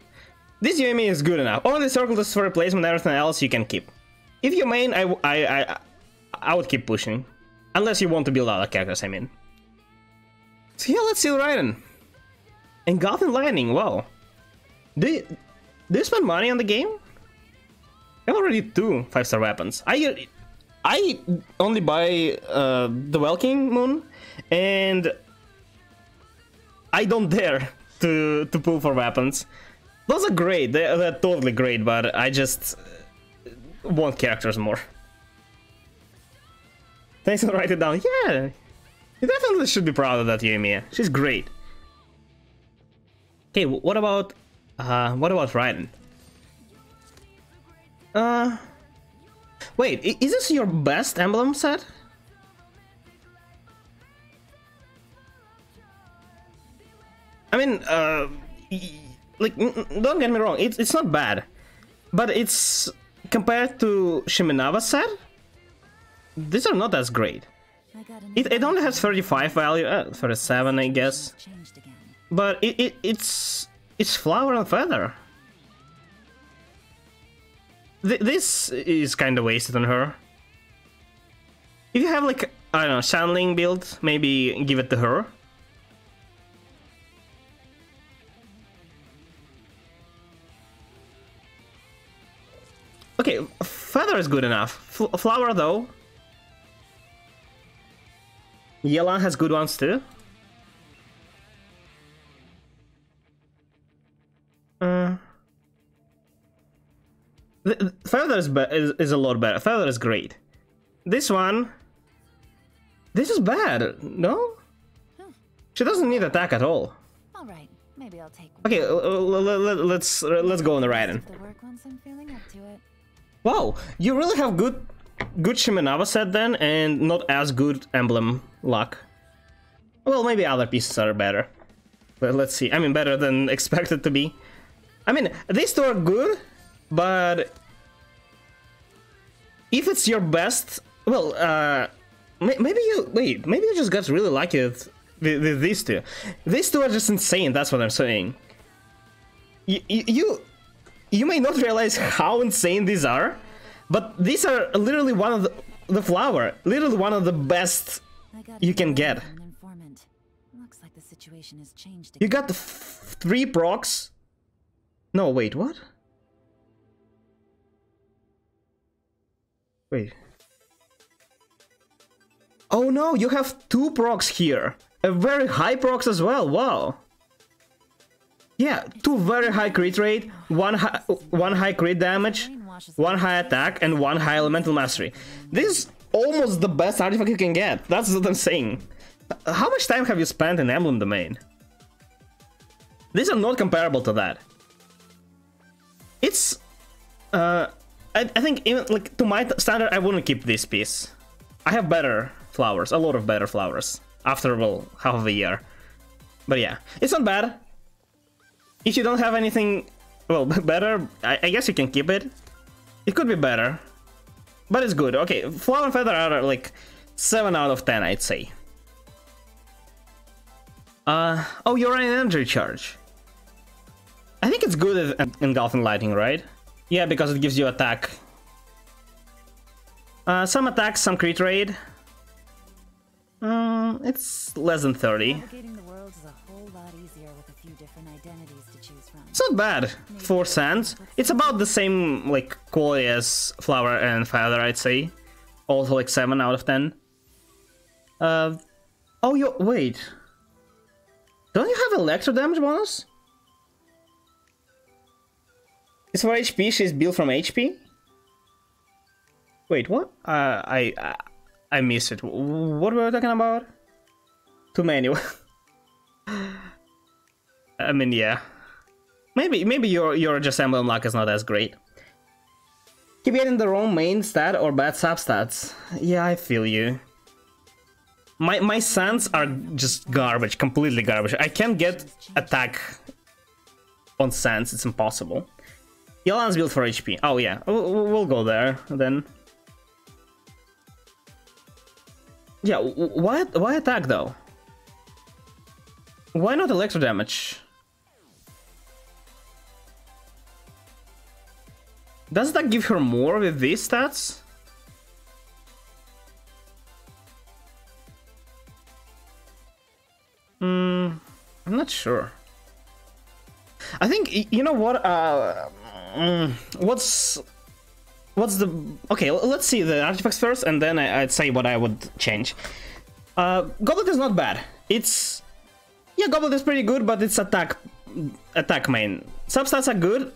this Yoimiya is good enough. Only circle is for replacement. Everything else you can keep. If you main, I would keep pushing, unless you want to build other characters. I mean. So yeah, let's see Raiden. Engulfing Lightning. Wow. Do you spend money on the game? I have already 2 5-star weapons. I only buy the Welking Moon, and I don't dare to pull for weapons. Those are great. They're totally great, but I just want characters more. Thanks for writing it down. Yeah, you definitely should be proud of that Yoimiya. She's great. Okay, what about Raiden? Wait, is this your best emblem set? I mean, like, don't get me wrong, it's not bad, but it's compared to Shiminawa's set. These are not as great. It only has 35 value, 37 I guess, but it's Flower and Feather. This is kind of wasted on her. If you have like, I don't know, Shanling build, maybe give it to her. Okay, Feather is good enough. Flower though. Yelan has good ones too. Feather is a lot better. Feather is great. This one, this is bad. No, she doesn't need attack at all. all right, maybe I'll take. Okay, let's go on the Raiden. The work once I'm feeling up to it. Wow, you really have good Shiminawa set then, and not as good emblem luck. Well, maybe other pieces are better. But let's see. I mean, better than expected to be. I mean, these two are good, but if it's your best, well, maybe you just got really lucky with these two. These two are just insane. That's what I'm saying. You may not realize how insane these are, but these are literally one of the Flower, literally one of the best you can get. Looks like the situation has changed. You got 3 procs. No, wait, what? Wait. Oh no, you have 2 procs here. A very high procs as well. Wow. Yeah, 2 very high crit rate, one high crit damage, 1 high attack, and 1 high elemental mastery. This is almost the best artifact you can get. That's what I'm saying. How much time have you spent in Emblem Domain? These are not comparable to that. It's I think even like to my standard, I wouldn't keep this piece. I have better flowers, a lot of better flowers after, well, half of a year. But yeah, it's not bad. If you don't have anything, well, better, I guess you can keep it. It could be better, but it's good. Okay, Flower and Feather are like 7 out of 10, I'd say. Oh, you're an energy charge. I think it's good at Engulfing Lightning, right? Yeah, because it gives you attack. Some attacks, some crit rate. It's less than 30. Navigating the world is a whole lot easier with a few different identities to choose from. It's not bad. 4 cents. It's about the same like quality as Flower and Feather, I'd say. Also like 7 out of 10. Oh, you wait. Don't you have electro damage bonus? It's for HP, she's built from HP? Wait, what? I missed it. What were we talking about? Too many. I mean, yeah. Maybe your just emblem luck is not as great. Keep getting the wrong main stat or bad substats. Yeah, I feel you. My sands are just garbage, completely garbage. I can't get attack on sands, it's impossible. Yelan's built for HP. Oh yeah, we'll go there then. Yeah, why attack though? Why not electro damage? Does that give her more with these stats? I'm not sure. I think, you know what, what's the... Okay, let's see the artifacts first, and then I'd say what I would change. Goblet is not bad. It's... Yeah, Goblet is pretty good, but it's attack main. Substats are good,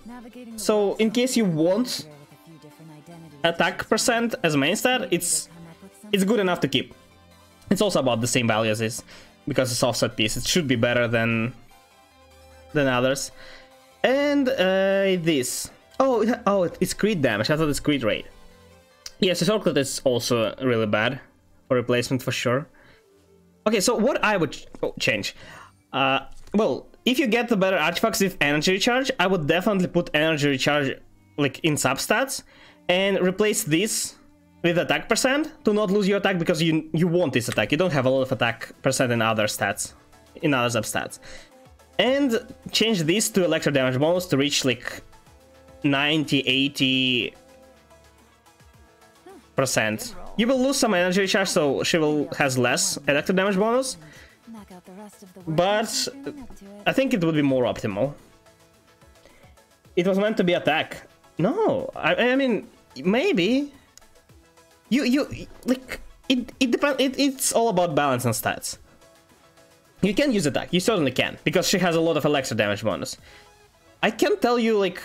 so in case you want attack percent as main stat, it's good enough to keep. It's also about the same value as this, because it's offset piece. It should be better than others. And this. Oh, it's crit damage. I thought it's crit rate. Yes, the shortcut is also really bad for replacement for sure. Okay, so what I would change? Well, if you get the better artifacts with energy recharge, I would definitely put energy recharge like in substats and replace this with attack percent to not lose your attack, because you want this attack. You don't have a lot of attack percent in other stats, in other substats. And change this to electro damage bonus to reach like 90-80%. You will lose some energy recharge, so she has less electro damage bonus. But I think it would be more optimal. It was meant to be attack. No, I mean, maybe. You like it depends. It's all about balance and stats. You can use attack. You certainly can, because she has a lot of electro damage bonus. I can't tell you like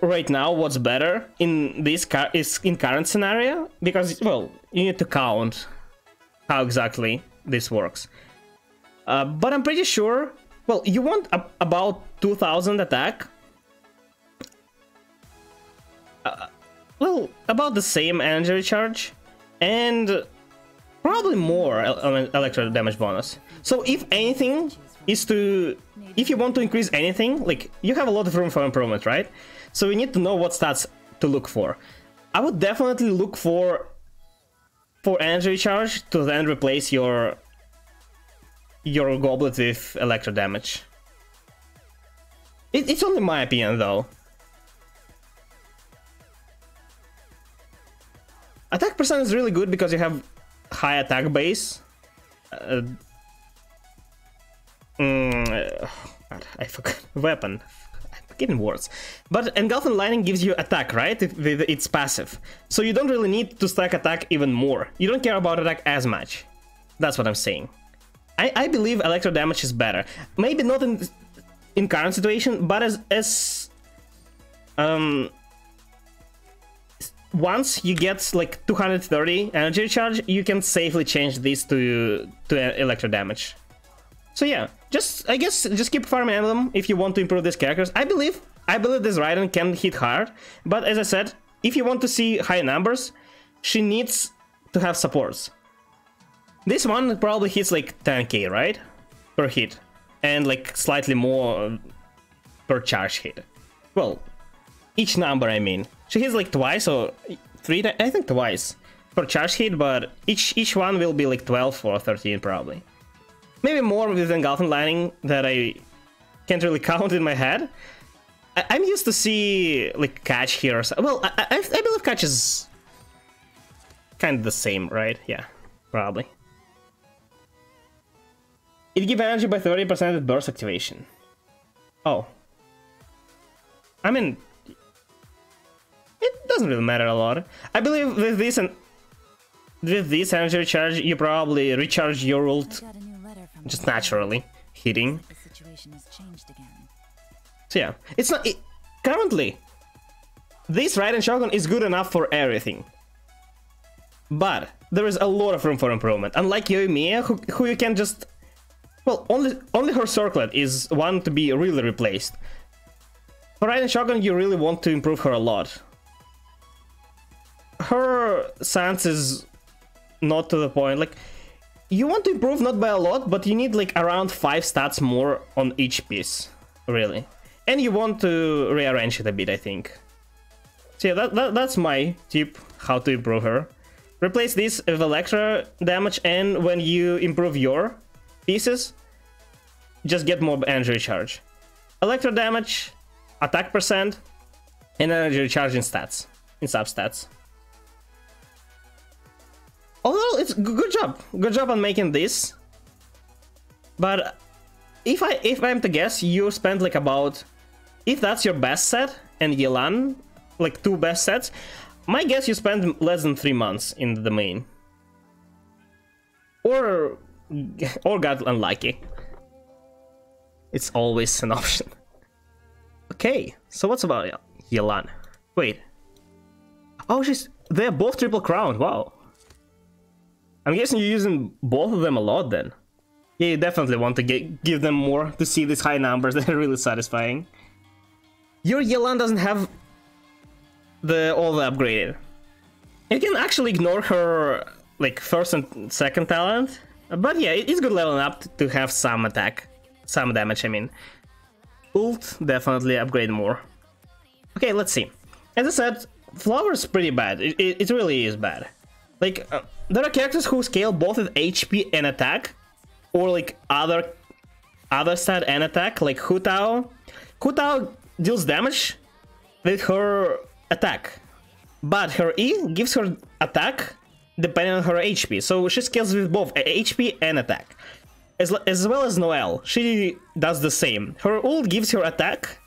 right now what's better in this current scenario, because well, you need to count how exactly this works. But I'm pretty sure. Well, you want about 2000 attack. Well, about the same energy recharge, and probably more electro damage bonus. So if anything is to, if you want to increase anything, like you have a lot of room for improvement, right? So you need to know what stats to look for. I would definitely look for energy recharge to then replace your goblet with electro damage. It's only my opinion though. Attack percent is really good because you have high attack base. God, I forgot. Weapon. I'm forgetting words. But Engulfing Lightning gives you attack, right? With its passive. So you don't really need to stack attack even more. You don't care about attack as much. That's what I'm saying. I believe electro damage is better. Maybe not in current situation, but as once you get like 230 energy recharge, you can safely change this to electro damage. So yeah, I guess just keep farming Emblem if you want to improve these characters. I believe this Raiden can hit hard, but as I said, if you want to see high numbers, she needs to have supports. This one probably hits like 10k, right? Per hit. And like slightly more per charge hit. Well, each number I mean. She hits like twice or 3 times, I think twice per charge hit, but each one will be like 12 or 13 probably. Maybe more with Engulfing Lightning that I can't really count in my head. I'm used to see like Catch here or so. Well, I believe Catch is kind of the same, right? Yeah, probably. It gives energy by 30% at burst activation. Oh. I mean, it doesn't really matter a lot. I believe with this energy recharge, you probably recharge your ult just naturally, hitting. So yeah, it's not currently this Raiden Shogun is good enough for everything. But there is a lot of room for improvement. Unlike Yoimiya, who you can just... Well, only her circlet is one to be really replaced. For Raiden Shogun, you really want to improve her a lot. Her stance is not to the point. Like, you want to improve not by a lot, but you need like around 5 stats more on each piece, really. And you want to rearrange it a bit, I think. So yeah, that's my tip, how to improve her. Replace this with Electra damage, and when you improve your pieces, just get more energy recharge. Electra damage, attack percent, and energy recharge in stats, in substats. Although it's good job on making this. But if I'm to guess, you spent like about, if that's your best set and Yelan, like 2 best sets, my guess you spent less than 3 months in the main. Or got unlucky. It's always an option. Okay, so what's about Yelan? Wait. Oh, they're both triple crowned, wow. I'm guessing you're using both of them a lot then. Yeah, you definitely want to give them more to see these high numbers. They're really satisfying. Your Yelan doesn't have all the upgraded. You can actually ignore her like first and second talent, but yeah, it's good leveling up to have some attack, some damage. I mean, ult definitely upgrade more. Okay, let's see. As I said, Flower's pretty bad. It really is bad. Like, there are characters who scale both with HP and attack, or like other stat and attack, like Hu Tao. Hu Tao deals damage with her attack, but her E gives her attack depending on her HP, so she scales with both HP and attack. As well as Noelle, she does the same. Her ult gives her attack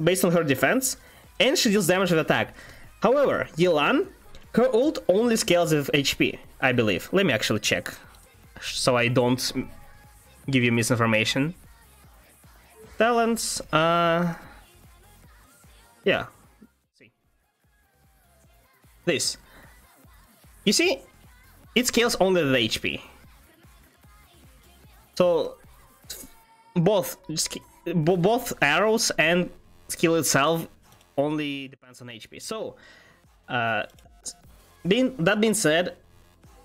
based on her defense, and she deals damage with attack. However, Yelan, her ult only scales with HP, I believe. Let me actually check, so I don't give you misinformation. Talents, yeah. See. This. You see, it scales only with HP. So, both arrows and skill itself only depends on HP. So, that being said,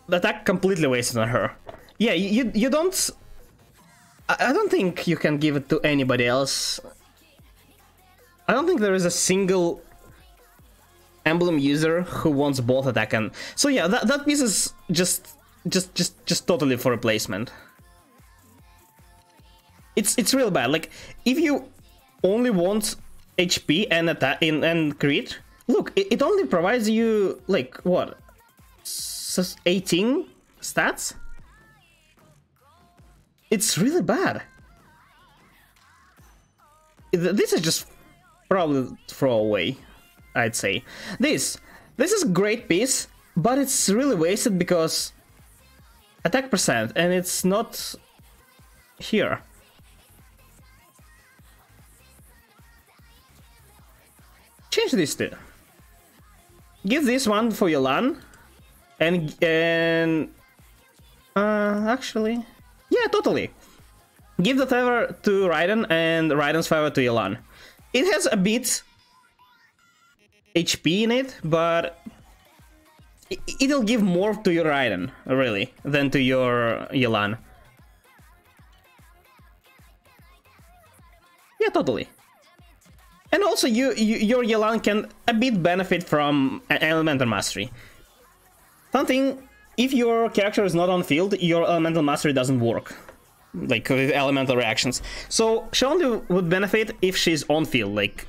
the attack completely wasted on her. Yeah, you don't... I don't think you can give it to anybody else. I don't think there is a single emblem user who wants both attack and... So yeah, that piece is just totally for replacement. It's real bad. Like, if you only want HP and attack and crit, look, it only provides you like what, 18 stats. It's really bad. This is just probably throwaway, I'd say. This is a great piece, but it's really wasted because attack percent, and it's not here. Change this too. Give this one for Yelan, and actually, yeah, totally. Give the favor to Raiden and Raiden's favor to Yelan. It has a bit HP in it, but it'll give more to your Raiden, really, than to your Yelan. Yeah, totally. And also, your Yelan can a bit benefit from Elemental Mastery. Something, if your character is not on field, your Elemental Mastery doesn't work. Like, with elemental reactions. So, she only would benefit if she's on field, like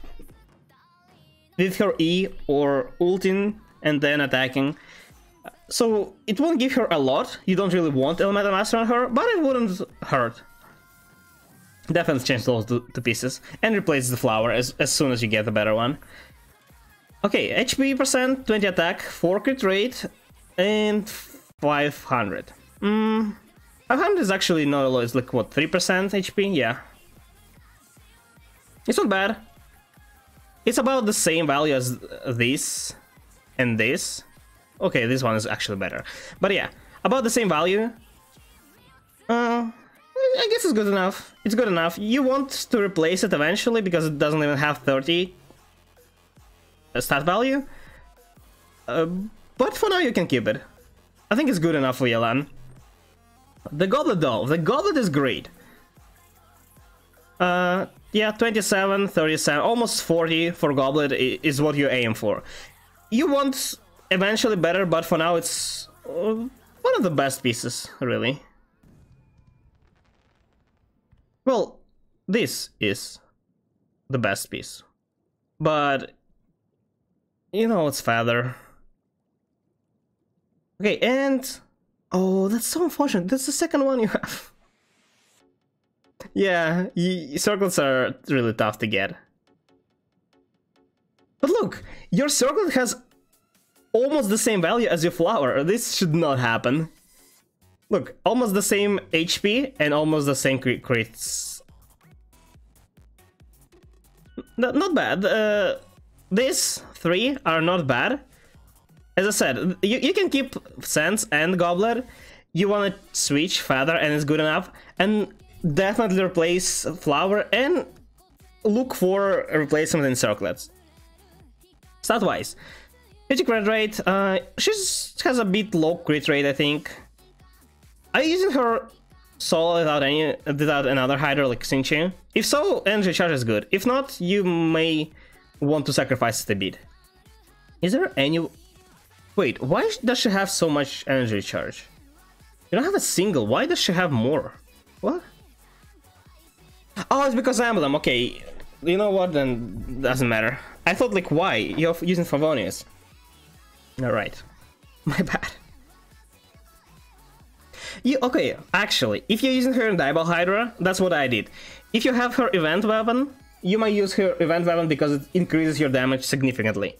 with her E or ulting and then attacking. So, it won't give her a lot. You don't really want Elemental Mastery on her, but it wouldn't hurt. Definitely change those to pieces and replace the flower as soon as you get a better one. Okay, HP percent, 20 attack, 4 crit rate, and 500. 500 is actually not a lot, it's like what, 3% HP? Yeah. It's not bad. It's about the same value as this and this. Okay, this one is actually better. But yeah, about the same value. I guess it's good enough. It's good enough. You want to replace it eventually because it doesn't even have 30 stat value. But for now you can keep it. I think it's good enough for Yelan. The Goblet though. The Goblet is great. Yeah, 27, 37, almost 40 for Goblet is what you aim for. You want eventually better, but for now it's one of the best pieces, really. Well, this is the best piece. But, you know, it's Feather. Okay, and... oh, that's so unfortunate. That's the second one you have. Yeah, circlets are really tough to get. But look, your circlet has almost the same value as your flower. This should not happen. Look, almost the same HP and almost the same crits. Not bad. These three are not bad. As I said, you can keep Sense and Goblet. You want to switch Feather and it's good enough. And definitely replace Flower and look for a replacement in Circlets. Stat-wise, crit rate, she has a bit low crit rate, I think. Are you using her solo without another Hydra like Xingqiu? If so, energy charge is good. If not, you may want to sacrifice it a bit. Is there any... wait, why does she have so much energy charge? You don't have a single, why does she have more? What? Oh, it's because Emblem, okay. You know what, then doesn't matter. I thought like, why? You're using Favonius. Alright. My bad. Okay, actually, if you're using her in Diabol Hydra, that's what I did. If you have her event weapon, you might use her event weapon because it increases your damage significantly.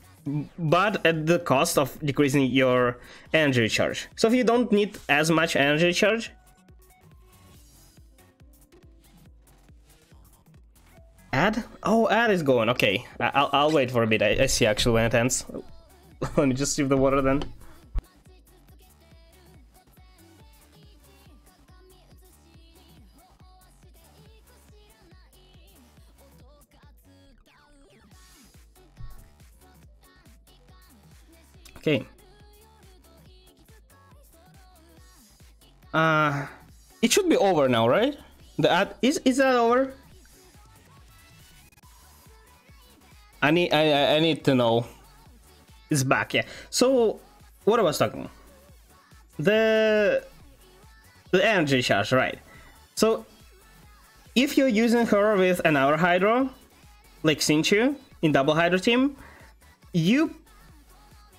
But at the cost of decreasing your energy recharge. So if you don't need as much energy recharge... Add? Oh, add is going, okay. I'll wait for a bit, I see actually when it ends. Let me just sip the water then. Okay. It should be over now, right? The ad is that over? I need to know. It's back, yeah. So what I was talking. The energy charge, right? So if you're using her with another Hydra, like Xingqiu in Double Hydra team,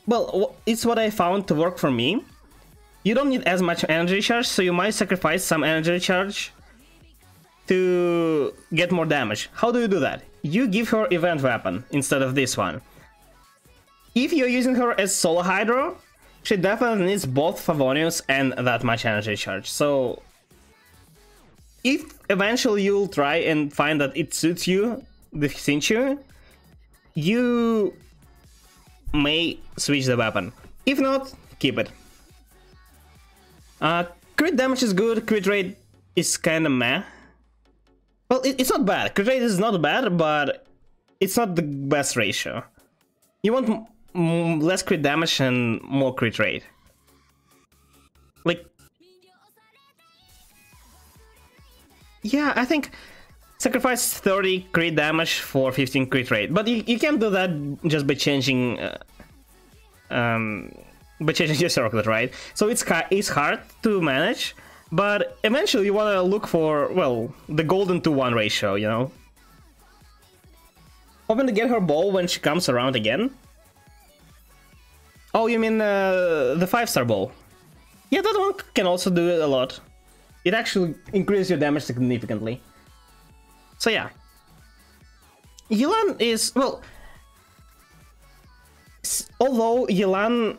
well, it's what I found to work for me. You don't need as much energy charge, so you might sacrifice some energy charge to get more damage. How do you do that? You give her event weapon instead of this one. If you're using her as solo Hydra, she definitely needs both Favonius and that much energy charge. So if eventually you'll try and find that it suits you, the Xingqiu, you may switch the weapon. If not, keep it. Crit damage is good, crit rate is kinda meh. Well, it's not bad. Crit rate is not bad, but it's not the best ratio. You want less crit damage and more crit rate. Like... yeah, I think sacrifice 30 crit damage for 15 crit rate. But you can't do that just by changing... your circlet, right? So it's hard to manage, but eventually you want to look for, well, the golden 2-1 ratio, you know? Hoping to get her ball when she comes around again. Oh, you mean the 5-star ball? Yeah, that one can also do it a lot. It actually increases your damage significantly. So yeah. Yelan is, well... although Yelan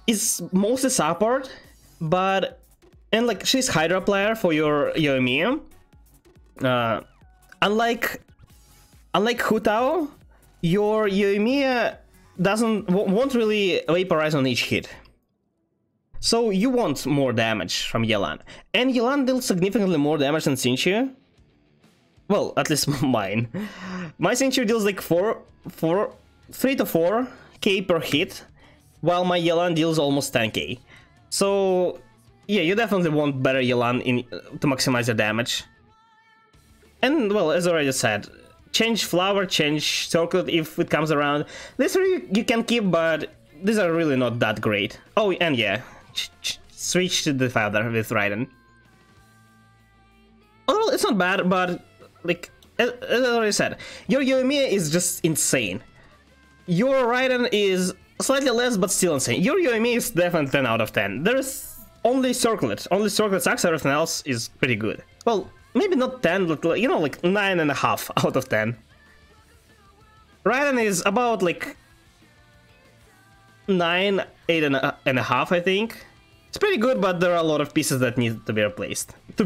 is mostly support, but... and like, she's Hydra player for your Yoimiya. Unlike Hu Tao, your Yoimiya won't really vaporize on each hit. So you want more damage from Yelan. And Yelan deals significantly more damage than Xingqiu. Well, at least mine. My Xingqiu deals like 3 to 4k per hit, while my Yelan deals almost 10k. So yeah, you definitely want better Yelan to maximize your damage. And well, as I already said, change flower, change circlet if it comes around. These three you can keep, but these are really not that great. Oh, and yeah, switch to the feather with Raiden. Well, it's not bad, but like as I already said, your Yoimiya is just insane. Your Raiden is slightly less, but still insane. Your Yoimiya is definitely 10 out of 10. There's only circlet sucks, everything else is pretty good. Well, maybe not 10, but you know, like 9.5 out of 10. Raiden is about like 9, 8.5, I think. It's pretty good, but there are a lot of pieces that need to be replaced to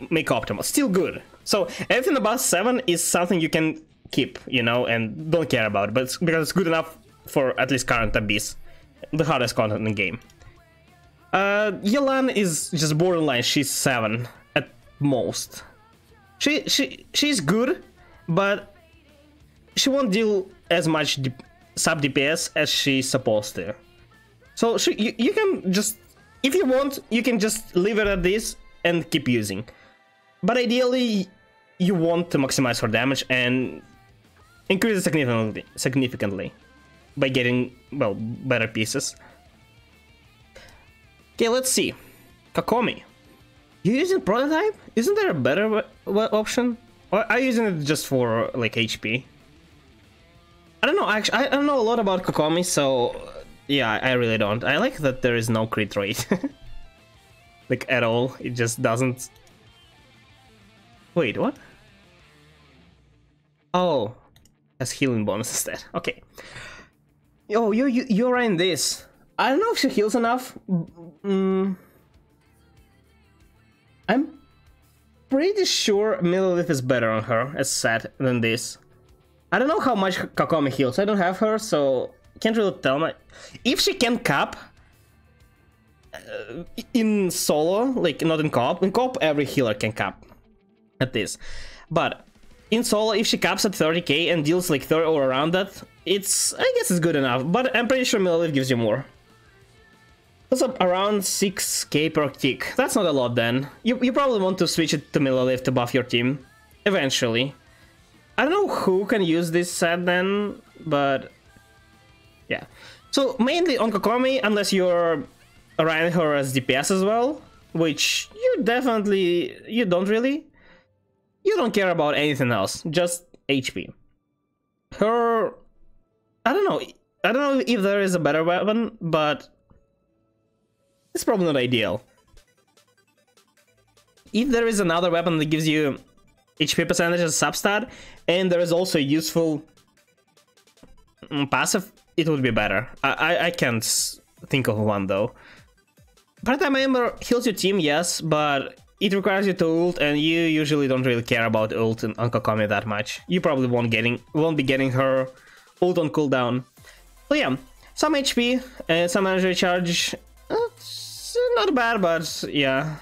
make optimal. Still good. So everything above 7 is something you can keep, you know, and don't care about, but because it's good enough for at least current Abyss, the hardest content in the game. Yelan is just borderline. She's 7 at most. She's good, but she won't deal as much sub DPS as she's supposed to. So you can just, if you want, you can just leave it at this and keep using. But ideally, you want to maximize her damage and increase it significantly by getting, well, better pieces. Okay, let's see. Kokomi. You're using prototype? Isn't there a better option? Or are you using it just for like HP? I don't know, actually, I don't know a lot about Kokomi, so yeah, I really don't. I like that there is no crit rate. Like at all, it just doesn't. Wait, what? Oh, has healing bonus instead. Okay. Oh, you're in this. I don't know if she heals enough. I'm pretty sure Millelith is better on her as set than this. I don't know how much Kokomi heals. I don't have her, so can't really tell me. If she can cap in solo, like not in co-op every healer can cap at this. But in solo, if she caps at 30k and deals like 30 or around that, I guess it's good enough. But I'm pretty sure Millelith gives you more. That's around 6k per tick. That's not a lot then. You probably want to switch it to Millelith to buff your team eventually. I don't know who can use this set then, but yeah. So mainly on Kokomi, unless you're running her as DPS as well, which you don't care about anything else, just HP. Her, I don't know if there is a better weapon, but it's probably not ideal. If there is another weapon that gives you HP percentage as substat, and there is also a useful passive, it would be better. I can't think of one though. Part-time member heals your team, yes, but it requires you to ult, and you usually don't really care about ult on Kokomi that much. You probably won't be getting her ult on cooldown. So yeah, some HP and some energy recharge. It's not bad, but yeah.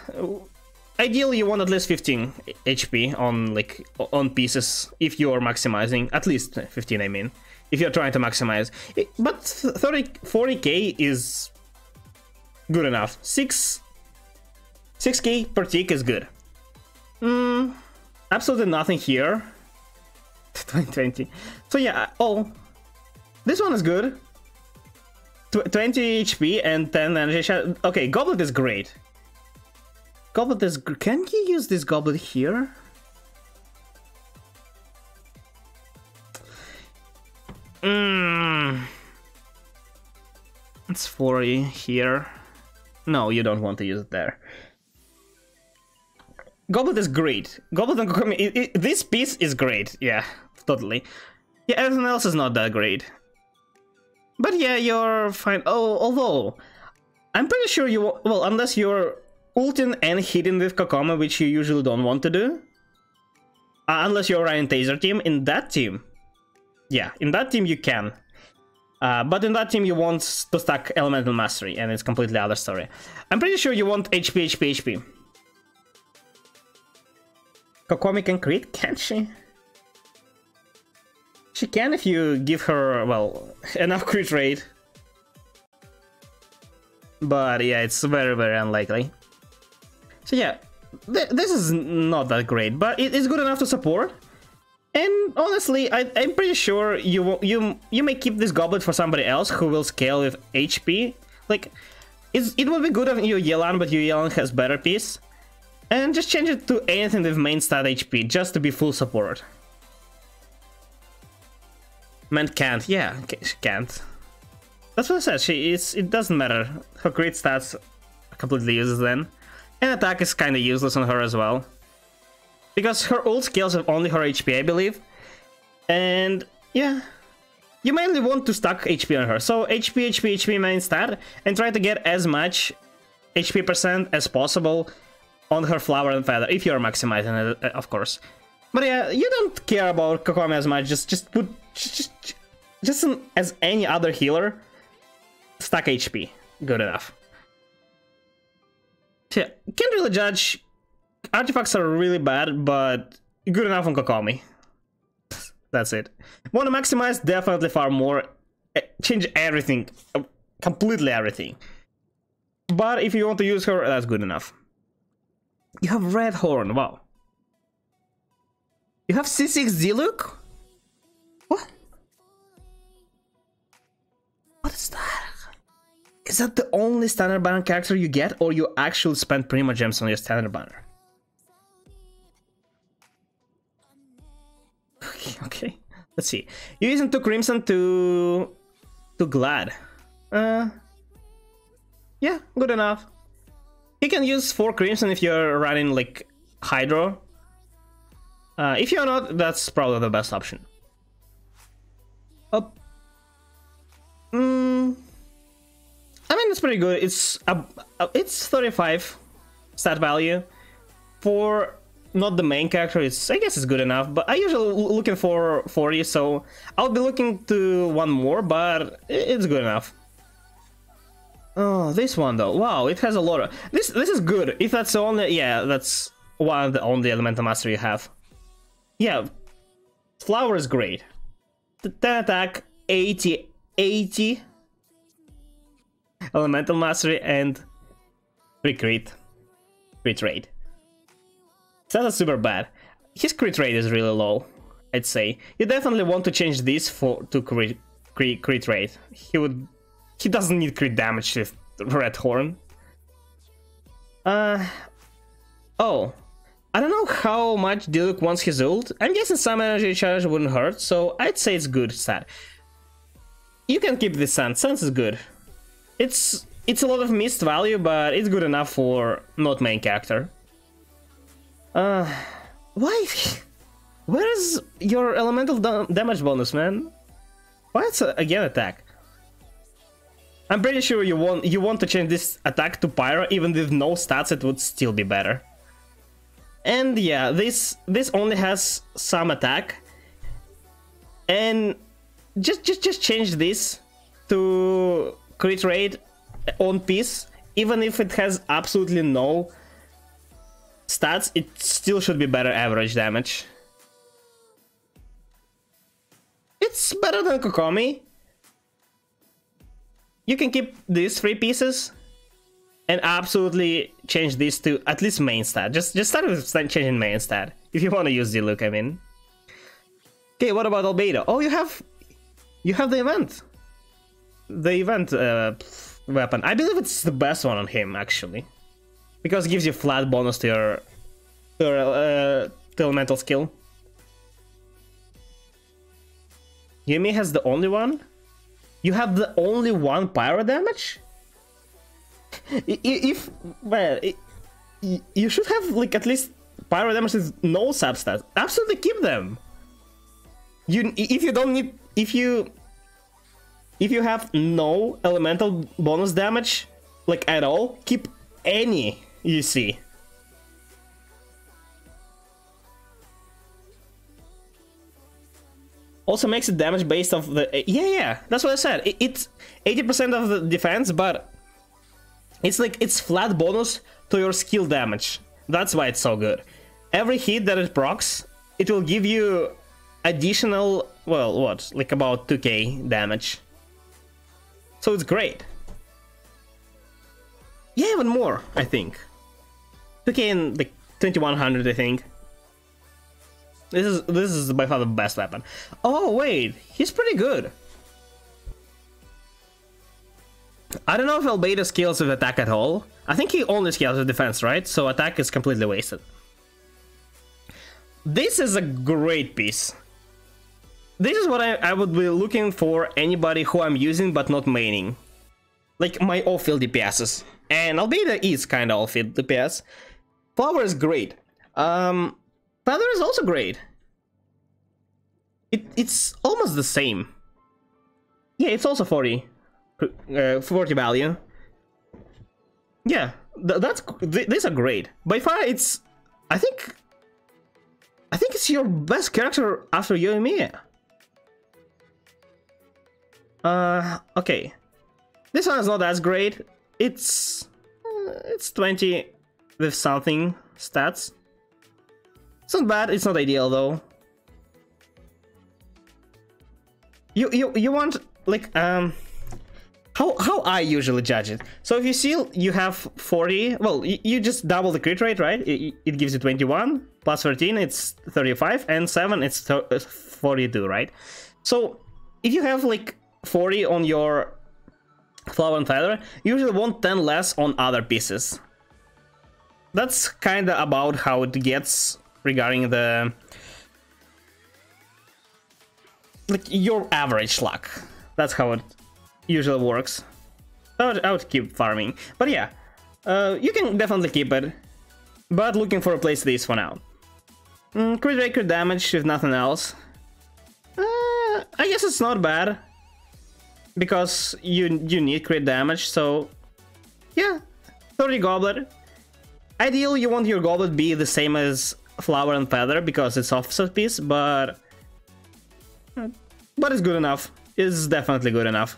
Ideally, you want at least 15 HP on pieces if you are maximizing. At least 15, I mean, if you're trying to maximize. But 40k is good enough. 6k per tick is good. Absolutely nothing here. 2020. So yeah, oh, this one is good. 20 HP and 10 energy. Okay, Goblet is great. Goblet is... Can you use this goblet here? It's 40 here. No, you don't want to use it there. Goblet is great. Goblet and Kokomi... This piece is great. Yeah, totally. Yeah, everything else is not that great. But yeah, you're fine. Oh, although... I'm pretty sure you... Well, unless you're ulting and hitting with Kokomi, which you usually don't want to do. Unless you're running Taser team. In that team, yeah, in that team you can. But in that team you want to stack Elemental Mastery, and it's completely other story. I'm pretty sure you want HP, HP, HP. Kokomi can crit, can't she? She can if you give her, well, enough crit rate. But yeah, it's very, very unlikely. So yeah, this is not that great, but it's good enough to support. And honestly, I'm pretty sure you may keep this goblet for somebody else who will scale with HP. Like, it would be good if you Yelan, but Yelan has better piece. And just change it to anything with main stat HP, just to be full support. Man can't, yeah, she can't. That's what I said, it doesn't matter. Her crit stats are completely useless then. And attack is kinda useless on her as well. Because her ult scales with only her HP, I believe. And yeah, you mainly want to stack HP on her. So HP, HP, HP main stat, and try to get as much HP percent as possible on her flower and feather, if you're maximizing it, of course. But yeah, you don't care about Kokomi as much, just put, just as any other healer, stack HP, good enough. So yeah, can't really judge. Artifacts are really bad, but good enough on Kokomi. That's it. Want to maximize? Definitely far more. Change everything. Completely everything. But if you want to use her, that's good enough. You have Red Horn, wow. You have C6 Diluc? What? What is that? Is that the only standard banner character you get, or you actually spend Prima Gems on your standard banner? Okay, let's see. You're using 2 Crimson to Glad. Yeah, good enough. You can use 4 Crimson if you're running like Hydro. If you're not, that's probably the best option. I mean, it's pretty good. It's 35 stat value for not the main character. I guess it's good enough, but I usually looking for 40, so I'll be looking to one more, but it's good enough. Oh, this one though, wow, it has a lot of this is good. If that's the only, yeah, that's one of the only Elemental Mastery you have. Yeah, Flower is great. 10 attack, 80 Elemental Mastery, and 3 crit rate. So that's super bad. His crit rate is really low, I'd say. You definitely want to change this to crit rate. He doesn't need crit damage with Red Horn. Oh, I don't know how much Diluc wants his ult. I'm guessing some energy charge wouldn't hurt, so I'd say it's good stat. You can keep this Sense. Sense is good. It's a lot of missed value, but it's good enough for not main character. Why? Where's your elemental damage bonus, man? Why it's again attack? I'm pretty sure you want to change this attack to Pyro. Even with no stats, it would still be better. And yeah, this only has some attack, and just change this to crit rate on piece. Even if it has absolutely no stats, it still should be better average damage. It's better than Kokomi. You can keep these 3 pieces and absolutely change this to at least main stat. Just start with changing main stat if you want to use Diluc, I mean. Okay, what about Albedo? Oh, you have the event. The event weapon. I believe it's the best one on him actually, because it gives you flat bonus to your elemental skill. Yuumi has the only one? You have the only one pyro damage? You should have like at least pyro damage with no substats. Absolutely keep them. If you have no elemental bonus damage like at all, keep any you see. Also makes it damage based off the... Yeah, that's what I said. It's 80% of the defense, but it's like it's flat bonus to your skill damage. That's why it's so good. Every hit that it procs, it will give you additional, well, what, like about 2k damage. So it's great. Yeah, even more, I think. 2k and like 2100, I think. This is by far the best weapon. Oh wait, he's pretty good. I don't know if Albedo scales with attack at all. I think he only scales with defense, right? So attack is completely wasted. This is a great piece. This is what I would be looking for anybody who I'm using but not maining. Like my off-field DPSs. And Albedo is kinda off-field DPS. Flower is great. Feather is also great. It's almost the same. Yeah, it's also 40 value. Yeah, these are great. By far, it's I think it's your best character after Yoimiya. Okay, this one is not as great. It's 20 with something stats. It's not bad, it's not ideal though. You want like how I usually judge it. So if you see you have 40, well you just double the crit rate, right? It gives you 21 plus 13, it's 35, and 7 it's 42, right? So if you have like 40 on your Flower and Feather, you usually want 10 less on other pieces. That's kinda about how it gets regarding the like your average luck. That's how it usually works. I would keep farming, but yeah, you can definitely keep it, but looking for a place this for now. Crit rate, crit damage if nothing else. I guess it's not bad because you need crit damage, so yeah, 30 goblet. Ideally, you want your goblet be the same as Flower and Feather because it's offset piece, but it's good enough. It's definitely good enough.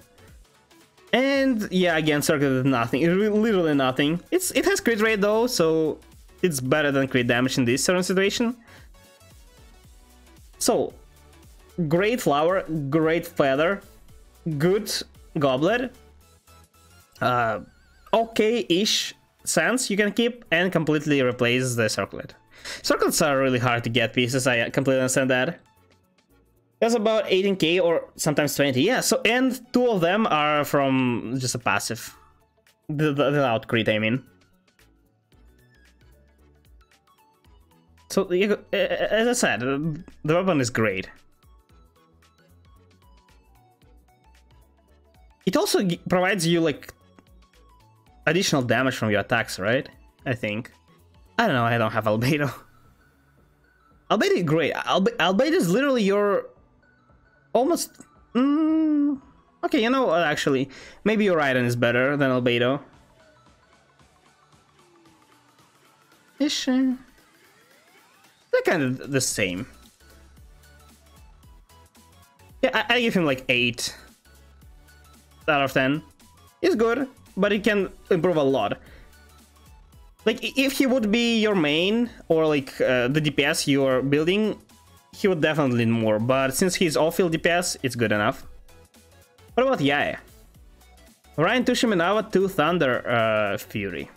And yeah, again, Circuit is nothing. It's literally nothing. It has crit rate though, so it's better than crit damage in this certain situation. So, great Flower, great Feather, good Goblet, okay-ish Sands you can keep, and completely replace the Circlet. Circlets are really hard to get pieces, I completely understand that. That's about 18k or sometimes 20, yeah, so, and 2 of them are from just a passive. The out crit, I mean. So, as I said, the weapon is great. It also provides you, like, additional damage from your attacks, right? I think. I don't know, I don't have Albedo. Albedo is great. Albedo is literally your... almost... Okay, you know what, actually. Maybe your Raiden is better than Albedo. Ish. They're kind of the same. Yeah, I give him like 8 out of 10. He's good, but he can improve a lot. Like, if he would be your main, or like the DPS you're building, he would definitely need more, but since he's off-field DPS, it's good enough. What about Yae? Ryan Tushiminawa 2 Thunder Fury.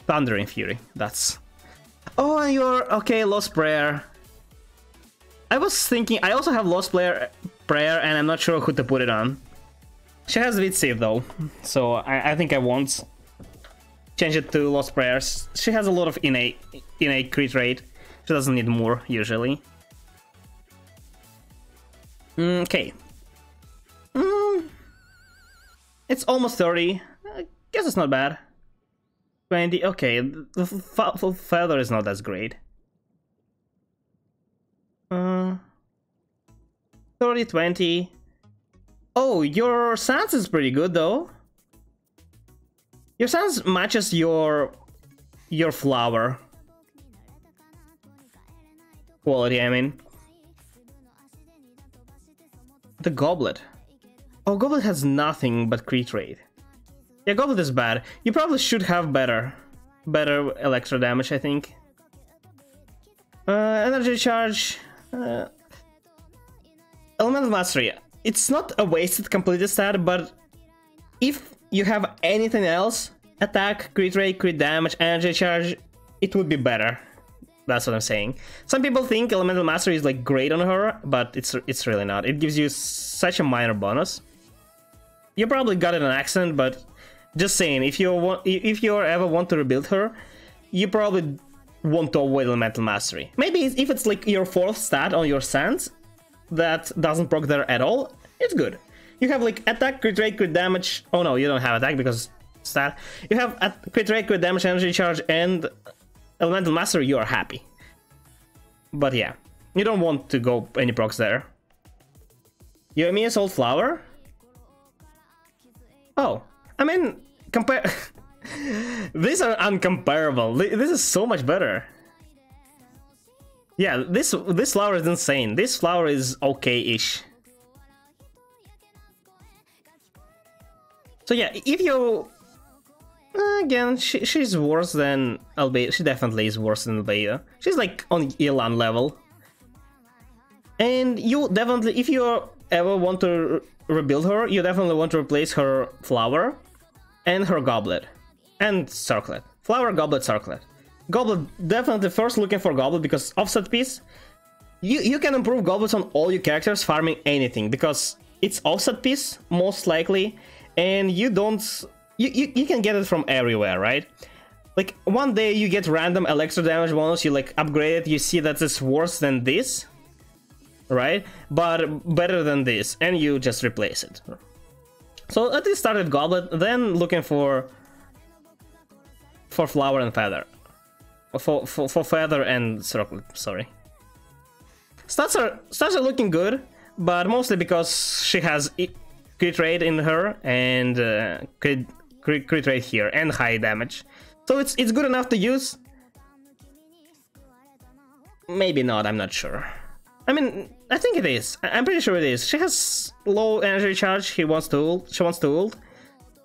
Thundering Fury, that's... Oh, and you're... okay, Lost Prayer. I was thinking, I also have Lost Prayer, and I'm not sure who to put it on. She has Vid Save though, so I think I won't change it to Lost Prayers. She has a lot of innate crit rate. She doesn't need more, usually. Okay. It's almost 30. I guess it's not bad. 20. Okay, the Feather is not as great. 30, 20. Oh, your Sans is pretty good though. Your Sans matches your Flower quality, I mean. the Goblet. Oh, Goblet has nothing but crit rate. Yeah, Goblet is bad. You probably should have better Electro damage, I think. Energy charge. Elemental Mastery. It's not a wasted completed stat, but if you have anything else, attack, crit rate, crit damage, energy charge, it would be better. That's what I'm saying. Some people think Elemental Mastery is like great on her, but it's really not. It gives you such a minor bonus. You probably got it on accident, but just saying, if you ever want to rebuild her, you probably want to avoid Elemental Mastery. Maybe if it's like your 4th stat on your Sands that doesn't proc there at all, it's good. You have like attack, crit rate, crit damage. Oh no, you don't have attack because stat. You have crit rate, crit damage, energy charge, and Elemental Mastery. You are happy. But yeah, you don't want to go any procs there. Yoimiya Salt Flower. Oh, I mean, compare. These are uncomparable. This is so much better. Yeah, this flower is insane. This flower is okay-ish. So yeah, if you again, she's worse than Albedo. She definitely is worse than Albedo. She's like on Yelan level. And you definitely, if you ever want to rebuild her, you definitely want to replace her flower and her goblet and circlet. Flower, goblet, circlet. Goblet, definitely first looking for goblet because offset piece. You can improve goblets on all your characters farming anything because it's offset piece most likely, and you don't. You can get it from everywhere, right? Like one day you get random electro damage bonus, you like upgrade it, you see that it's worse than this, right? But better than this, and you just replace it. So at least start with goblet, then looking for flower and feather. For feather and circlet, sorry. Stats are looking good, but mostly because she has crit rate in her and crit rate here and high damage. So it's good enough to use. Maybe not, I'm not sure. I mean, I think it is. I'm pretty sure it is. She has low energy charge. She wants to ult,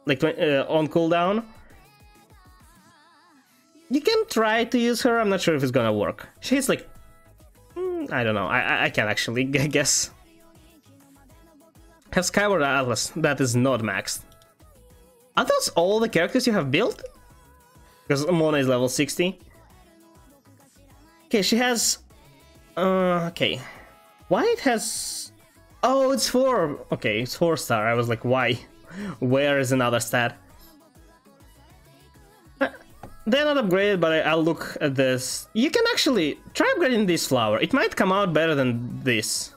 like on cooldown. You can try to use her. I'm not sure if it's gonna work. She's like, I don't know. I can't actually guess. Have Skyward Atlas that is not maxed. Are those all the characters you have built? Because Mona is level 60. Okay, she has. Okay. Why it has? Oh, it's 4. Okay, it's 4-star. I was like, why? Where is another stat? They're not upgraded, but I'll look at this. You can actually try upgrading this flower. It might come out better than this.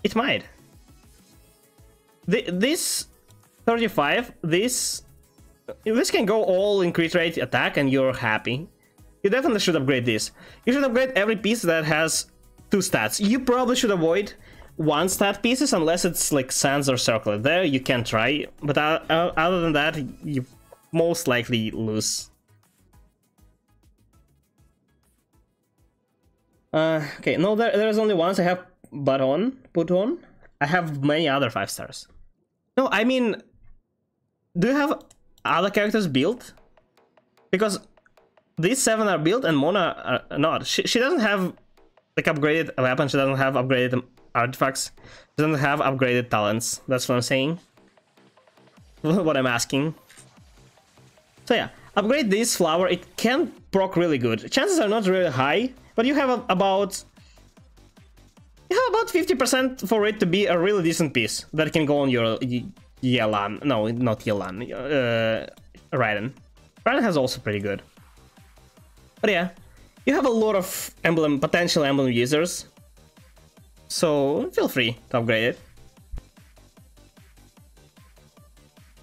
It might. This 35, this can go all in crit rate attack and you're happy. You definitely should upgrade this. You should upgrade every piece that has 2 stats. You probably should avoid 1-stat pieces unless it's like Sands or Circlet. There you can try, but other than that, you most likely lose. Okay, no, there's only once I have put on. I have many other 5-stars. No, I mean, do you have other characters built? Because these 7 are built and Mona are not. She doesn't have like upgraded weapons. She doesn't have upgraded artifacts. She doesn't have upgraded talents. That's what I'm saying. What I'm asking. So yeah, upgrade this flower. It can proc really good. Chances are not really high, but you have about 50% for it to be a really decent piece that can go on your Yelan. No, not Yelan. Raiden. Raiden has also pretty good. But yeah, you have a lot of potential emblem users, so feel free to upgrade it.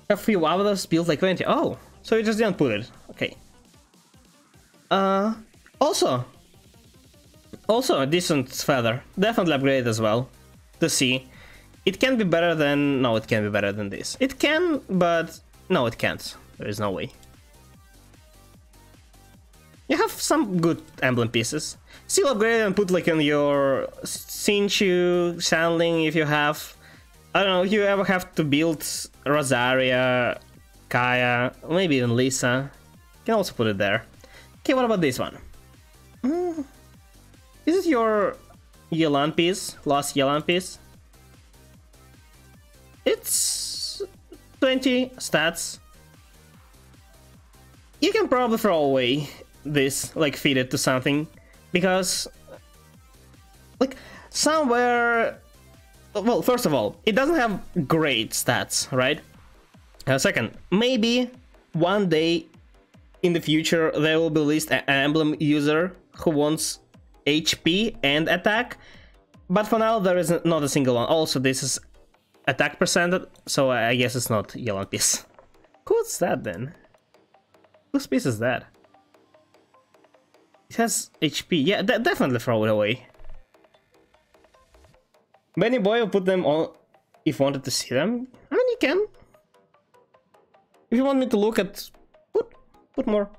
A few others built like 20. Oh. So you just didn't put it. Okay. Also a decent feather. Definitely upgrade as well. To see. It can be better than... No, it can be better than this. It can, but... No, it can't. There is no way. You have some good emblem pieces. Still upgrade and put like in your Xingqiu, Xianling if you have. I don't know, if you ever have to build Rosaria, Kaya, maybe even Lisa. You can also put it there. Okay, what about this one? Is it your Yelan piece? Lost Yelan piece? It's 20 stats. You can probably throw away this, like feed it to something, because like somewhere, well, first of all, it doesn't have great stats, right? Second, maybe one day in the future there will be released an emblem user who wants HP and attack, but for now there is not a single one. Also, this is attack percentage, so I guess it's not Yelan piece. Who's that then? Whose piece is that? It has HP. Yeah, definitely throw it away. Benny Boy will put them on if you wanted to see them. I mean, you can. If you want me to look at... Put more.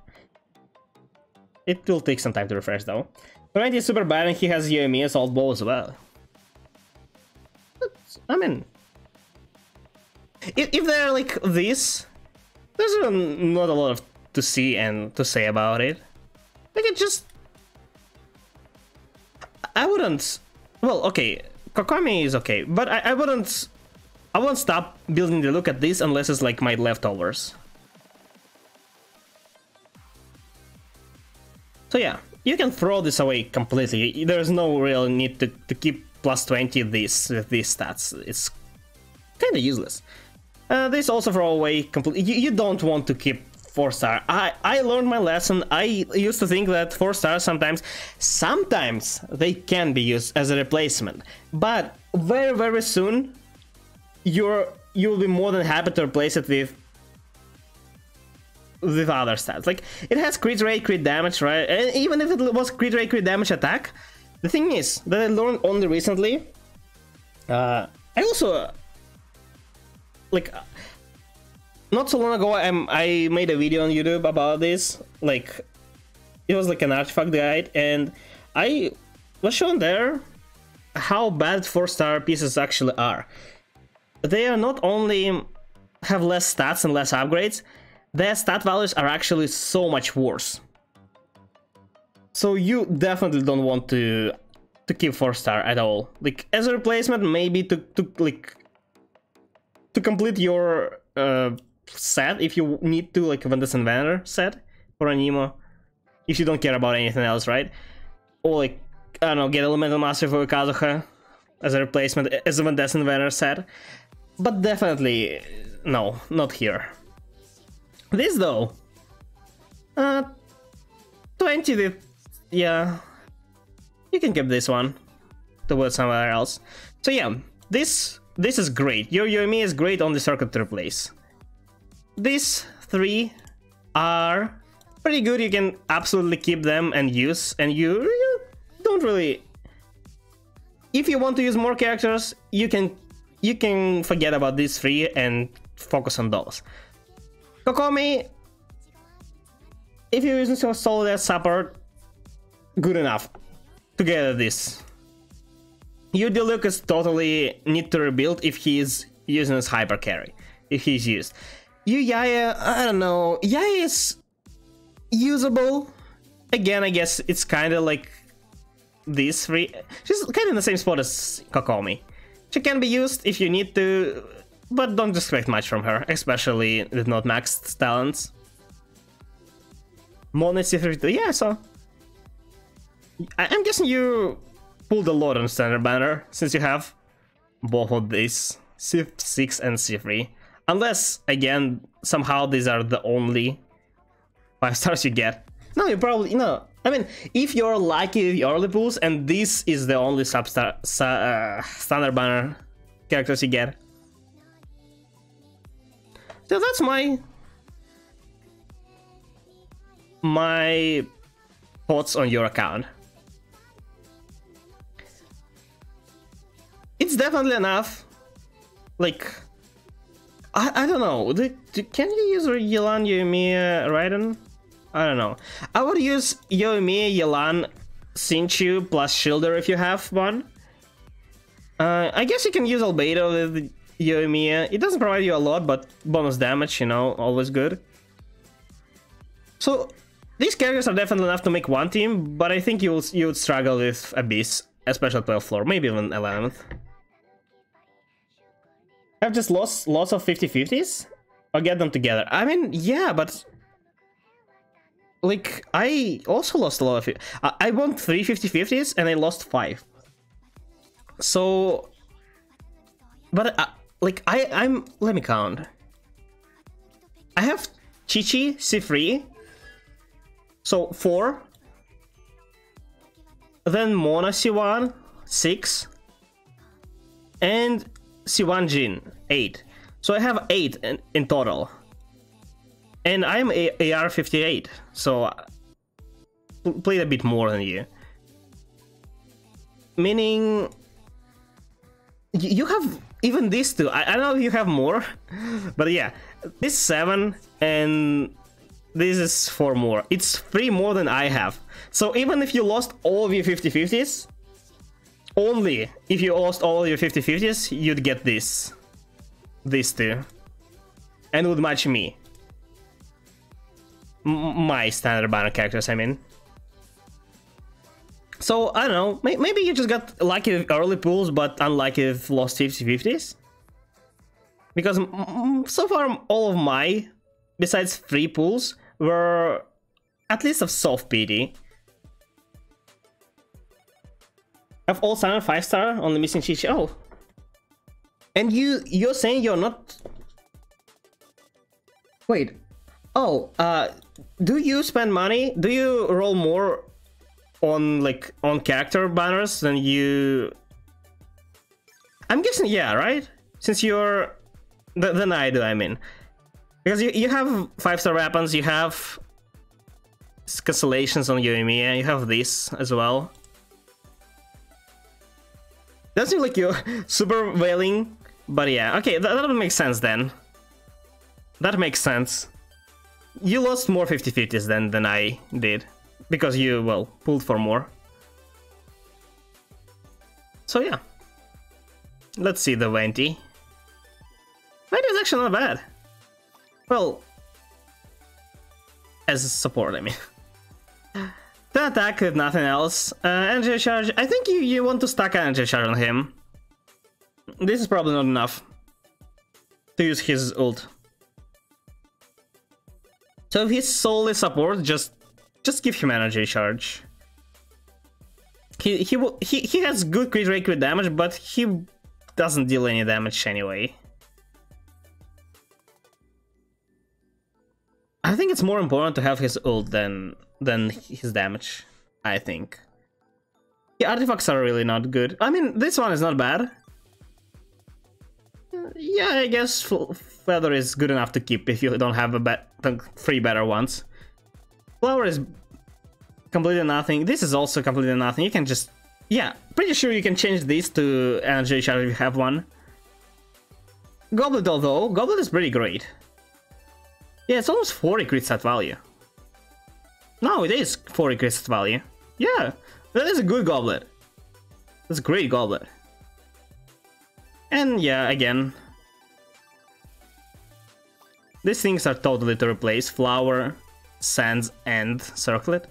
It will take some time to refresh though. Randy is super bad and he has Yomi Assault Bow as well. But, I mean... If they're like this, there's not a lot to see and to say about it. Like, it just... I wouldn't... Well, okay, Kokomi is okay, but I wouldn't stop building the look at this unless it's like my leftovers. So yeah, you can throw this away completely. There's no real need to keep plus 20 this with these stats. It's kind of useless. This also throw away completely. You don't want to keep 4-star. I learned my lesson. I used to think that 4-star sometimes they can be used as a replacement, but very soon you'll be more than happy to replace it with other stats. Like, it has crit rate, crit damage, right? And even if it was crit rate, crit damage attack, the thing is that I learned only recently. I also like. Not so long ago, I made a video on YouTube about this. Like, it was like an artifact guide, and I was shown there how bad 4-star pieces actually are. They are not only have less stats and less upgrades, their stat values are actually so much worse. So you definitely don't want to keep 4-star at all. Like, as a replacement, maybe to complete your set, if you need to, like Ventus Inventor set for Anemo, if you don't care about anything else, right? Or like, I don't know, get Elemental Mastery for Kazuha as a replacement, as a Ventus Inventor set. But definitely, no, not here. This though, 20, yeah, you can keep this one to put somewhere else. So yeah, this is great. Your Yomi is great on the circuit to replace. These 3 are pretty good. You can absolutely keep them and use, and you don't really... If you want to use more characters, you can forget about these 3 and focus on those. Kokomi, if you're using some solid as support, good enough to get this. Your Dilucus totally need to rebuild if he's using his hyper carry, if he's used. You Yaya, I don't know, Yaya is usable. Again, I guess it's kind of like these 3. She's kind of in the same spot as Kokomi. She can be used if you need to, but don't expect much from her, especially with not maxed talents. Mona C32, yeah, so... I'm guessing you pulled a lot on Standard Banner, since you have both of these, C6 and C3. Unless, again, somehow these are the only 5 stars you get. No, you probably, no. I mean, if you're lucky with your early pools, and this is the only Standard Banner characters you get. So that's my thoughts on your account. It's definitely enough. Like, I don't know. Can you use Yelan, Yoimiya, Raiden? I don't know. I would use Yoimiya, Yelan, Xingqiu plus Shielder if you have one. I guess you can use Albedo with Yoimiya. It doesn't provide you a lot, but bonus damage, you know, always good. So these characters are definitely enough to make one team, but I think you would struggle with Abyss, especially 12th floor, maybe even 11th. I've just lost lots of 50-50s? Or get them together. I mean, yeah, but like I also lost a lot of it. I won 3 50-50s and I lost 5. So, but like I'm let me count. I have Qiqi, C3, so 4. Then Mona C1, 6, and C1 Jin, 8. So I have 8 in total. And I'm AR 58, so played a bit more than you. Meaning you have even these two. I don't know if you have more, but yeah, this 7 and this is 4 more. It's 3 more than I have. So even if you lost all of your 50-50s, only if you lost all of your 50-50s, you'd get this. These two. And would match me. My standard banner characters, I mean. So, I don't know, maybe you just got lucky with early pools, but unlucky with lost 50-50s? Because so far, all of my, besides 3 pools, were at least of soft PD. I've all standard 5-star, only missing Qiqi. Oh. And you're saying you're not... Wait. Oh, do you spend money? Do you roll more on character banners than you... I'm guessing yeah, right? Since you're... than I do, I mean. Because you have 5-star weapons, you have cancellations on Yoimiya, you have this as well. Doesn't seem like you're super wailing, but yeah, okay, that makes sense then. That makes sense. You lost more 50-50s than I did, because you, well, pulled for more. So yeah. Let's see the Venti. Venti is actually not bad. Well, as a support, I mean. Then attack with nothing else. Energy charge. I think you want to stack energy charge on him. This is probably not enough to use his ult. So if he's solely support, just give him energy charge. He has good crit rate with damage, but he doesn't deal any damage anyway. I think it's more important to have his ult than his damage, I think. Yeah, artifacts are really not good. I mean, this one is not bad. Yeah, I guess Feather is good enough to keep if you don't have 3 better ones. Flower is completely nothing. This is also completely nothing. You can just... Yeah, pretty sure you can change this to energy charge if you have one. Goblet although, Goblet is pretty great. Yeah, it's almost 40 crit stat value. No, it is 40 crit stat value. Yeah, that is a good Goblet. That's a great Goblet. And yeah, again, these things are totally to replace Flower, Sands, and Circlet.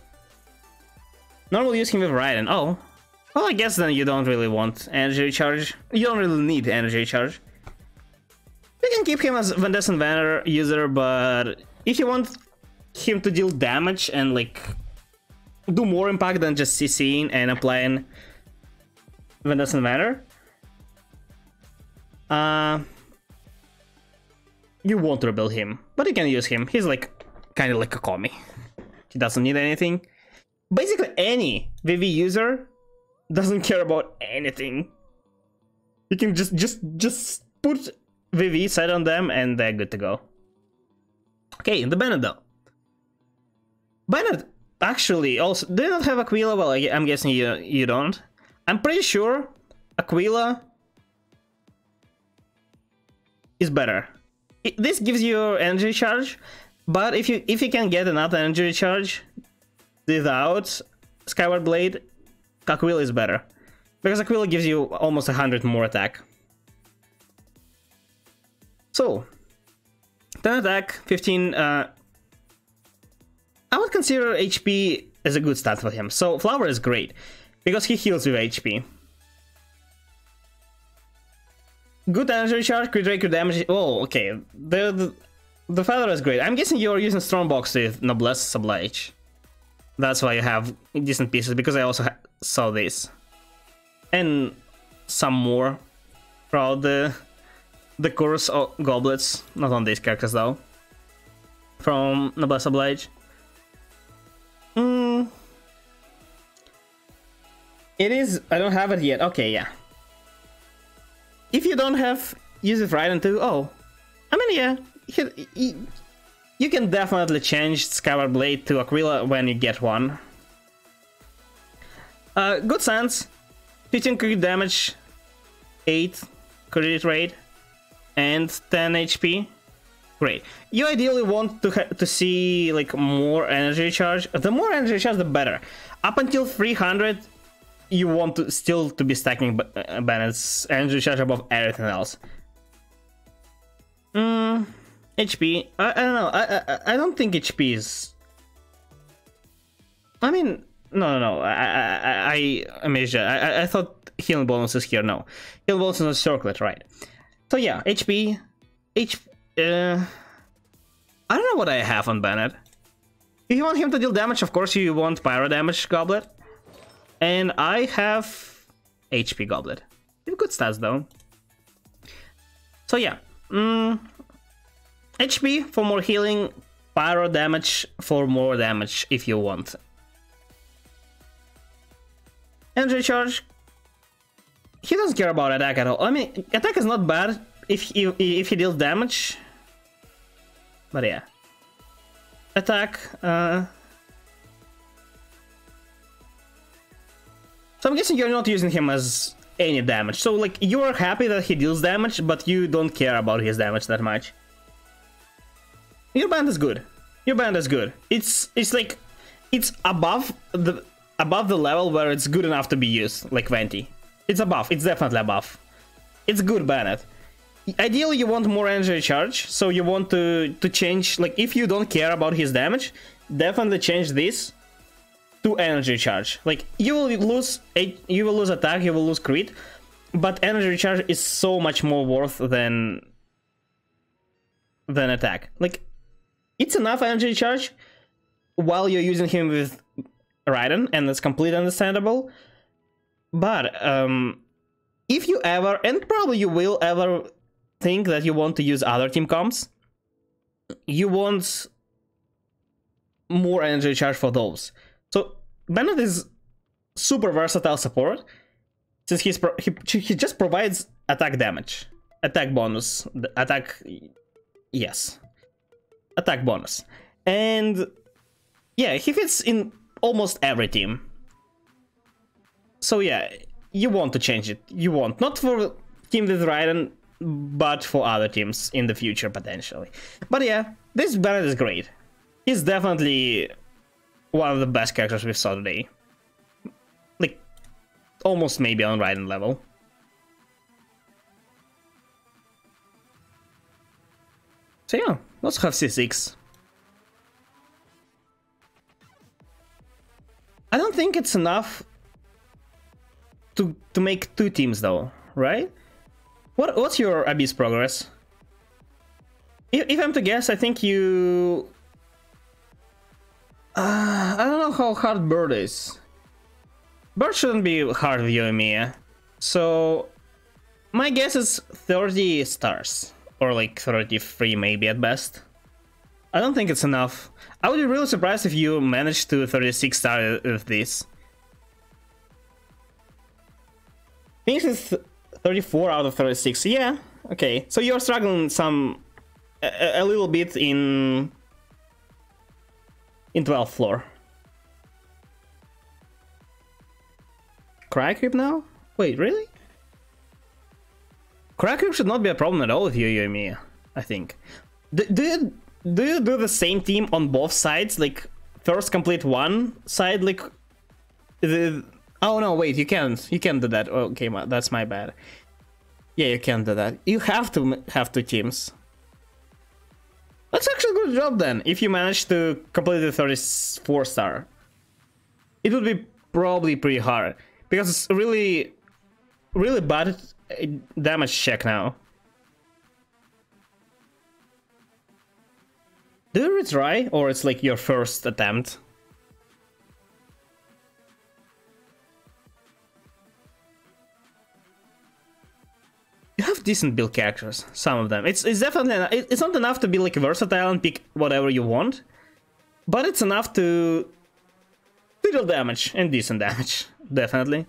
Normally use him with Raiden. Oh, well, I guess then you don't really want energy charge. You don't really need energy charge. You can keep him as Vandescent Banner user, but if you want him to deal damage and like do more impact than just CCing and applying Vandescent Banner, you won't rebuild him, but you can use him. He's like kind of like a Komi. He doesn't need anything. Basically, any VV user doesn't care about anything. You can just put VV set on them and they're good to go. Okay, the Bennett though. Bennett actually also do you not have Aquila? Well, I'm guessing you don't. I'm pretty sure Aquila is better. This gives you energy charge, But if you can get another energy recharge without Skyward Blade, Aquila is better. Because Aquila gives you almost 100 more attack. So, 10 attack, 15... I would consider HP as a good stat for him. So, Flower is great, because he heals with HP. Good energy recharge, crit rate, crit damage... Oh, okay. The Feather is great. I'm guessing you're using Strongbox with Noblesse Oblige. That's why you have decent pieces, because I also saw this. And some more throughout the course of goblets. Not on these characters though. From Noblesse Oblige. It is... I don't have it yet. Okay, yeah. If you don't have... Use it right into... Oh. I mean, yeah. You can definitely change Skyward Blade to Aquila when you get one. Good sense. 15 crit damage, 8 crit rate, and 10 HP. Great. You ideally want to see like more energy charge. The more energy charge, the better. Up until 300, you want to still be stacking Bennett's energy charge above everything else. HP. I don't know. I don't think HP is. I mean, no. I measure. I thought healing bonuses here. No, healing bonuses on circlet, right? So yeah, HP. I don't know what I have on Bennett. If you want him to deal damage, of course you want Pyro Damage Goblet, and I have HP Goblet. Good stats though. So yeah. HP for more healing, Pyro damage for more damage if you want. Energy charge. He doesn't care about attack at all. I mean, attack is not bad if he deals damage. But yeah. Attack. So I'm guessing you're not using him as any damage. So like you are happy that he deals damage, but you don't care about his damage that much. Your band is good. Your band is good. It's like it's above the level where it's good enough to be used, like Venti. It's above. It's definitely above. It's good Bennett. Ideally, you want more energy charge, so you want to change. Like if you don't care about his damage, definitely change this to energy charge. Like you will lose attack, you will lose crit, but energy charge is so much more worth than attack. Like. It's enough energy charge while you're using him with Raiden, and that's completely understandable. But if you ever, and probably you will ever, think that you want to use other team comps, you want more energy charge for those. So Bennett is super versatile support, since he just provides attack damage, attack bonus, attack, yes. Attack bonus. And yeah, he fits in almost every team. So yeah, you want to change it. You want. Not for team with Raiden, but for other teams in the future, potentially. But yeah, this Bennett is great. He's definitely one of the best characters we saw today. Like, almost maybe on Raiden level. So yeah, let's have C6. I don't think it's enough to make two teams though, right? What's your Abyss progress? If I'm to guess, I think you... I don't know how hard Bird is. Bird shouldn't be hard with Yoimiya. So my guess is 30 stars. Or like 33 maybe at best. I don't think it's enough. I would be really surprised if you managed to 36 star with this. Finish with 34 out of 36. Yeah, okay. So you're struggling a little bit in 12th floor. Cry creep now? Wait, really? Cry creep should not be a problem at all with you, Yoimiya, I think. Do do you do the same team on both sides? Like, first complete one side, like... Oh no, wait, you can't. You can't do that. Okay, that's my bad. Yeah, you can't do that. You have to have 2 teams. That's actually a good job then, if you manage to complete the 34 star. It would be probably pretty hard, because it's really bad damage check now. Do you retry, or it's like your first attempt? You have decent build characters, some of them. It's definitely, it's not enough to be like versatile and pick whatever you want, but it's enough to deal damage, and decent damage, definitely.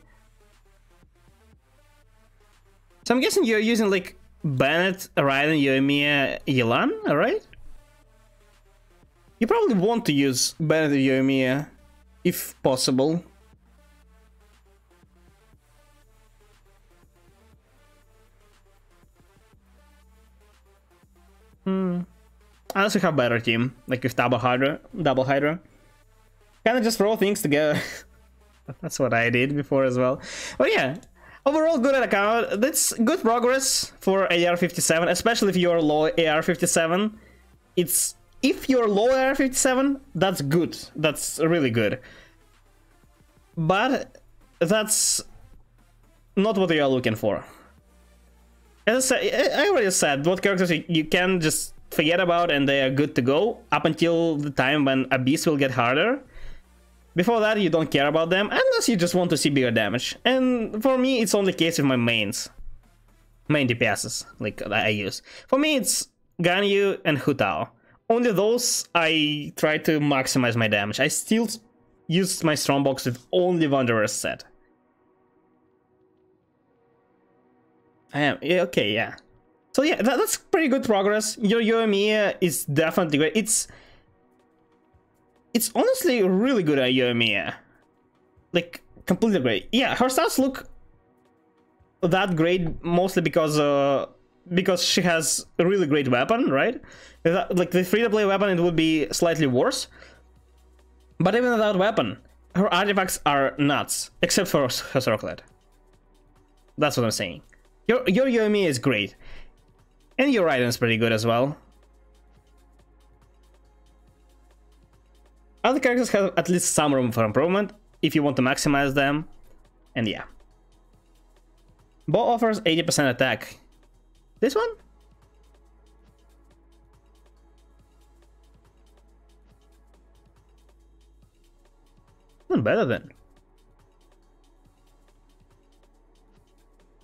So I'm guessing you're using like Bennett, Raiden, Yoimiya, Yelan, alright? You probably want to use Bennett or Yoimiya, if possible. I also have better team, like with Double Hydra. Kinda just throw things together. That's what I did before as well. But yeah, overall good account. That's good progress for AR-57, especially if you're low AR-57. If you're low AR-57, that's good. That's really good. But that's not what you are looking for. As I said, I already said what characters you can just forget about and they are good to go up until the time when Abyss will get harder. Before that, you don't care about them unless you just want to see bigger damage. And for me, it's only the case with my main DPSs like that I use. For me, it's Ganyu and Hu Tao. Only those I try to maximize my damage. I still use my strongbox with only Wanderer's set. Okay, yeah. So yeah, that's pretty good progress. Your Yoimiya is definitely great. It's honestly really good at Yoimiya. Like, completely great. Yeah, her stats look that great mostly because she has a really great weapon, right? Like, the free-to-play weapon, it would be slightly worse. But even without weapon, her artifacts are nuts, except for her circlet. That's what I'm saying. Your Yoimiya is great. And your Raiden is pretty good as well. Other characters have at least some room for improvement, if you want to maximize them. And yeah. Bo offers 80% attack. This one? Not better then.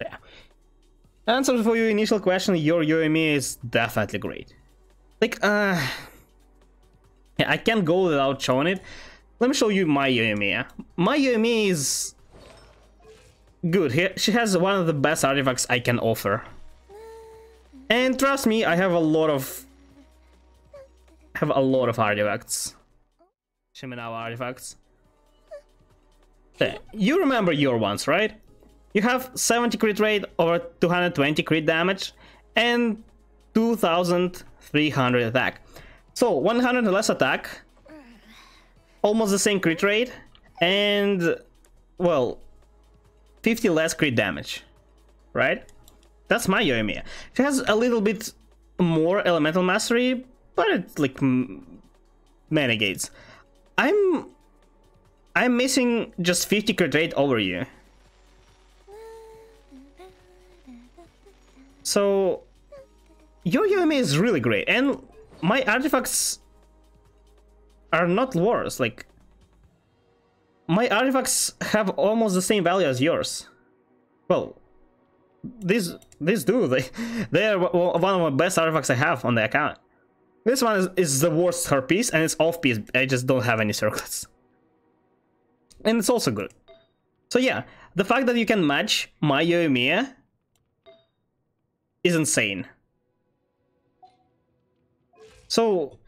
Yeah. Answer for your initial question, your Yoimiya is definitely great. Like, yeah, I can't go without showing it. Let me show you my Yoimiya. My Yoimiya is good. She has one of the best artifacts I can offer. And trust me, I have a lot of artifacts. Shiminawa artifacts. You remember your ones, right? You have 70 crit rate over 220 crit damage and 2300 attack. So 100 less attack, almost the same crit rate, and well, 50 less crit damage, right? That's my Yoimiya. She has a little bit more elemental mastery, but it's like many gates. I'm missing just 50 crit rate over you. So your Yoimiya is really great, and my artifacts are not worse. Like, my artifacts have almost the same value as yours. Well, these do. They are one of the best artifacts I have on the account. This one is the worst her piece, and it's off piece. I just don't have any circlets. And it's also good. So yeah, the fact that you can match my Yoimiya is insane. So,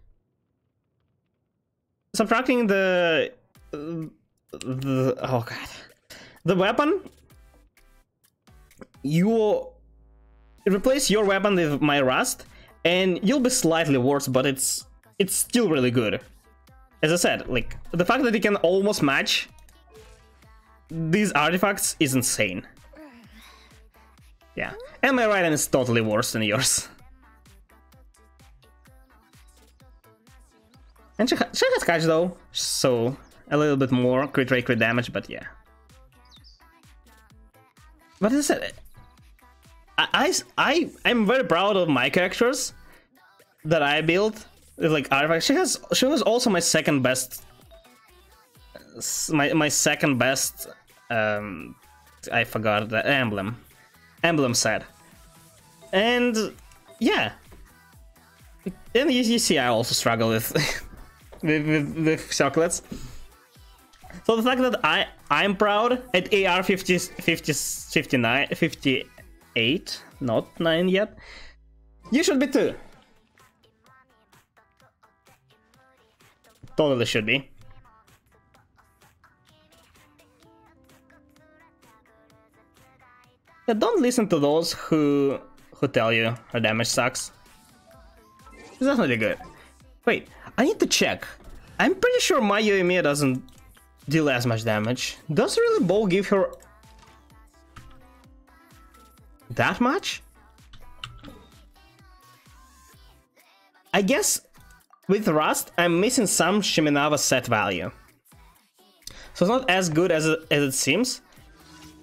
subtracting the oh god, the weapon, you replace your weapon with my Rust, and you'll be slightly worse, but it's it's still really good. As I said, like, the fact that it can almost match these artifacts is insane. Yeah, and my Raiden is totally worse than yours. And she has catch though, so a little bit more crit rate, crit damage, but yeah. But as I said, I'm very proud of my characters that I built with like artifacts. She was also my second best. My second best. I forgot the emblem set, and yeah. And you see, I also struggle with with chocolates. So the fact that I'm proud at AR 58, not 9 yet. You should be too. Totally should be. Yeah, don't listen to those who tell you her damage sucks. It's definitely good. Wait, I need to check. I'm pretty sure my Yoimiya doesn't deal as much damage. Does really Bow give her that much? I guess with Rust, I'm missing some Shimenawa set value. So it's not as good as it seems,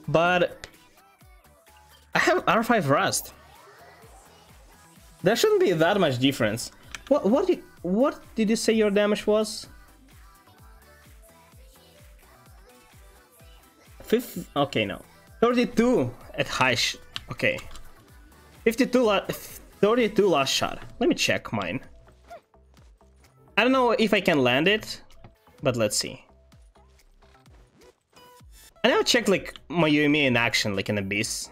but I have R5 Rust. There shouldn't be that much difference. What did you say your damage was? Okay, no. 32 at high okay. 32 last shot. Let me check mine. I don't know if I can land it, but let's see. I never checked like my Yoimiya in action, like in Abyss.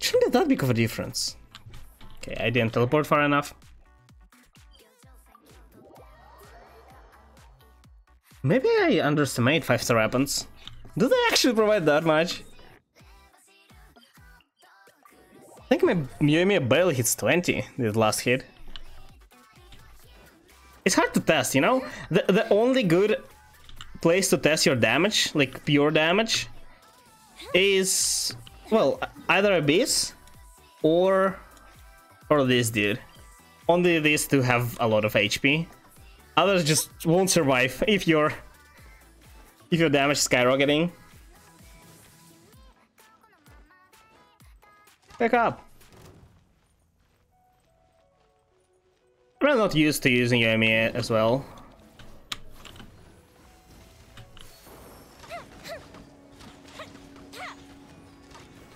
Shouldn't be that big of a difference. Okay, I didn't teleport far enough. Maybe I underestimate 5-star weapons. Do they actually provide that much? I think my Yoimiya barely hits 20 this last hit. It's hard to test, you know? The only good place to test your damage, like pure damage, is, well, either Abyss or this dude. Only these two have a lot of HP. Others just won't survive if your damage is skyrocketing. Pick up. I'm not used to using Yoimiya as well.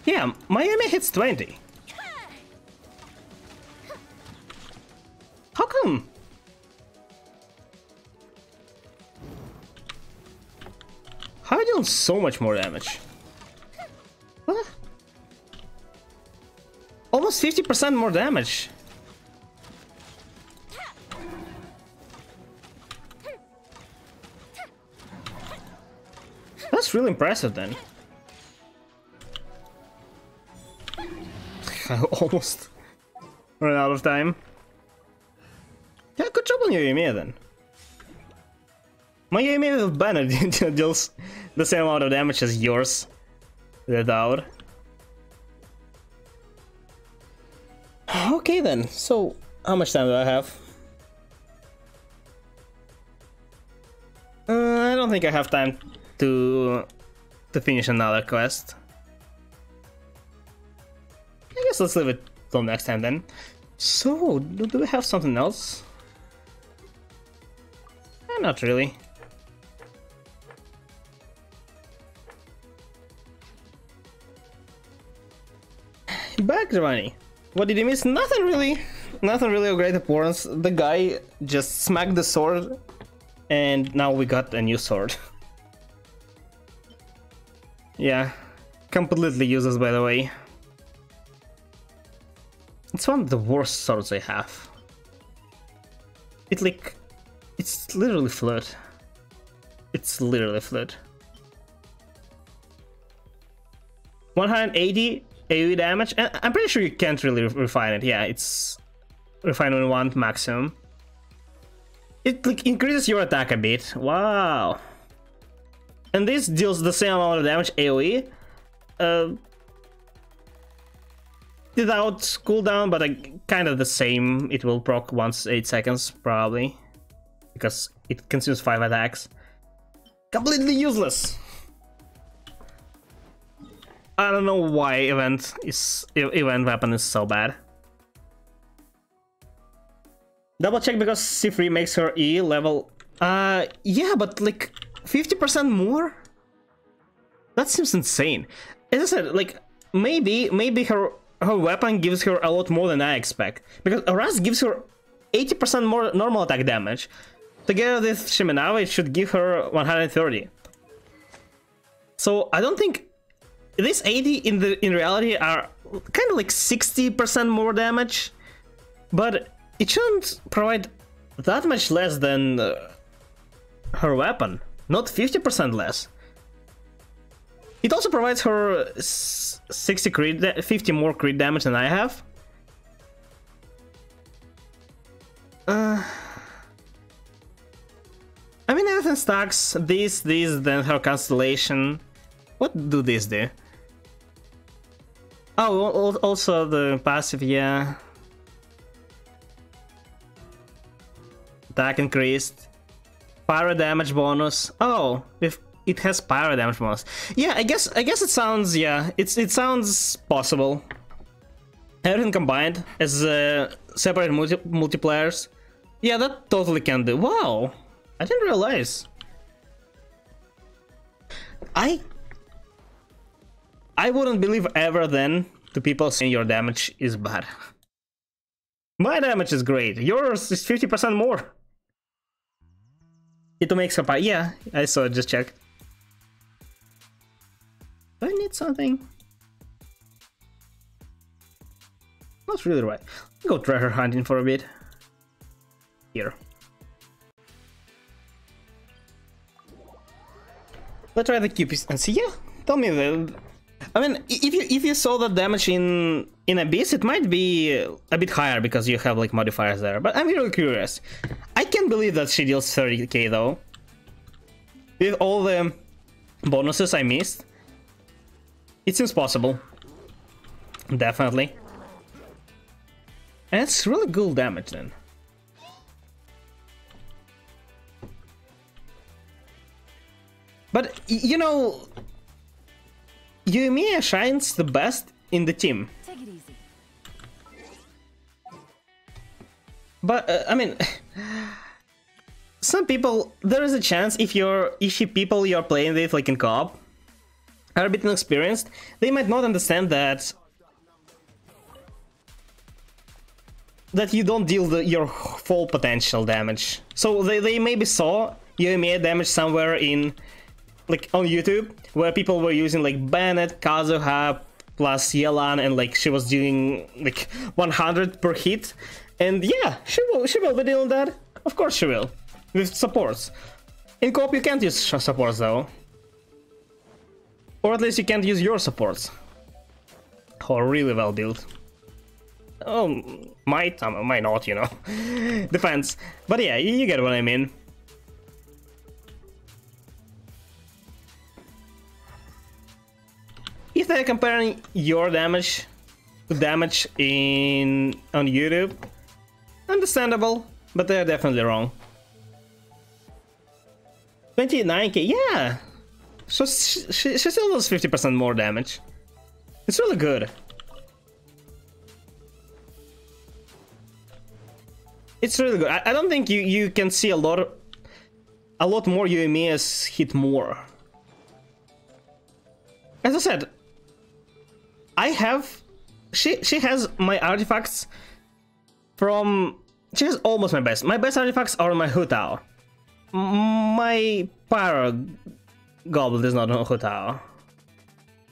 Yeah, my Yoimiya hits 20. How come? How are you doing so much more damage? What? Almost 50% more damage. That's really impressive then. I almost ran out of time. Yeah, good job on your Yoimiya then. My Yoimiya with banner deals the same amount of damage as yours without. Okay then, so how much time do I have? I don't think I have time to finish another quest. I guess let's leave it till next time then. So, do we have something else? Not really. Back, Giovanni. What did you miss? Nothing really. Nothing really of great importance. The guy just smacked the sword, and now we got a new sword. Yeah, completely useless, by the way. It's one of the worst swords I have. It's literally fluid. It's literally fluid. 180 AoE damage, and I'm pretty sure you can't really refine it. Yeah, it's refine on 1 maximum. It like increases your attack a bit. Wow. And this deals the same amount of damage AoE. Without cooldown, but kind of the same. It will proc once 8 seconds, probably. Because it consumes 5 attacks. Completely useless! I don't know why event weapon is so bad. Double check because C3 makes her E level... yeah, but like 50% more? That seems insane. As I said, like, maybe her weapon gives her a lot more than I expect. Because Rust gives her 80% more normal attack damage. Together with Shimenawa, it should give her 130. So I don't think this 80 in reality are kind of like 60% more damage, but it shouldn't provide that much less than her weapon, not 50% less. It also provides her 50 more crit damage than I have. I mean, everything stacks. This, then her constellation. What do these do? Oh, also the passive, yeah. Attack increased. Pyro damage bonus. Oh, if it has pyro damage bonus. Yeah, I guess it sounds, yeah, it sounds possible. Everything combined as separate multiplayers. Yeah, that totally can do. Wow, I didn't realize. I wouldn't believe ever then to people saying your damage is bad. My damage is great. Yours is 50% more. It makes her pyro. Yeah, I saw it. Just check. Do I need something? Not really right. Go treasure hunting for a bit. Here. Let's try the QP and see. Yeah, tell me the. I mean, if you saw the damage in Abyss, it might be a bit higher because you have like modifiers there. But I'm really curious. I can't believe that she deals 30k though. With all the bonuses I missed, it seems possible. Definitely. And it's really good damage then. But you know, Yoimiya shines the best in the team. Take it easy. But I mean, some people, there is a chance if people you're playing with, like in co-op, are a bit inexperienced, they might not understand that you don't deal your full potential damage. So they maybe saw Yoimiya damage somewhere in, like on YouTube, where people were using like Bennett, Kazuha, plus Yelan, and like she was doing like 100 per hit. And yeah, she will be doing that. Of course she will. With supports. In co-op you can't use supports though. Or at least you can't use your supports. Or really well built. Oh, might not, you know. Depends. But yeah, you get what I mean. If they're comparing your damage to damage on YouTube, understandable, but they're definitely wrong. 29k, yeah! So she still does 50% more damage. It's really good. It's really good. I don't think you can see a lot more Yoimiya's hit more. As I said, she has my artifacts from. She has almost my best. My best artifacts are my Hu Tao. My Pyro Goblin is not on Hu Tao.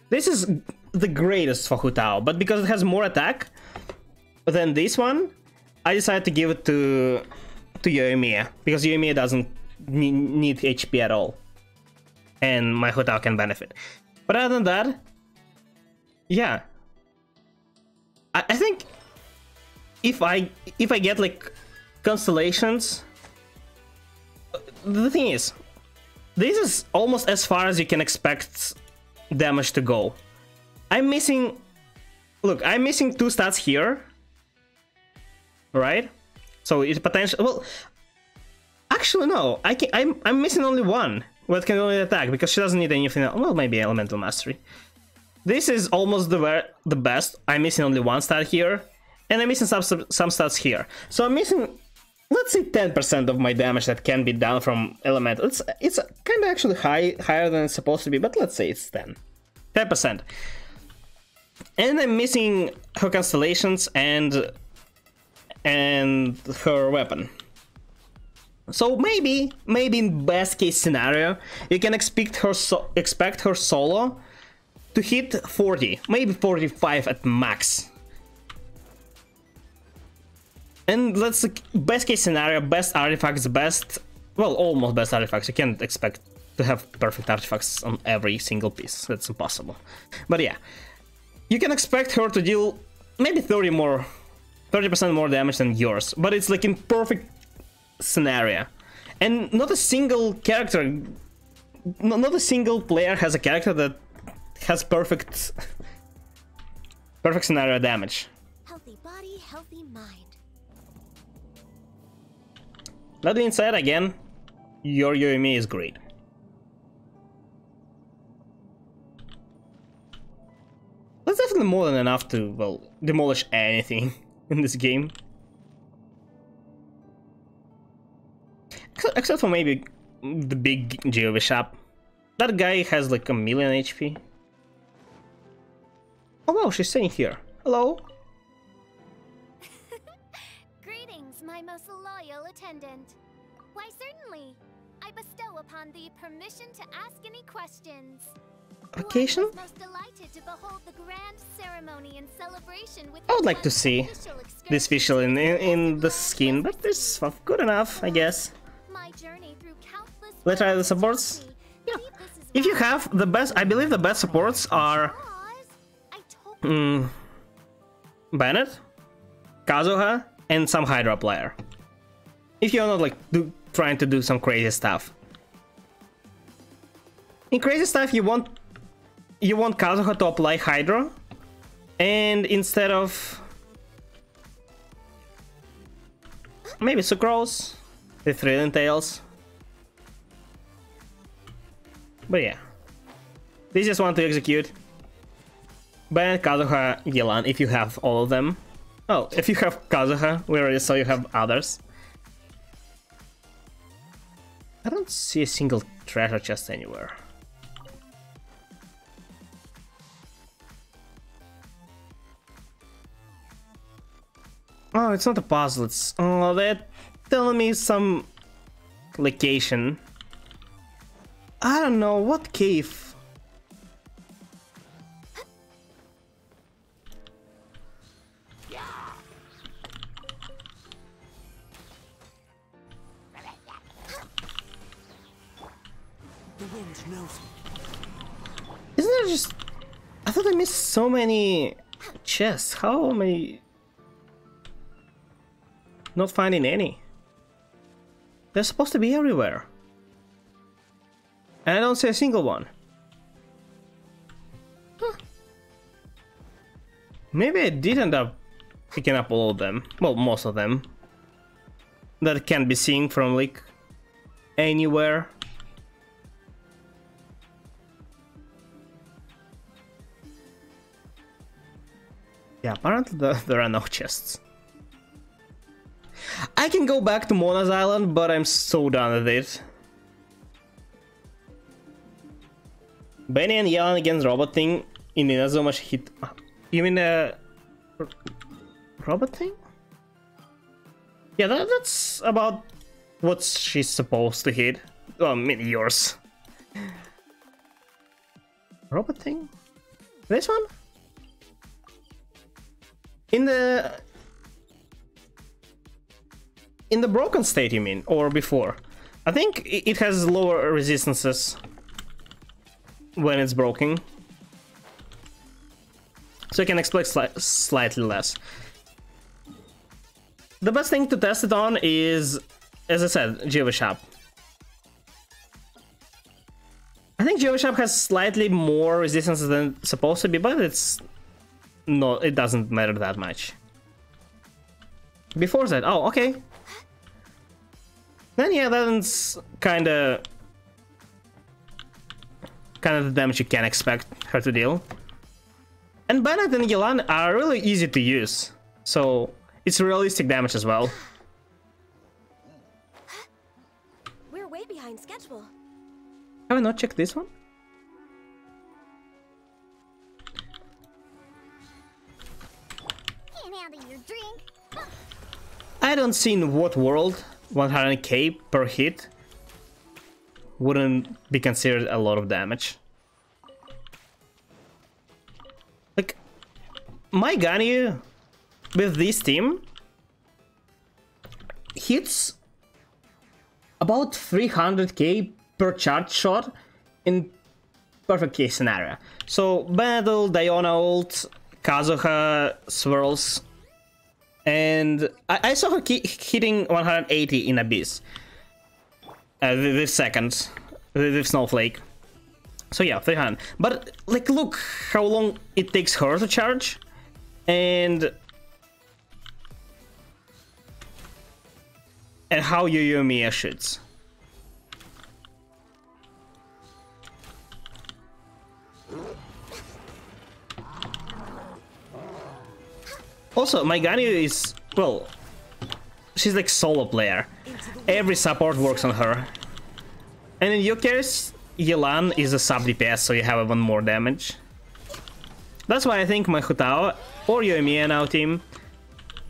This is the greatest for Hu Tao, but because it has more attack than this one, I decided to give it to Yoimiya, because Yoimiya doesn't need HP at all, and my Hu Tao can benefit. But other than that, yeah, I think if I get like constellations, the thing is, this is almost as far as you can expect damage to go. I'm missing, look, I'm missing 2 stats here, right? So it's potential. Well, actually no, I'm missing only 1. What can only attack because she doesn't need anything else. Well, maybe elemental mastery. This is almost the best. I'm missing only 1 stat here, and I'm missing some stats here. So I'm missing, let's say, 10% of my damage that can be done from elemental. It's kind of actually higher than it's supposed to be, but let's say it's 10%. And I'm missing her constellations and her weapon. So maybe in best case scenario, you can expect her solo to hit 40, maybe 45 at max. And let's best case scenario, best artifacts, almost best artifacts. You can't expect to have perfect artifacts on every single piece. That's impossible. But yeah, you can expect her to deal maybe 30% more damage than yours. But it's like in perfect scenario, and not a single character, not a single player has a character that has perfect scenario damage. Healthy body, healthy mind. That being said, again, your Yoimi is great. That's definitely more than enough to, well, demolish anything in this game. Except for maybe the big Geo Bishop. That guy has like 1,000,000 HP. Oh wow, she's staying here. Hello. Greetings, my most loyal attendant. Why, certainly. I bestow upon thee permission to ask any questions. Vacation? I was most delighted to behold the grand ceremony and celebration with I would like to see this visual in the skin, but this is good enough, I guess. Let's try the supports. Yeah. If you have the best, I believe the best supports are Bennett, Kazuha, and some Hydra player. If you're not like trying to do some crazy stuff. In crazy stuff, you want Kazuha to apply Hydra, and instead of maybe Sucrose with Thrilling Tales. But yeah, this is one to execute. Bennett, Kazuha, Yelan, if you have all of them. Oh, if you have Kazuha, we already saw you have others. I don't see a single treasure chest anywhere. Oh, it's not a puzzle, it's... Oh, they're telling me some location. I don't know, what cave? The wind knows. Isn't there just... I thought I missed so many chests. How am I not finding any? They're supposed to be everywhere. And I don't see a single one. Huh. Maybe I did end up picking up all of them. Well, most of them. That can be seen from like anywhere. Yeah, apparently there are no chests. I can go back to Mona's Island, but I'm so done with it. Benny and Yelan against Robot Thing in Inazuma hit. You mean Robot Thing? Yeah, that's about what she's supposed to hit. Oh, I mean yours. Robot Thing? This one? In the broken state, you mean, or before? I think it has lower resistances when it's broken. so you can expect slightly less. The best thing to test it on is, as I said, Geovishap. I think Geovishap has slightly more resistance than it's supposed to be, but it's no, it doesn't matter that much. Before that, oh, okay. Then yeah, that's kinda the damage you can expect her to deal. And Bennett and Yelan are really easy to use, so it's realistic damage as well. We're way behind schedule. Have I not checked this one? Can't handle your drink. I don't see in what world 100k per hit wouldn't be considered a lot of damage. Like, my Ganyu with this team hits about 300k per charge shot in perfect case scenario. So Battle, Diona ult, Kazuha swirls, and I saw her hitting 180 in Abyss this second with Snowflake. So yeah, 300. But like, look how long it takes her to charge, and how Yoimiya shoots. Also, my Ganyu is, well, she's like solo player. Every support works on her. And in your case, Yelan is a sub DPS, so you have even more damage. That's why I think my Hutao or Yoimiya now team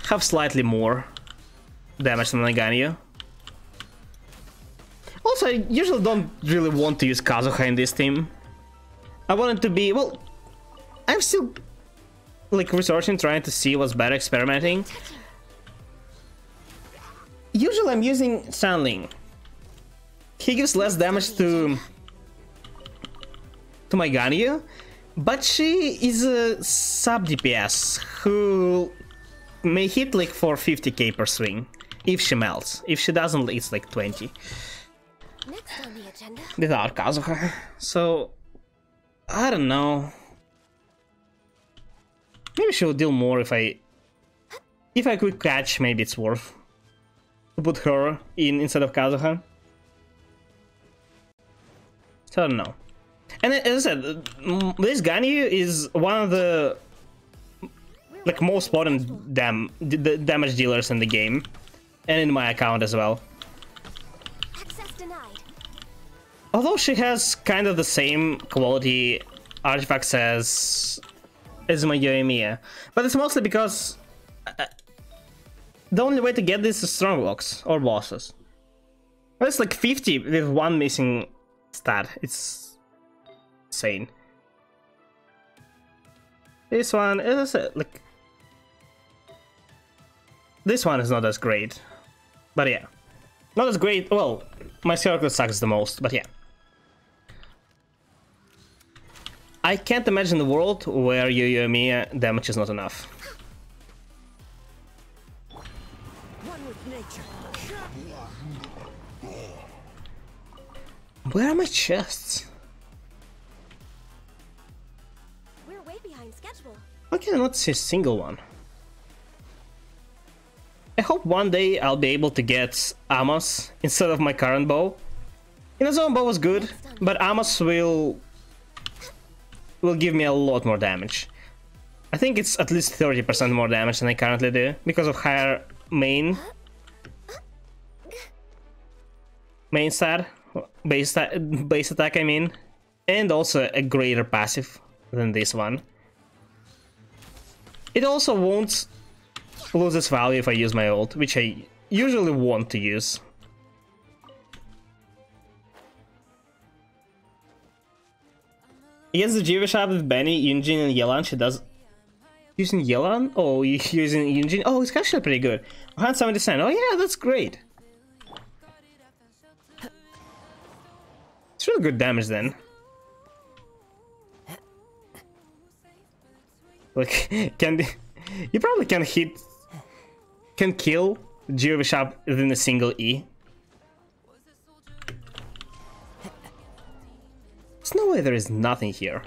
have slightly more damage than my Ganyu. Also, I usually don't really want to use Kazuha in this team. I want it to be, well, I'm still like researching, trying to see what's better, experimenting. Usually I'm using Sanling. He gives less damage to my Ganyu, but she is a sub DPS who may hit like for 50k per swing if she melts. If she doesn't, it's like 20. Next on the agenda. Without Kazuha. So I don't know. Maybe she'll deal more if I quick catch. Maybe it's worth to put her in instead of Kazuha. So I don't know. And as I said, this Ganyu is one of the like most potent damage dealers in the game, and in my account as well. Access denied. Although she has kind of the same quality artifacts as my Yoimiya, but it's mostly because the only way to get this is strong blocks or bosses. Well, it's like 50 with one missing stat. It's insane. This one is like, this one is not as great, but yeah, not as great. Well, my circle sucks the most, but yeah. I can't imagine a world where Yoimiya damage is not enough. One with nature. Where are my chests? We're way behind schedule. Why can I not see a single one? I hope one day I'll be able to get Amos instead of my current bow. Inazuma bow was good, but Amos will give me a lot more damage. I think it's at least 30% more damage than I currently do because of higher main stat, base attack I mean, and also a greater passive than this one. It also won't lose its value if I use my ult, which I usually want to use. Against the Geovishap with Benny, Yunjin, and Yelan, she does... Using Yelan? Oh, using Yunjin? Oh, it's actually pretty good. 170%. Oh yeah, that's great. It's really good damage then. Like, you probably can kill Geo Bishop within a single E. There's no way there is nothing here.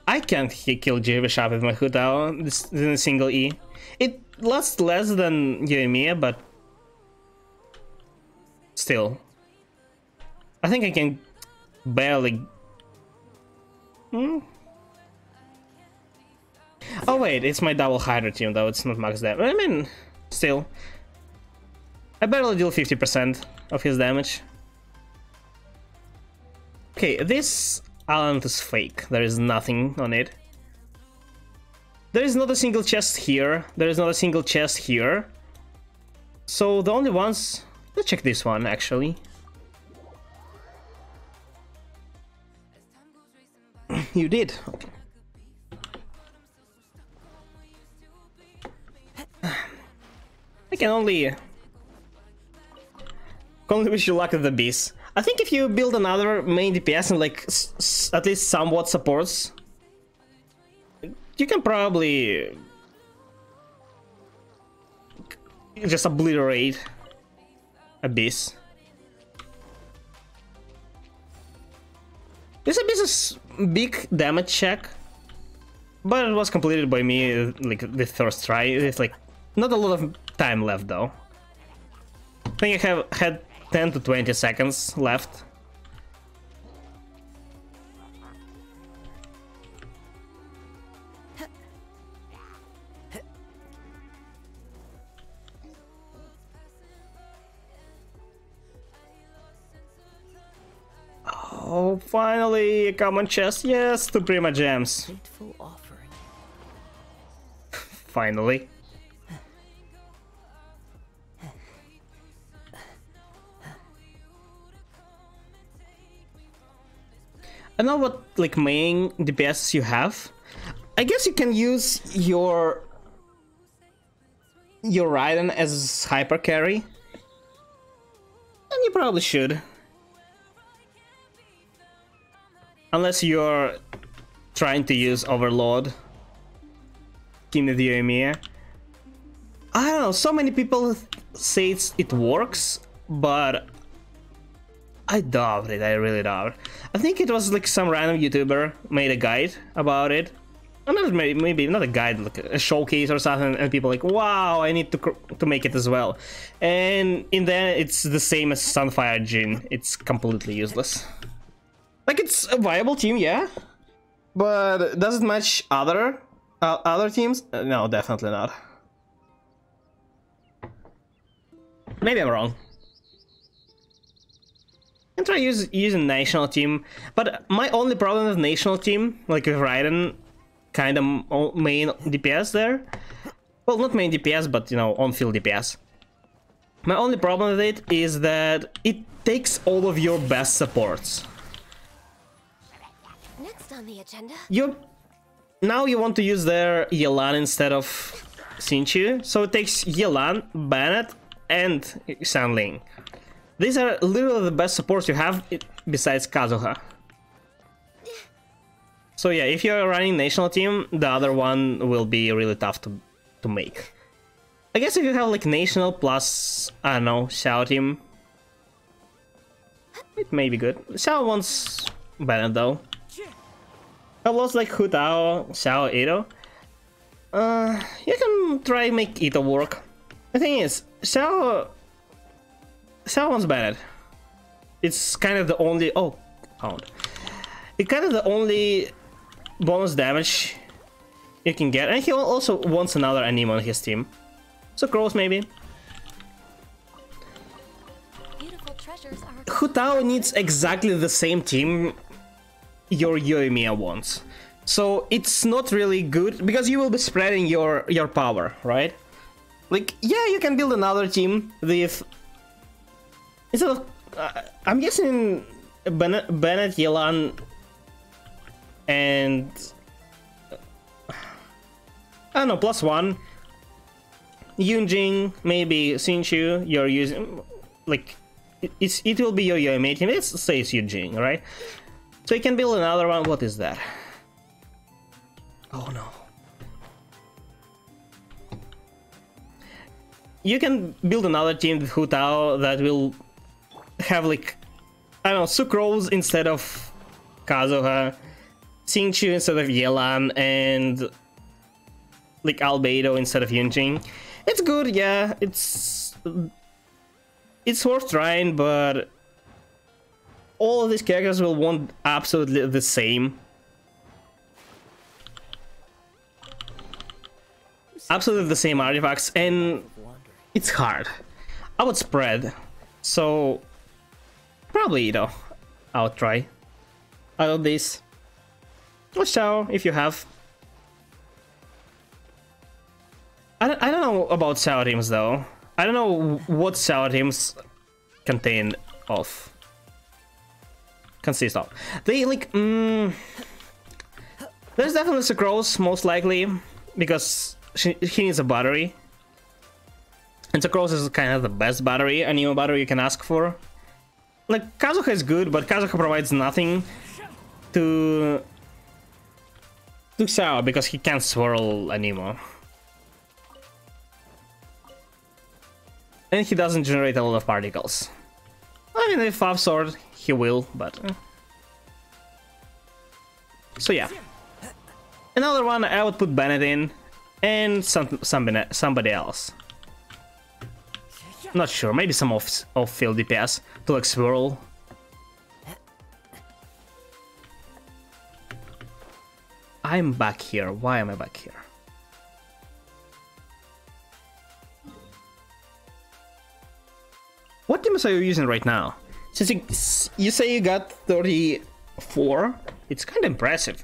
I can't kill Geo Bishop with my Hu Tao within a single E. It lasts less than Yoimiya, but still. I think I can barely... Oh wait, it's my double Hydra team though, it's not max damage. I mean, still. I barely deal 50% of his damage. Okay, this island is fake, there is nothing on it. There is not a single chest here, there is not a single chest here. So the only ones... Let's check this one actually. You did? Okay. I can only wish you luck with the beast. I think if you build another main DPS and like at least somewhat supports, you can probably just obliterate Abyss. This Abyss is big damage check, but it was completed by me like the first try. It's like not a lot of time left though. I think I had 10 to 20 seconds left. Oh, finally a common chest. Yes, 2 Prima Gems. Fateful offering. Finally. I know what like main DPS you have. I guess you can use your Raiden as hyper carry. And you probably should. Unless you're trying to use Overlord. Team with Yoimiya. I don't know, so many people say it works, but I doubt it, I really doubt. I think it was like some random YouTuber made a guide about it. Maybe not a guide, like a showcase or something, and people like, wow, I need to make it as well. And in the end, it's the same as Sunfire Jin. It's completely useless. Like, it's a viable team, yeah, but does it match other teams? No, definitely not. Maybe I'm wrong. I can try using national team, but my only problem with national team, like with Raiden, kind of main DPS there. Well, not main DPS, but you know, on-field DPS. My only problem with it is that it takes all of your best supports. Next on the agenda. Now you want to use their Yelan instead of Xingqiu, so it takes Yelan, Bennett, and Xianling. These are literally the best supports you have besides Kazuha. So yeah, if you're running national team, the other one will be really tough to make. I guess if you have like national plus, I don't know, Xiao team, it may be good. Xiao wants Bennett though. I've lost like Hu Tao, Xiao, Ito. You can try make Ito work. The thing is, Xiao wants Bennett. It's kind of the only... Oh, pound. It's kind of the only bonus damage you can get. And he also wants another anime on his team. So Crows maybe. Hu Tao needs exactly the same team your Yoimiya wants. So it's not really good, because you will be spreading your power, right? Like, yeah, you can build another team with... Instead of... I'm guessing Bennett, Yelan, and... I don't know, +1. Yunjing, maybe Xingqiu, you're using... Like, it will be your Yoimiya team. Let's say it's Yunjing, right? So you can build another one. What is that? Oh no. You can build another team with Hu Tao that will have like, I don't know, Sucrose instead of Kazuha, Xingqiu instead of Yelan, and like Albedo instead of Yunjin. It's good, yeah, it's worth trying, but all of these characters will want absolutely the same. Absolutely the same artifacts, and it's hard. I would spread, so probably, you know, I'll try out of this. Watch out if you have. I don't know about sour teams though. I don't know what sour teams consist of. They like there's definitely Sucrose most likely because he needs a battery. And Sucrose is kind of the best battery, a Nemo battery you can ask for. Like, Kazuha is good, but Kazuha provides nothing to Sao because he can't swirl a Nemo. And he doesn't generate a lot of particles. I mean, if Five Sword, he will, but... So yeah. Another one I would put Bennett in, and somebody else. Not sure, maybe some off-field DPS to like swirl. I'm back here. Why am I back here? What teams are you using right now? Since you say you got 34, it's kind of impressive.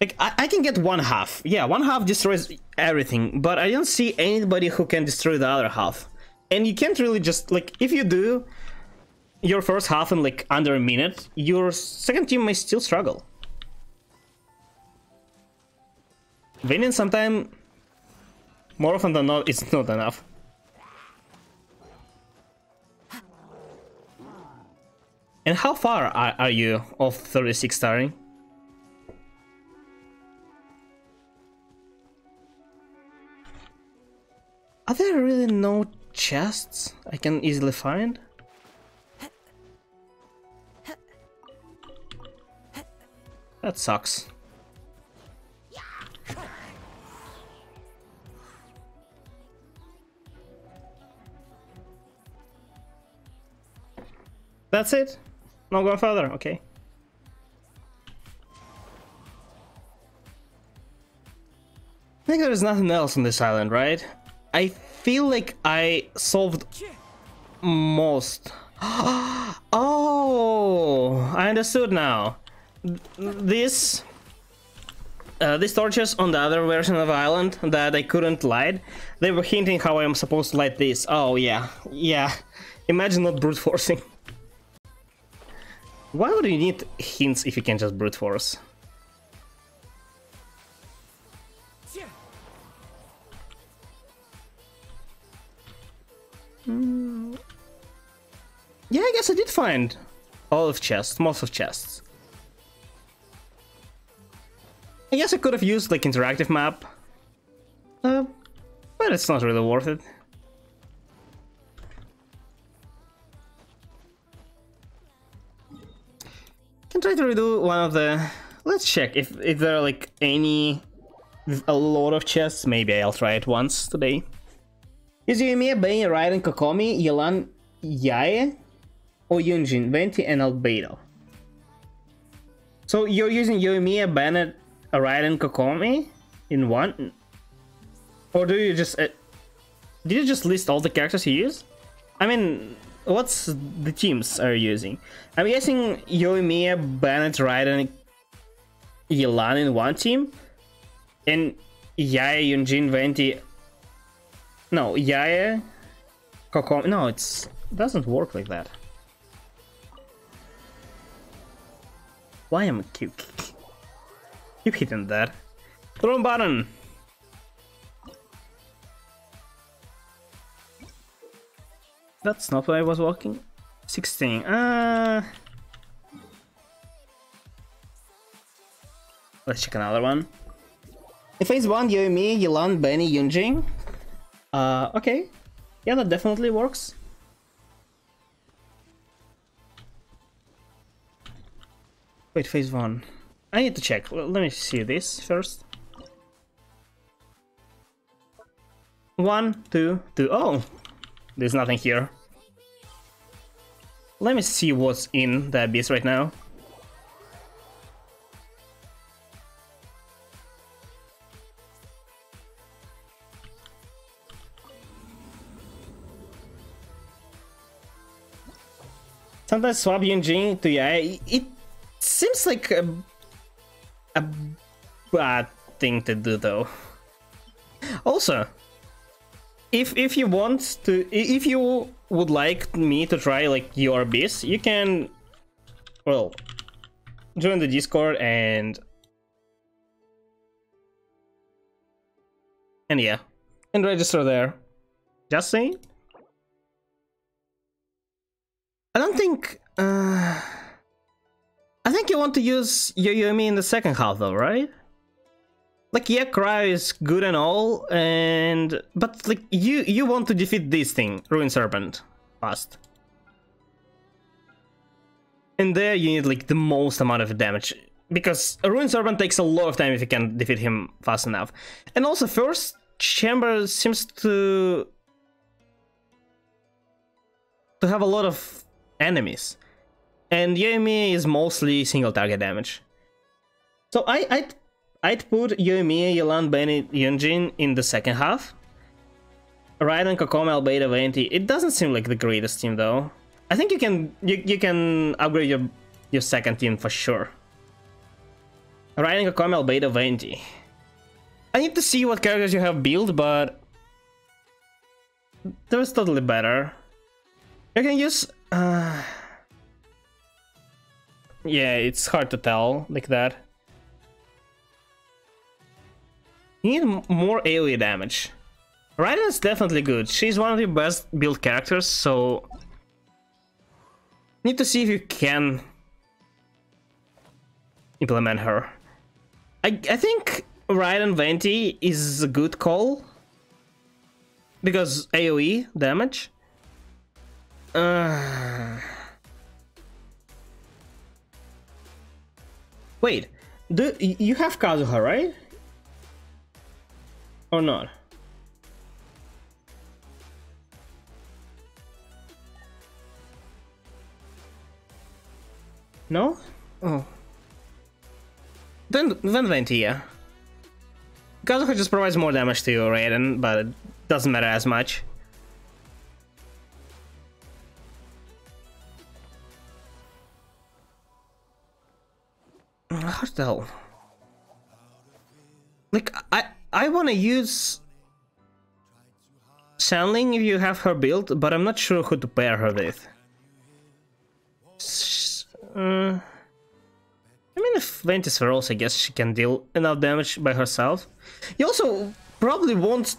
Like, I can get one half. Yeah, one half destroys everything, but I don't see anybody who can destroy the other half. And you can't really just, like, if you do your first half in, like, under a minute, your second team may still struggle. Winning sometimes, more often than not, it's not enough. And how far are you of 36 starring? Are there really no chests I can easily find? That sucks. That's it? Not going further, okay. I think there is nothing else on this island, right? I feel like I solved most. Oh, I understood now. These torches on the other version of the island that I couldn't light, they were hinting how I'm supposed to light this. Oh yeah, yeah. Imagine not brute forcing. Why would you need hints if you can just brute force? Yeah, I guess I did find all of chests, most of chests. I guess I could have used like interactive map, but it's not really worth it. Can try to redo one of the. Let's check if there are like any with a lot of chests. Maybe I'll try it once today. Is Yoimiya, Bane, Raiden, Kokomi, Yelan, Yae, or Yunjin, Venti, and Albedo? So you're using Yoimiya, Bennett, Raiden, Kokomi in one? Or do you just... did you just list all the characters you use? I mean, what's the teams are you using? I'm guessing Yoimiya, Bennett, Raiden, Yelan in one team? And Yae, Yunjin, Venti... No, Yae, Kokomi... No, it doesn't work like that. Why am I keep hitting that? Wrong button! That's not why I was walking. 16. Let's check another one. In phase 1, Yomi, Yelan, Benny, Yunjin. Okay. Yeah, that definitely works. Wait, phase 1. I need to check. Let me see this first. 1, 2, 2. Oh! There's nothing here. Let me see what's in the abyss right now. Sometimes swap Yunjin to Yae. It seems like a bad thing to do, though. Also, if you want to, if you would like me to try like your abyss, you can, well, join the Discord and yeah, and register there. Just saying. I don't think. I think you want to use Yoyomi in the second half, though, right? Like, yeah, Cryo is good and all, but like you want to defeat this thing, Ruin Serpent, fast. And there you need like the most amount of damage, because a Ruin Serpent takes a lot of time if you can defeat him fast enough. And also, first chamber seems to have a lot of enemies, and Yomi is mostly single target damage. So I'd put Yomi, Yelan, Benny, Yunjin in the second half. Raiden, Kokoma, Albedo, Venti. It doesn't seem like the greatest team, though. I think you can upgrade your second team for sure. Raiden, Kokoma, Albedo, Venti. I need to see what characters you have built, but there's totally better. You can use. Yeah, it's hard to tell like that. You need more AoE damage. Raiden is definitely good. She's one of the best built characters, so need to see if you can implement her. I think Raiden Venti is a good call because AoE damage. Wait, you have Kazuha, right? Or not? No? Oh. Then Venti, yeah. Kazuha just provides more damage to you, Raiden, but it doesn't matter as much. How the hell? Like, I want to use Xianling if you have her build, but I'm not sure who to pair her with. I mean, if Ventus rolls, I guess she can deal enough damage by herself. You also probably want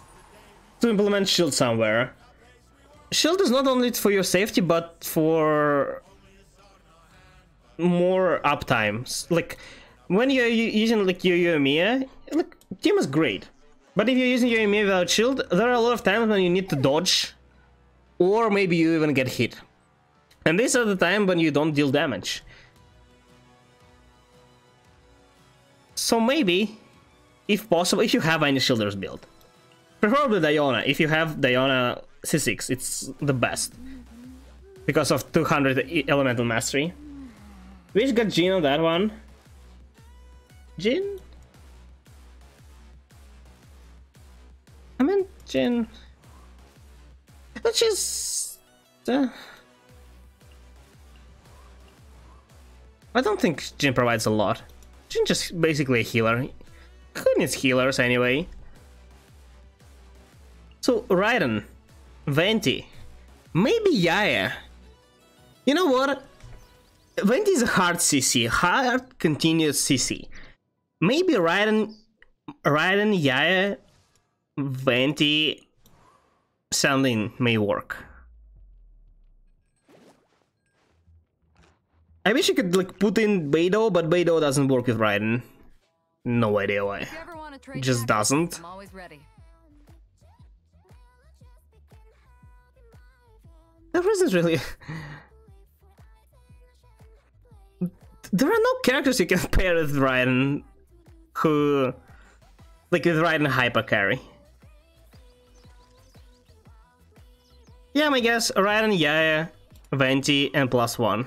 to implement Shield somewhere. Shield is not only for your safety, but for more uptime. Like, when you're using like your Yoimiya, like, team is great. But if you're using Yoimiya without shield, there are a lot of times when you need to dodge, or maybe you even get hit. And these are the time when you don't deal damage. So maybe, if possible, if you have any shielders built. Preferably Diona. If you have Diona C6, it's the best. Because of 200 elemental mastery. Which got Jin on that one? Jin? I mean, Jin. But she's. I don't think Jin provides a lot. Jin just basically a healer. Who needs healers anyway? So, Raiden, Venti, maybe Yae. You know what? Venti is a hard CC, hard continuous CC. Maybe Raiden, Yae, Venti, Xianling may work. I wish you could like put in Beidou, but Beidou doesn't work with Raiden. No idea why. Just doesn't. I'm always ready. There isn't really... There are no characters you can pair with Raiden who... Like with Raiden Hyper Carry. Yeah, I guess Raiden, Yaya, Venti, and +1.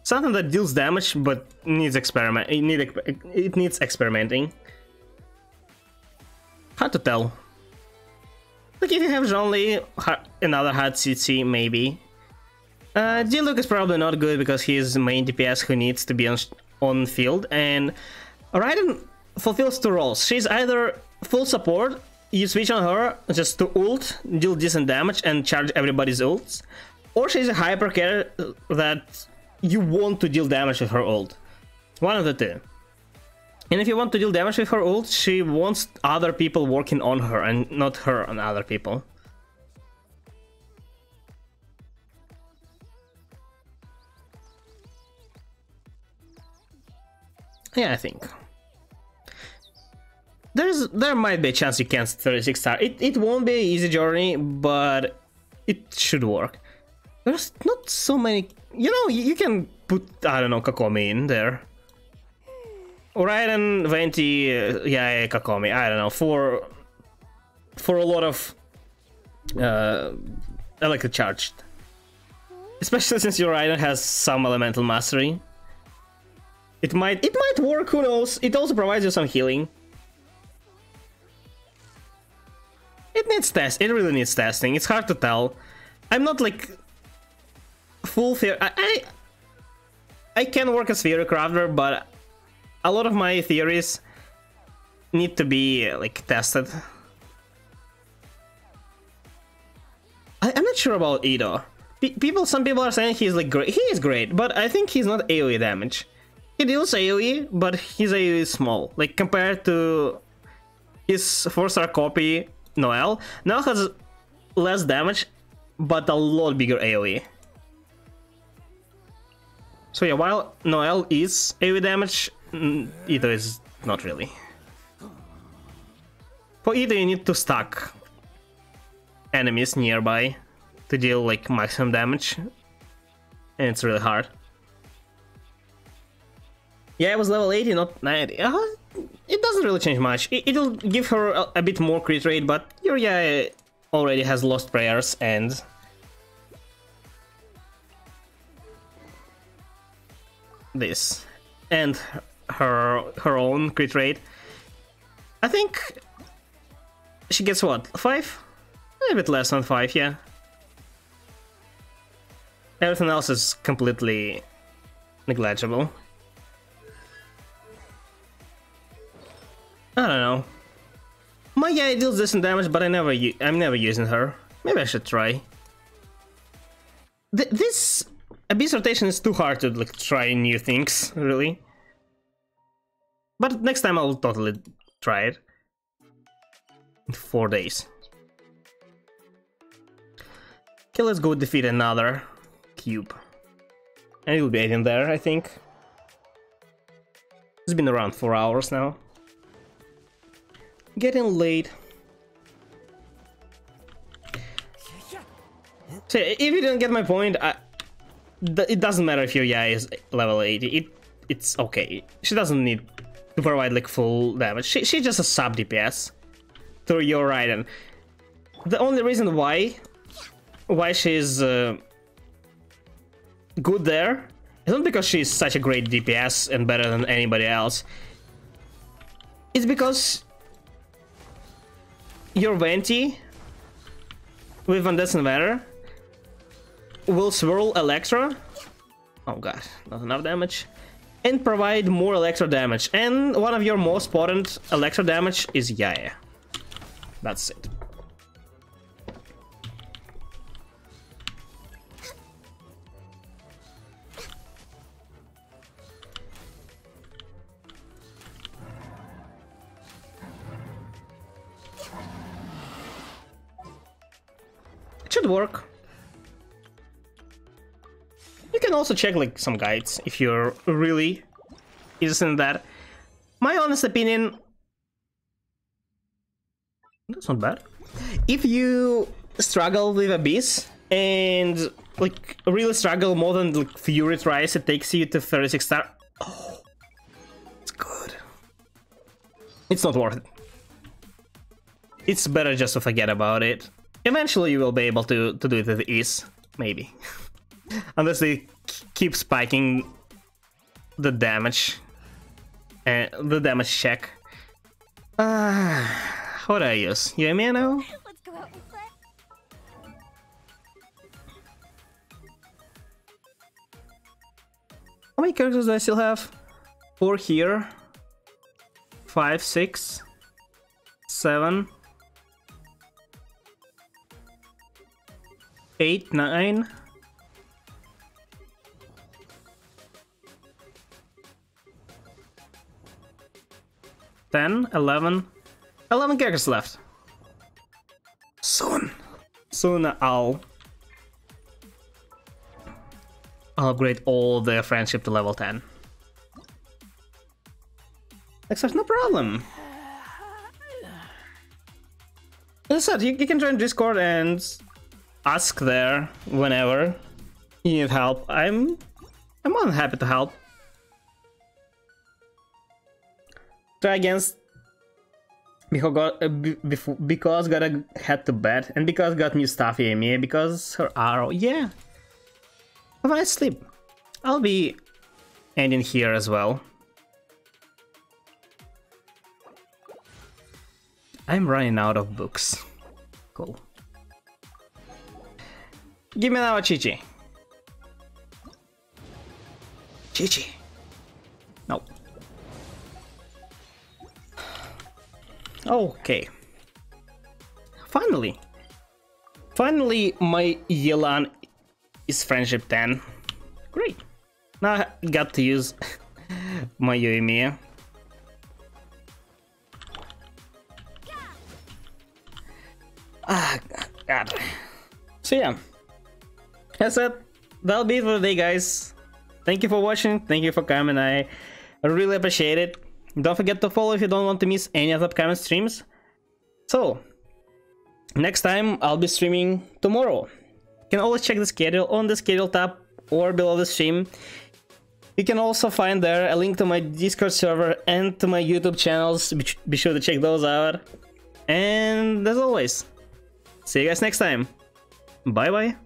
Something that deals damage but needs it needs experimenting. Hard to tell. Like if you have Zhongli, another hard CC maybe. Diluc is probably not good because he's main DPS who needs to be on field, and Raiden fulfills two roles. She's either full support, you switch on her just to ult, deal decent damage and charge everybody's ults, or she's a hyper carry that you want to deal damage with her ult. One of the two. And if you want to deal damage with her ult, she wants other people working on her and not her on other people. Yeah, I think. There might be a chance you can 36 star. It won't be an easy journey, but it should work. There's not so many... You know, you can put, I don't know, Kokomi in there. Raiden, Venti, yeah, Kokomi, I don't know, for a lot of electric charged. Especially since your Raiden has some elemental mastery. It might work, who knows? It also provides you some healing. It needs test. It really needs testing. It's hard to tell. I'm not like full theory. I can work as theory crafter, but a lot of my theories need to be like tested. I'm not sure about Ido. Some people are saying he's like great. He is great, but I think he's not AoE damage. He deals AoE, but his AoE is small. Like compared to his 4-star copy, Noel. Noel has less damage, but a lot bigger AoE. So yeah, while Noel is AoE damage, Ido is not really. For Ido you need to stack enemies nearby to deal like maximum damage, and it's really hard. Yeah, it was level 80, not 90. It doesn't really change much. It'll give her a bit more crit rate, but your Yaya already has Lost Prayers and... this. And her own crit rate. I think... she gets what? 5? A bit less than 5, yeah. Everything else is completely negligible. I don't know. My Yaya deals decent damage, but I'm never using her. Maybe I should try. This Abyss rotation is too hard to like try new things, really. But next time I'll totally try it. In 4 days. Okay, let's go defeat another cube. And it'll be in there, I think. It's been around 4 hours now. Getting late. So if you didn't get my point, it doesn't matter if your Yaya is level 80. It's okay. She doesn't need to provide like full damage. She's just a sub DPS to your Raiden. The only reason why she's good there is not because she's such a great DPS and better than anybody else. It's because your Venti with Vandescent Valor will swirl Electra. Oh god, not enough damage. And provide more Electro damage. And one of your most potent Electro damage is Yaya. That's it. It should work. You can also check like some guides if you're really interested in that. my honest opinion, that's not bad. If you struggle with Abyss and like really struggle more than like Fury tries, it takes you to 36 star. Oh, it's good. It's not worth it. It's better just to forget about it. Eventually you will be able to do it with ease, maybe. Unless they keep spiking the damage. The damage check. What do I use? Yoimiya now? Let's go out and play. How many characters do I still have? 4 here. 5, 6, 7, 8, 9. Ten, 11 characters left. Soon I'll upgrade all their friendship to level 10. Except no problem. As I said, you can join Discord and ask there whenever you need help. I'm more than happy to help. Try against because gotta head to bed, and because got new stuff Yoimiya, because her arrow. Yeah. Have a nice sleep. I'll be ending here as well. I'm running out of books. Cool. Give me now a Chi-Chi. Chi-Chi. No. Okay. Finally my Yelan is friendship 10. Great. Now I got to use my Yoimiya. God. So yeah. As I said, that'll be it for today, guys. Thank you for watching, thank you for coming, I really appreciate it. Don't forget to follow if you don't want to miss any of the upcoming streams. So, next time I'll be streaming tomorrow. You can always check the schedule on the schedule tab or below the stream. You can also find there a link to my Discord server and to my YouTube channels. Be sure to check those out. And as always, see you guys next time. Bye bye.